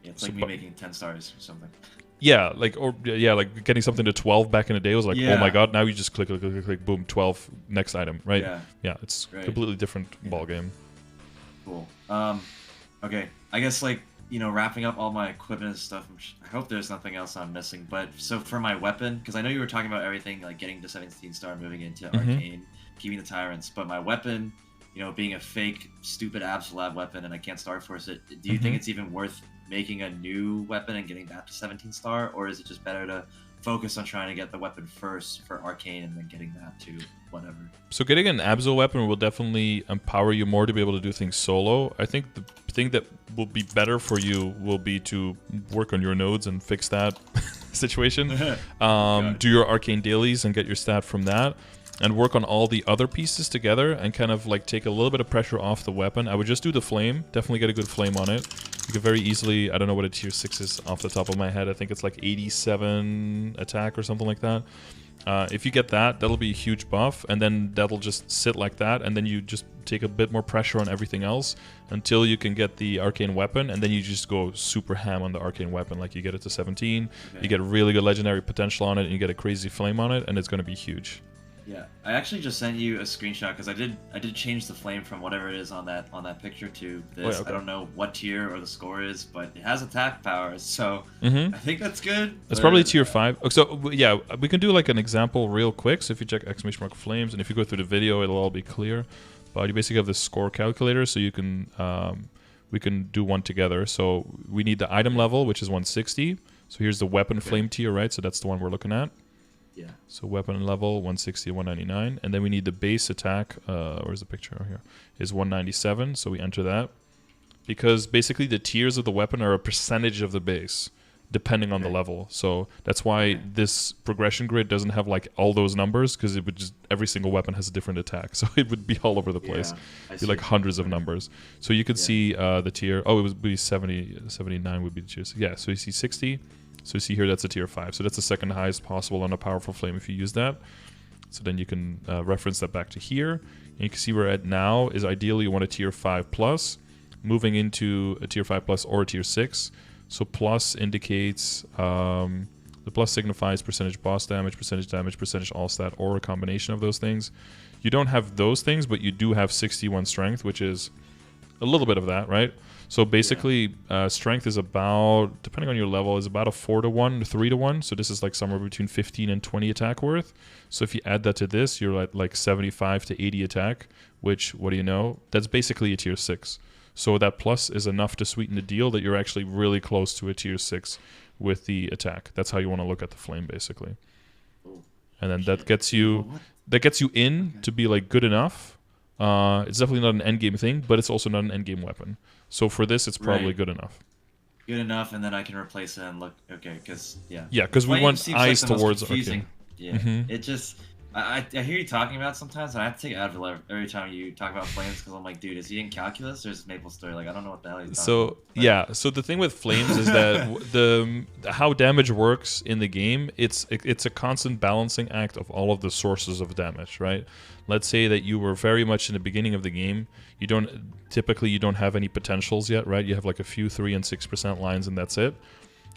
Yeah, it's like me making 10 stars or something. Yeah, like getting something to 12 back in the day was like, oh my god, now you just click, boom, 12, next item, right? Yeah, it's completely different ball game. Cool. Okay. I guess wrapping up all my equipment and stuff. I hope there's nothing else I'm missing. But so for my weapon, because I know you were talking about everything like getting to 17 star, moving into arcane, keeping the tyrants. But my weapon, being a fake, stupid Absolab weapon, and I can't star force it. Do you think it's even worth making a new weapon and getting that to 17 star, or is it just better to focus on trying to get the weapon first for arcane and then getting that to whatever? So getting an Abso weapon will definitely empower you more to be able to do things solo. I think the thing that will be better for you will be to work on your nodes and fix that situation. Do your arcane dailies and get your stat from that, and work on all the other pieces together and kind of like take a little bit of pressure off the weapon. I would just do the flame. Definitely get a good flame on it. You can very easily, I don't know what a tier 6 is off the top of my head. I think it's like 87 attack or something like that. If you get that, that'll be a huge buff, and then that'll just sit like that, and then you just take a bit more pressure on everything else until you can get the arcane weapon, and then you just go super ham on the arcane weapon. Like you get it to 17, you get really good legendary potential on it, and you get a crazy flame on it, and it's going to be huge. Yeah, I actually just sent you a screenshot because I did change the flame from whatever it is on that picture to this. I don't know what tier or the score is, but it has attack powers, so I think that's good. It's probably tier 5. So yeah, we can do like an example real quick. So if you check !flames, and if you go through the video, it'll all be clear. But you basically have the score calculator, so you can we can do one together. So we need the item level, which is 160. So here's the weapon flame tier, right? So that's the one we're looking at. Yeah. So weapon level 160, 199, and then we need the base attack. Where's the picture? Oh, here is 197. So we enter that because basically the tiers of the weapon are a percentage of the base, depending on the level. So that's why this progression grid doesn't have like all those numbers, because it would just every single weapon has a different attack, so it would be all over the place. It'd be like hundreds of numbers. So you could see the tier. Oh, it would be 70, 79 would be the tier. Yeah. So you see 60. So you see here, that's a tier 5. So that's the second highest possible on a powerful flame if you use that. So then you can reference that back to here. And you can see where we're at now is ideally you want a tier 5 plus, moving into a tier 5 plus or a tier 6. So plus indicates, the plus signifies percentage boss damage, percentage all stat, or a combination of those things. You don't have those things, but you do have 61 strength, which is a little bit of that, right? So basically, strength is about, depending on your level, is about a 4-to-1, 3-to-1. So this is like somewhere between 15 and 20 attack worth. So if you add that to this, you're at like 75 to 80 attack, which, what do you know? That's basically a tier 6. So that plus is enough to sweeten the deal that you're actually really close to a tier 6 with the attack. That's how you want to look at the flame, basically. And then that gets you in to be like good enough. It's definitely not an endgame thing, but it's also not an endgame weapon. So for this, it's probably good enough. Good enough, and then I can replace it and look okay, because yeah, because we want eyes towards. Okay. Yeah, it just. I hear you talking about it sometimes, and I have to take Advil every time you talk about flames, because I'm like, dude, is he in calculus or is it MapleStory? Like, I don't know what the hell he's talking about. Yeah, so the thing with flames is that how damage works in the game, it's a constant balancing act of all of the sources of damage, right? Let's say that you were very much in the beginning of the game. You don't have any potentials yet, right? You have like a few 3 and 6% lines, and that's it.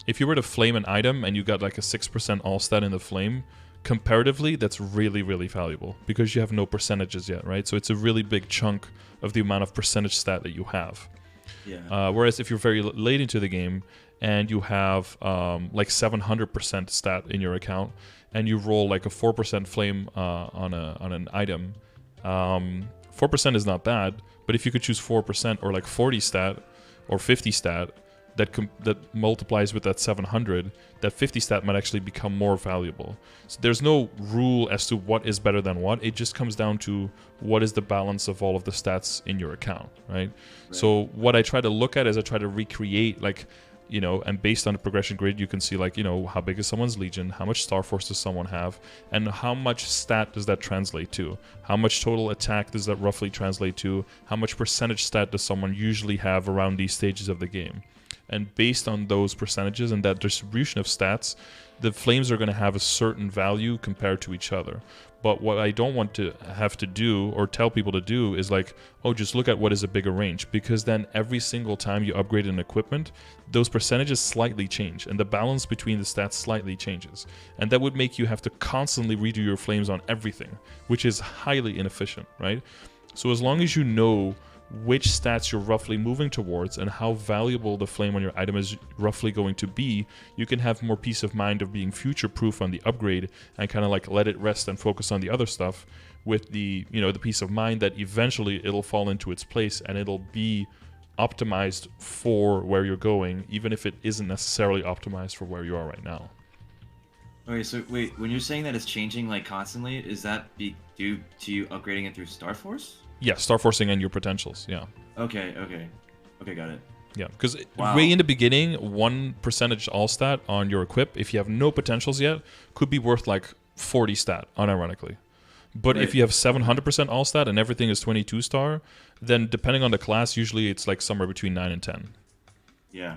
If you were to flame an item and you got like a 6% all stat in the flame, comparatively, that's really, really valuable because you have no percentages yet, right? So it's a really big chunk of the amount of percentage stat that you have. Yeah. Whereas if you're very late into the game and you have like 700% stat in your account and you roll like a 4% flame on an item, 4% is not bad, but if you could choose 4% or like 40 stat or 50 stat, that multiplies with that 700, that 50 stat might actually become more valuable. So there's no rule as to what is better than what. It just comes down to what is the balance of all of the stats in your account, right? So what I try to look at is I try to recreate, like, you know, and based on the progression grid, you can see, like, you know, how big is someone's legion, how much star force does someone have, and how much stat does that translate to? How much total attack does that roughly translate to? How much percentage stat does someone usually have around these stages of the game? And based on those percentages and that distribution of stats, the flames are going to have a certain value compared to each other. But what I don't want to have to do or tell people to do is like, oh, just look at what is a bigger range. Because then every single time you upgrade an equipment, those percentages slightly change. And the balance between the stats slightly changes. And that would make you have to constantly redo your flames on everything, which is highly inefficient, right? So as long as you know which stats you're roughly moving towards and how valuable the flame on your item is roughly going to be, you can have more peace of mind of being future-proof on the upgrade and kind of like let it rest and focus on the other stuff with the, you know, the peace of mind that eventually it'll fall into its place and it'll be optimized for where you're going, even if it isn't necessarily optimized for where you are right now. Okay, so wait, when you're saying that it's changing like constantly, is that due to you upgrading it through Star Force? Yeah, star forcing and your potentials, yeah. Okay, got it. Yeah, because way in the beginning, 1% all stat on your equip, if you have no potentials yet, could be worth like 40 stat, unironically. But if you have 700% all stat and everything is 22 star, then depending on the class, usually it's like somewhere between 9 and 10. Yeah.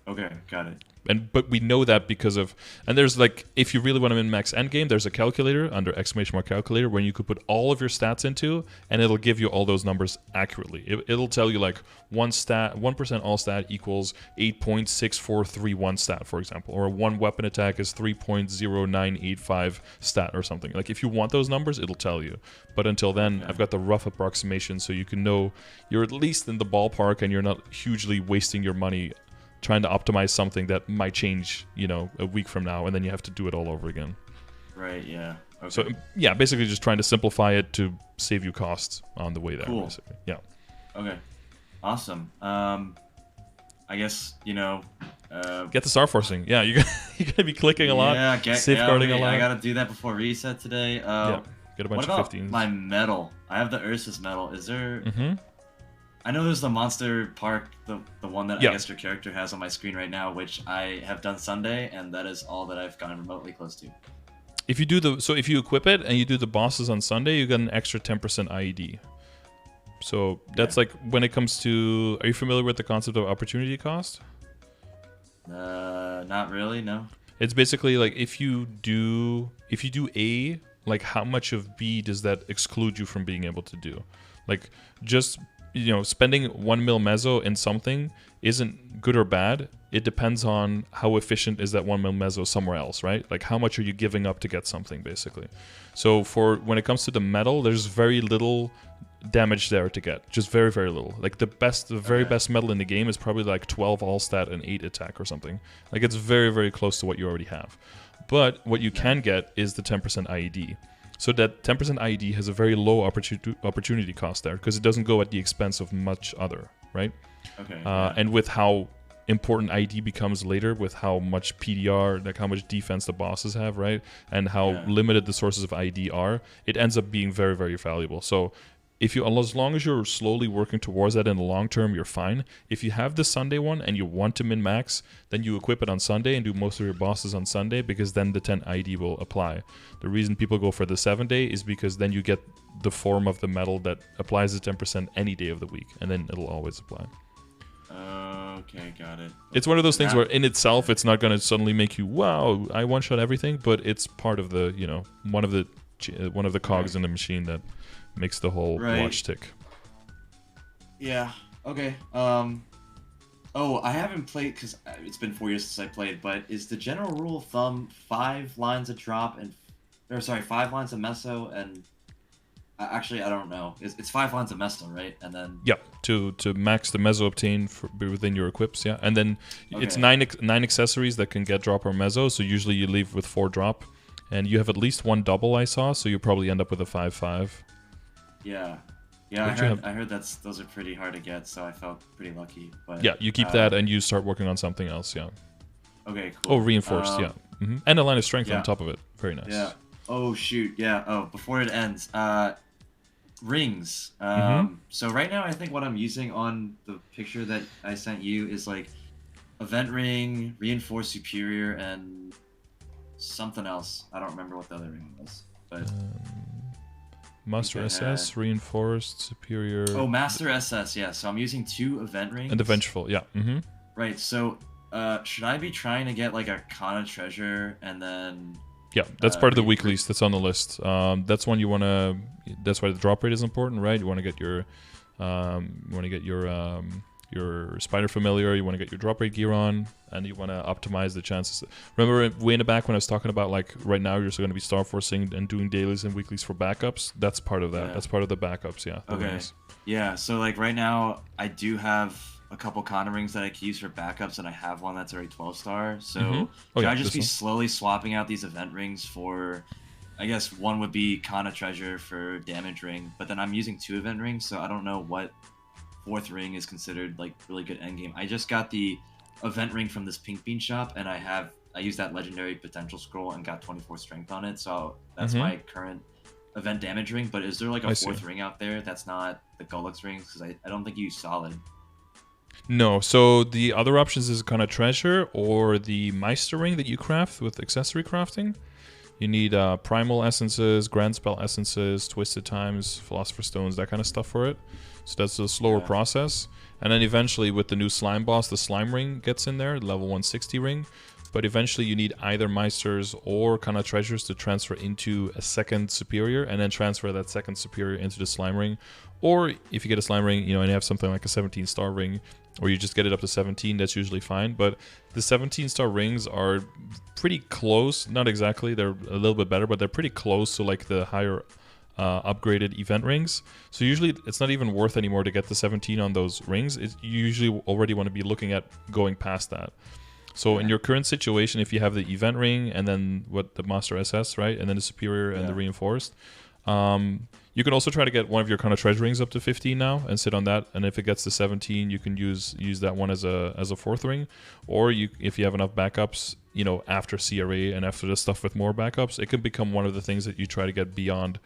Okay, got it. But we know that because of, and there's like, if you really want to min-max endgame, there's a calculator under ! calculator where you could put all of your stats into, and it'll give you all those numbers accurately. It'll tell you like 1% all stat equals 8.6431 stat, for example, or one weapon attack is 3.0985 stat or something. Like if you want those numbers, it'll tell you. But until then, I've got the rough approximation so you can know you're at least in the ballpark and you're not hugely wasting your money trying to optimize something that might change, you know, a week from now, and then you have to do it all over again. Right, yeah. Okay. So, yeah, basically just trying to simplify it to save you costs on the way there, basically. Yeah. Okay. Awesome. I guess, you know... get the star forcing. Yeah, you're going to be clicking a lot, safeguarding a lot. I got to do that before reset today. Yeah, get a bunch of 15s. My medal? I have the Ursus medal. Is there... I know there's the Monster Park, the one that I guess your character has on my screen right now, which I have done Sunday, and that is all that I've gotten remotely close to. If you do if you equip it and you do the bosses on Sunday, you get an extra 10% IED. So that's like when it comes to, are you familiar with the concept of opportunity cost? Not really, no. It's basically like if you do A, like how much of B does that exclude you from being able to do? Like just, you know, spending 1 mil mezzo in something isn't good or bad. It depends on how efficient is that 1 mil mezzo somewhere else, right? Like how much are you giving up to get something, basically. So for when it comes to the metal, there's very little damage there to get. Just very, very little. Like the very best metal in the game is probably like 12 all stat and 8 attack or something. Like it's very, very close to what you already have. But what you can get is the 10% IED. So that 10% IED has a very low opportunity cost there because it doesn't go at the expense of much other, right? Okay. And with how important ID becomes later, with how much PDR, like how much defense the bosses have, right? And how limited the sources of ID are, it ends up being very, very valuable. So if you, as long as you're slowly working towards that in the long term, you're fine. If you have the Sunday one and you want to min-max, then you equip it on Sunday and do most of your bosses on Sunday because then the 10 ID will apply. The reason people go for the 7-day is because then you get the form of the metal that applies the 10% any day of the week, and then it'll always apply. Okay, got it. It's one of those things where in itself it's not going to suddenly make you, wow, I one-shot everything, but it's part of the, one of the cogs in the machine that makes the whole watch tick. Yeah. Okay. I haven't played because it's been 4 years since I played. But is the general rule of thumb 5 lines of drop and, 5 lines of meso and actually I don't know. It's 5 lines of meso, right? And then to max the meso obtain within your equips, and then it's 9 accessories that can get drop or meso. So usually you leave with 4 drop, and you have at least 1 double. I saw, so you probably end up with a 5/5. Yeah, I heard those are pretty hard to get, so I felt pretty lucky. But you keep that and you start working on something else. Okay, cool. Oh, reinforced, and a line of strength on top of it. Very nice. Yeah. Oh shoot, yeah. Oh, before it ends, rings. So right now, I think what I'm using on the picture that I sent you is like event ring, reinforced superior, and something else. I don't remember what the other ring was, but. Master SS, reinforced, superior. Oh, Master SS, yeah. So I'm using 2 event rings. And the Vengeful, yeah. Right, so should I be trying to get like a Kana treasure and then... Yeah, that's part of the weeklies that's on the list. That's one you want to... That's why the drop rate is important, right? You want to get your... your Spider Familiar, you want to get your drop rate gear on, and you want to optimize the chances. Remember way in the back when I was talking about like right now you're still going to be star forcing and doing dailies and weeklies for backups? That's part of that. Yeah. That's part of the backups, Okay. Rings. Yeah, so like right now I do have a couple Kana rings that I can use for backups, and I have one that's already 12-star. So should I just be slowly swapping out these event rings for... I guess one would be Kana treasure for damage ring, but then I'm using 2 event rings, so I don't know what 4th ring is considered like really good endgame. I just got the event ring from this Pink Bean shop, and I used that legendary potential scroll and got 24 strength on it, so that's my current event damage ring. But is there like a 4th ring out there that's not the Gullux rings? Because I don't think you use solid. No, so the other options is kind of treasure or the Meister ring that you craft with accessory crafting. You need primal essences, grand spell essences, twisted times, philosopher's stones, that kind of stuff for it. So that's a slower process. And then eventually with the new slime boss, the slime ring gets in there, level 160 ring. But eventually you need either Meisters or kind of treasures to transfer into a second superior, and then transfer that second superior into the slime ring. Or if you get a slime ring, and you have something like a 17-star ring, or you just get it up to 17, that's usually fine. But the 17-star rings are pretty close, not exactly, they're a little bit better, but they're pretty close to like the higher upgraded event rings. So usually it's not even worth anymore to get the 17 on those rings. You usually already want to be looking at going past that. So in your current situation, if you have the event ring and then the Master SS, right, and then the superior and the reinforced, you can also try to get one of your kind of treasure rings up to 15 now and sit on that. And if it gets to 17, you can use that one as a 4th ring. Or if you have enough backups, after CRA and after the stuff with more backups, it can become one of the things that you try to get beyond.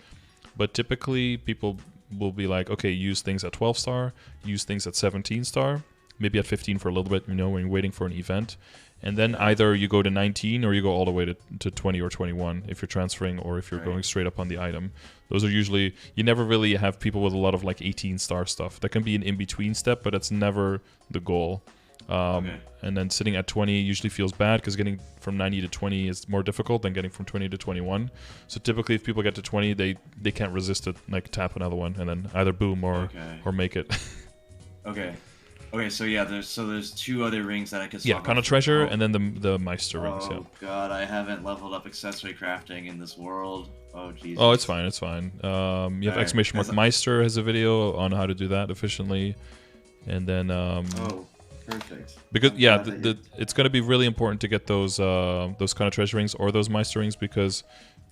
But typically people will be like, okay, use things at 12-star, use things at 17-star, maybe at 15 for a little bit, when you're waiting for an event. And then either you go to 19 or you go all the way to 20 or 21 if you're transferring, or if you're going straight up on the item. Those are usually, you never really have people with a lot of like 18-star stuff. That can be an in-between step, but it's never the goal. And then sitting at 20 usually feels bad because getting from 90 to 20 is more difficult than getting from 20 to 21. So typically if people get to 20, they can't resist it, like tap another one and then either boom or make it. Okay, so yeah, there's 2 other rings that I can swap. Yeah, Kana treasure and then the Meister rings. Oh god, I haven't leveled up accessory crafting in this world. Oh Jesus. Oh, it's fine. It's fine. You have Alright, exclamation mark 'cause- Meister has a video on how to do that efficiently, and then Oh, perfect. because I'm yeah, glad that it's going to be really important to get those kind of treasure rings or those Meister rings because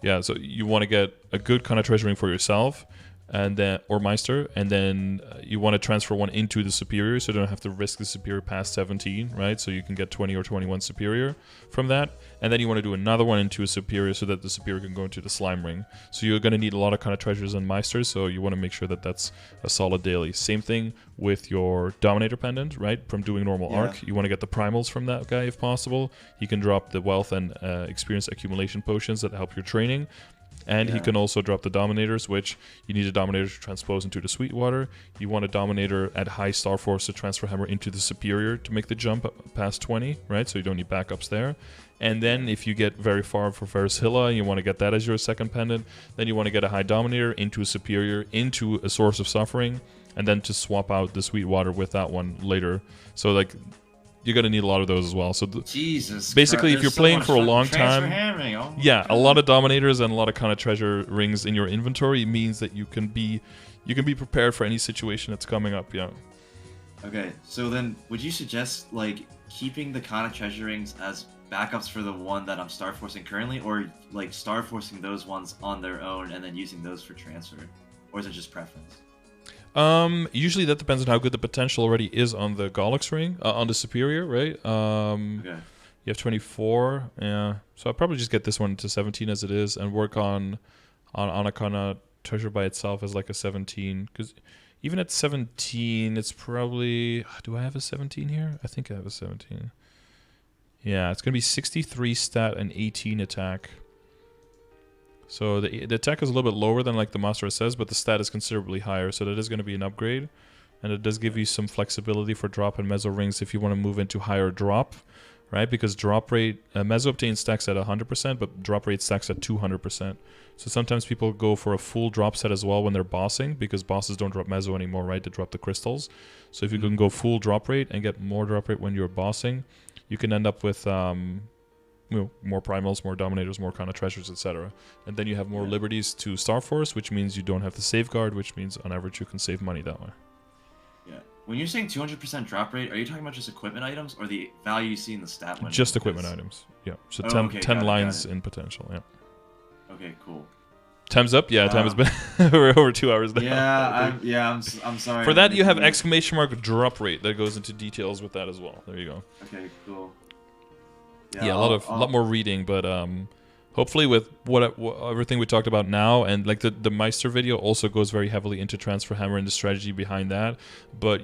yeah, so you want to get a good kind of treasure ring for yourself, and then or Meister, and then you want to transfer one into the superior, so you don't have to risk the superior past 17, right? So you can get 20 or 21 superior from that, and then you want to do another one into a superior so that the superior can go into the slime ring. So you're going to need a lot of kind of treasures and Meisters, so you want to make sure that that's a solid daily. Same thing with your Dominator pendant, right? From doing normal arc, you want to get the primals from that guy if possible. He can drop the wealth and experience accumulation potions that help your training. And he can also drop the Dominators, which you need a Dominator to transpose into the Sweetwater. You want a Dominator at high Star Force to transfer Hammer into the Superior to make the jump past 20, right? So you don't need backups there. And then if you get very far for Varishilla and you want to get that as your second pendant, then you want to get a high Dominator into a Superior, into a Source of Suffering, and then to swap out the Sweetwater with that one later. So like, you're going to need a lot of those as well. So Jesus basically, Christ, if you're there's so playing much for a fucking long transfer time, hammering. Oh my yeah, a God. lot of Dominators and a lot of kind of treasure rings in your inventory means that you can be prepared for any situation that's coming up. Yeah. Okay, so then would you suggest like keeping the Kana treasure rings as backups for the one that I'm star forcing currently, or like star forcing those ones on their own and then using those for transfer, or is it just preference? Usually that depends on how good the potential already is on the Gollux ring, on the Superior, right? Okay. You have 24, yeah. So I'll probably just get this one to 17 as it is and work on a kind of treasure by itself as like a 17. Because even at 17, it's probably... Do I have a 17 here? I think I have a 17. Yeah, it's going to be 63 stat and 18 attack. So the attack is a little bit lower than like the Master says, but the stat is considerably higher, so that is going to be an upgrade. And it does give you some flexibility for drop and meso rings if you want to move into higher drop, right? Because drop rate, meso obtain stacks at 100%, but drop rate stacks at 200%. So sometimes people go for a full drop set as well when they're bossing, because bosses don't drop meso anymore, right? They drop the crystals. So if you can go full drop rate and get more drop rate when you're bossing, you can end up with... more primals, more dominators, more kind of treasures, etc. And then you have more liberties to Star Force, which means you don't have to safeguard, which means on average you can save money that way. Yeah. When you're saying 200% drop rate, are you talking about just equipment items or the value you see in the stat window? Just equipment items. Yeah. So Oh, 10 got lines it. in potential. Yeah. Okay, cool. Time's up. Yeah, time has been we're over 2 hours now. I'm sorry. For that, you have exclamation mark drop rate that goes into details with that as well. There you go. Okay, cool. Yeah, a lot more reading, but hopefully with what everything we talked about now, and like the Meister video also goes very heavily into transfer hammer and the strategy behind that. But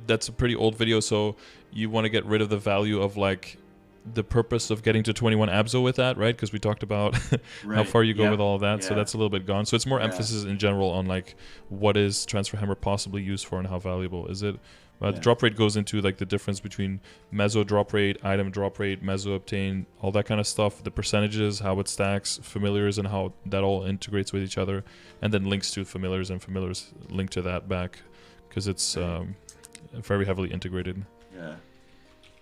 that's a pretty old video, so you want to get rid of the value of like the purpose of getting to 21 Abso with that, right? Because we talked about how far you go with all of that, so that's a little bit gone. So it's more emphasis in general on like what is transfer hammer possibly used for and how valuable is it. Drop rate goes into like the difference between meso drop rate, item drop rate, meso obtain, all that kind of stuff, the percentages, how it stacks, familiars, and how that all integrates with each other, and then links to familiars, and familiars link to that back because it's very heavily integrated. Yeah.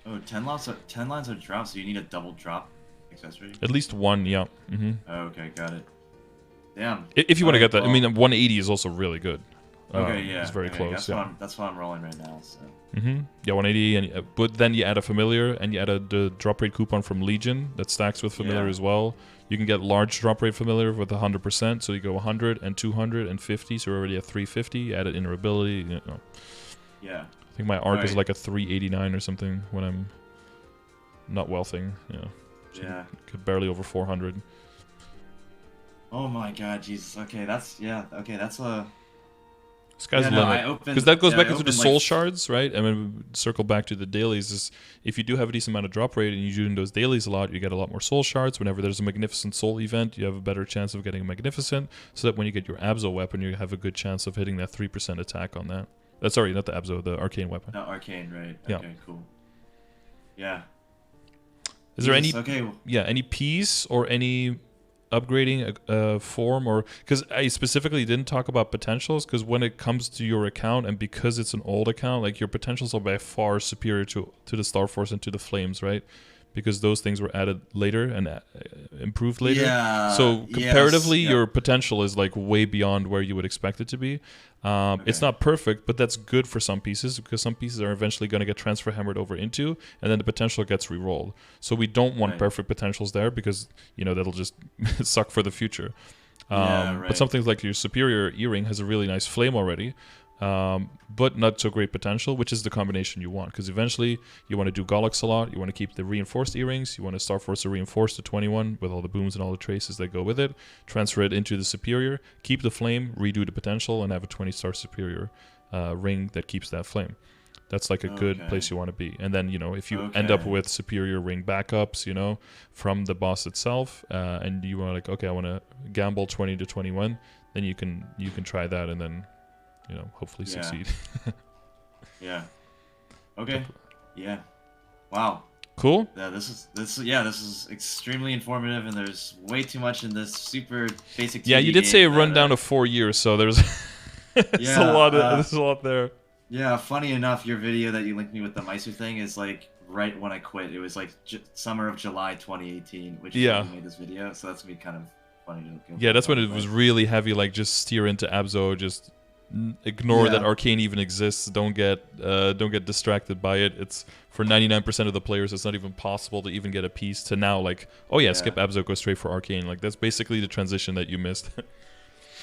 Oh, 10 lines of drop, so you need a double drop accessory? At least one, yeah. Mm-hmm. Oh, okay, got it. Damn. If you want to get that, I mean, 180 is also really good. Okay, yeah. It's very close. That's what I'm rolling right now. So. Yeah, 180, and but then you add a familiar, and you add the drop rate coupon from Legion that stacks with familiar as well. You can get large drop rate familiar with 100%, so you go 100 and 200 and 50, so you're already at 350. You add in ability. You know. Yeah. I think my arc is like a 389 or something when I'm not wealthing. So could barely over 400. Oh my God, Jesus. Okay, that's a. Sky's the limit. Because that goes back into the soul shards, right? I mean, circle back to the dailies. Is if you do have a decent amount of drop rate and you're doing those dailies a lot, you get a lot more soul shards. Whenever there's a magnificent soul event, you have a better chance of getting a magnificent, so that when you get your Abso weapon, you have a good chance of hitting that 3% attack on that. Sorry, not the Abso, the arcane weapon. No, arcane, right? Yeah. Okay, cool. Yeah. Is there any piece or any upgrading form, or because I specifically didn't talk about potentials, because when it comes to your account and because it's an old account, like your potentials are by far superior to the Star Force and to the Flames, right? because those things were added later and improved later. Yeah. So comparatively, yes, your potential is like way beyond where you would expect it to be. It's not perfect, but that's good for some pieces because some pieces are eventually going to get transfer hammered over into, and then the potential gets re-rolled. So we don't want perfect potentials there because, you know, that'll just suck for the future. But something like your superior earring has a really nice flame already, but not so great potential, which is the combination you want. Because eventually you want to do Gollux a lot, you want to keep the reinforced earrings, you want to Star Force to reinforce the 21 with all the booms and all the traces that go with it, transfer it into the superior, keep the flame, redo the potential, and have a 20-star superior ring that keeps that flame. That's like a good place you want to be. And then, you know, if you end up with superior ring backups, you know, from the boss itself, and you are like, okay, I want to gamble 20 to 21, then you can try that and then, you know, hopefully succeed. Yeah. Okay. Yeah. Wow. Cool. Yeah, this is extremely informative, and there's way too much in this super basic. Yeah, you did say a rundown of 4 years, so there's there's a lot there. Yeah, funny enough, your video that you linked me with the Meister thing is like right when I quit. It was like summer of July 2018, which is when we made this video. So that's gonna be kind of funny to go. Yeah, that's when it was really heavy. Like, just steer into Abzo, just ignore that Arcane even exists. Don't get distracted by it. It's for 99% of the players, it's not even possible to even get a piece. To now, like, oh yeah, skip Abzo, go straight for Arcane. Like, that's basically the transition that you missed.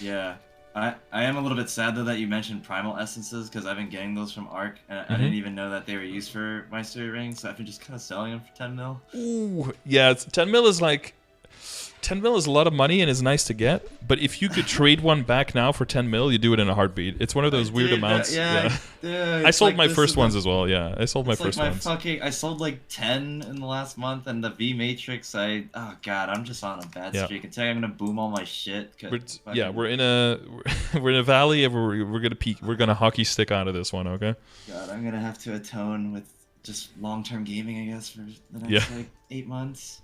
Yeah. I am a little bit sad though that you mentioned primal essences, because I've been getting those from Arc, and I didn't even know that they were used for Meister rings, so I've been just kind of selling them for 10 mil. Ooh, yeah, 10 mil is like 10 mil is a lot of money and is nice to get, but if you could trade one back now for 10 mil, you do it in a heartbeat. It's one of those weird amounts. I sold my first ones as well. Yeah, I sold my first ones. I sold like 10 in the last month, and the V Matrix, oh god, I'm just on a bad streak. And today I'm gonna boom all my shit. We're in a valley, and we're gonna peak. We're gonna hockey stick out of this one. Okay. God, I'm gonna have to atone with just long-term gaming, I guess, for the next like 8 months.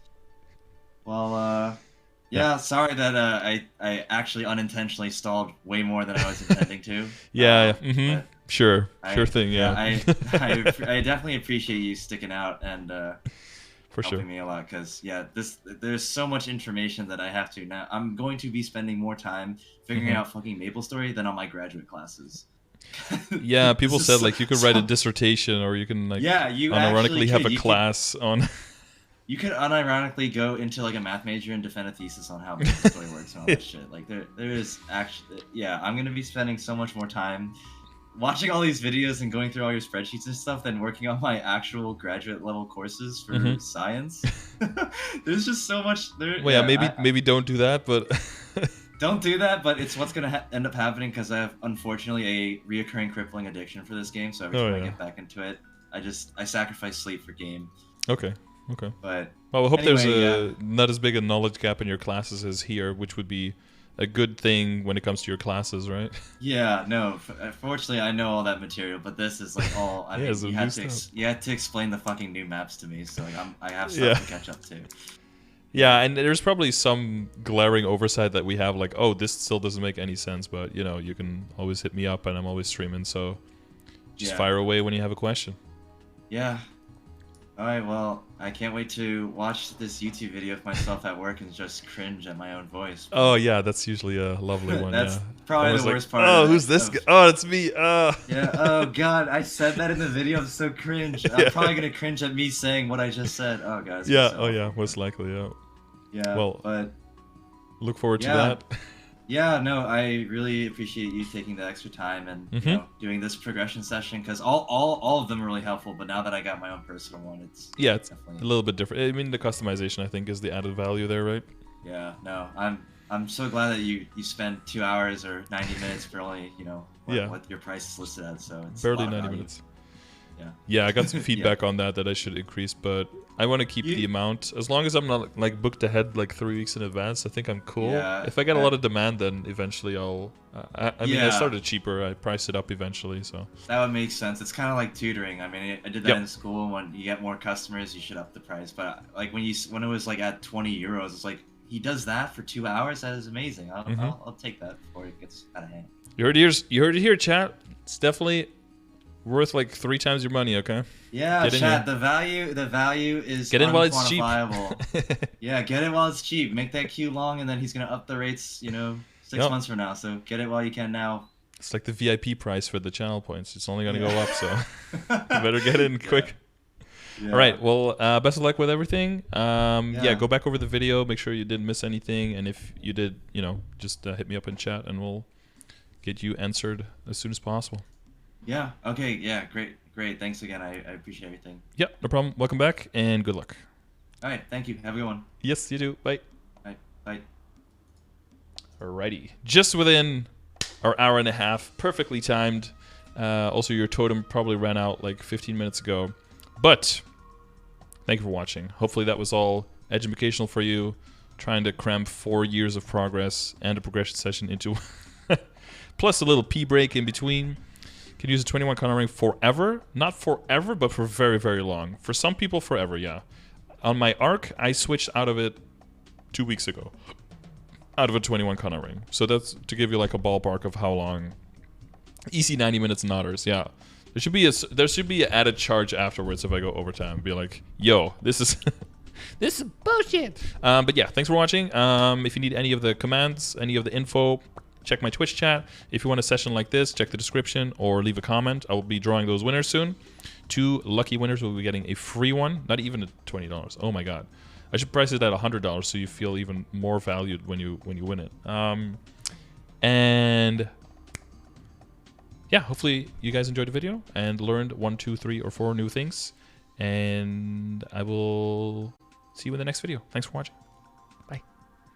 Well, yeah, sorry that I actually unintentionally stalled way more than I was intending to. Sure thing. Yeah. I definitely appreciate you sticking out and helping me a lot, because there's so much information that I have to now. I'm going to be spending more time figuring out fucking MapleStory than on my graduate classes. Yeah, people said like you could write a dissertation, or you can like you unironically have a class on. You could unironically go into like a math major and defend a thesis on how MapleStory works and all that shit. Like there is actually, I'm gonna be spending so much more time watching all these videos and going through all your spreadsheets and stuff than working on my actual graduate level courses for science. There's just so much there. Well, maybe don't do that, but don't do that. But it's what's gonna end up happening, because I have unfortunately a reoccurring crippling addiction for this game. So every time I get back into it, I sacrifice sleep for game. Okay. But well, I hope there's not as big a knowledge gap in your classes as here, which would be a good thing when it comes to your classes, right? Yeah, no. Fortunately, I know all that material, but this is like all. I mean, you had to explain the fucking new maps to me, so like I have stuff to catch up to. Yeah, and there's probably some glaring oversight that we have, like, oh, this still doesn't make any sense, but you know, you can always hit me up, and I'm always streaming, so just fire away when you have a question. Yeah. Alright, well, I can't wait to watch this YouTube video of myself at work and just cringe at my own voice. Oh, yeah, that's usually a lovely one. That's probably the worst part. Oh, who's this guy? Oh, it's me. Yeah, oh, God, I said that in the video. I'm so cringe. I'm probably going to cringe at me saying what I just said. Oh, guys. Yeah, most likely, yeah. Yeah, well, but look forward to that. Yeah, no, I really appreciate you taking the extra time and you know, doing this progression session, because all of them are really helpful. But now that I got my own personal one, it's definitely a little bit different. I mean, the customization, I think, is the added value there, right? Yeah, no, I'm so glad that you spent 2 hours or 90 minutes for only what your price is listed at. So it's barely 90 minutes. Yeah, I got some feedback on that I should increase, but I want to keep the amount. As long as I'm not like booked ahead like 3 weeks in advance, I think I'm cool. If I get a lot of demand, then eventually I'll... I mean, I started cheaper. I priced it up eventually, so... That would make sense. It's kind of like tutoring. I mean, I did that in school. When you get more customers, you should up the price. But like when it was like at 20 euros, it's like, he does that for 2 hours? That is amazing. I'll take that before it gets out of hand. You heard it here, chat. It's definitely worth like 3 times your money. Okay. Yeah, Get in chat. here. The value is Get in while it's cheap. unquantifiable. Yeah, get it while it's cheap. Make that queue long, and then he's gonna up the rates. You know, 6 months from now. So get it while you can now. It's like the VIP price for the channel points. It's only gonna go up, so you better get in quick. Yeah. All right. Well, best of luck with everything. Yeah, go back over the video. Make sure you didn't miss anything, and if you did, you know, just hit me up in chat, and we'll get you answered as soon as possible. Yeah. Okay. Yeah. Great. Thanks again. I appreciate everything. Yeah. No problem. Welcome back, and good luck. All right. Thank you. Have a good one. Yes, you do. Bye. Bye. Alrighty. Just within our hour and a half, perfectly timed. Also, your totem probably ran out like 15 minutes ago. But thank you for watching. Hopefully that was all educational for you. Trying to cram 4 years of progress and a progression session into plus a little pee break in between. Can use a 21 color ring forever. Not forever, but for very, very long. For some people, forever, yeah. On my arc, I switched out of it 2 weeks ago. Out of a 21 color ring. So that's to give you like a ballpark of how long. Easy 90 minutes nodders, yeah. There should be an added charge afterwards if I go overtime. Be like, yo, this is this is bullshit. But yeah, thanks for watching. If you need any of the commands, any of the info, check my Twitch chat. If you want a session like this, check the description or leave a comment. I will be drawing those winners soon. 2 lucky winners will be getting a free one. Not even at $20. Oh my god. I should price it at $100 so you feel even more valued when you win it. And yeah, hopefully you guys enjoyed the video and learned 1, 2, 3, or 4 new things. And I will see you in the next video. Thanks for watching.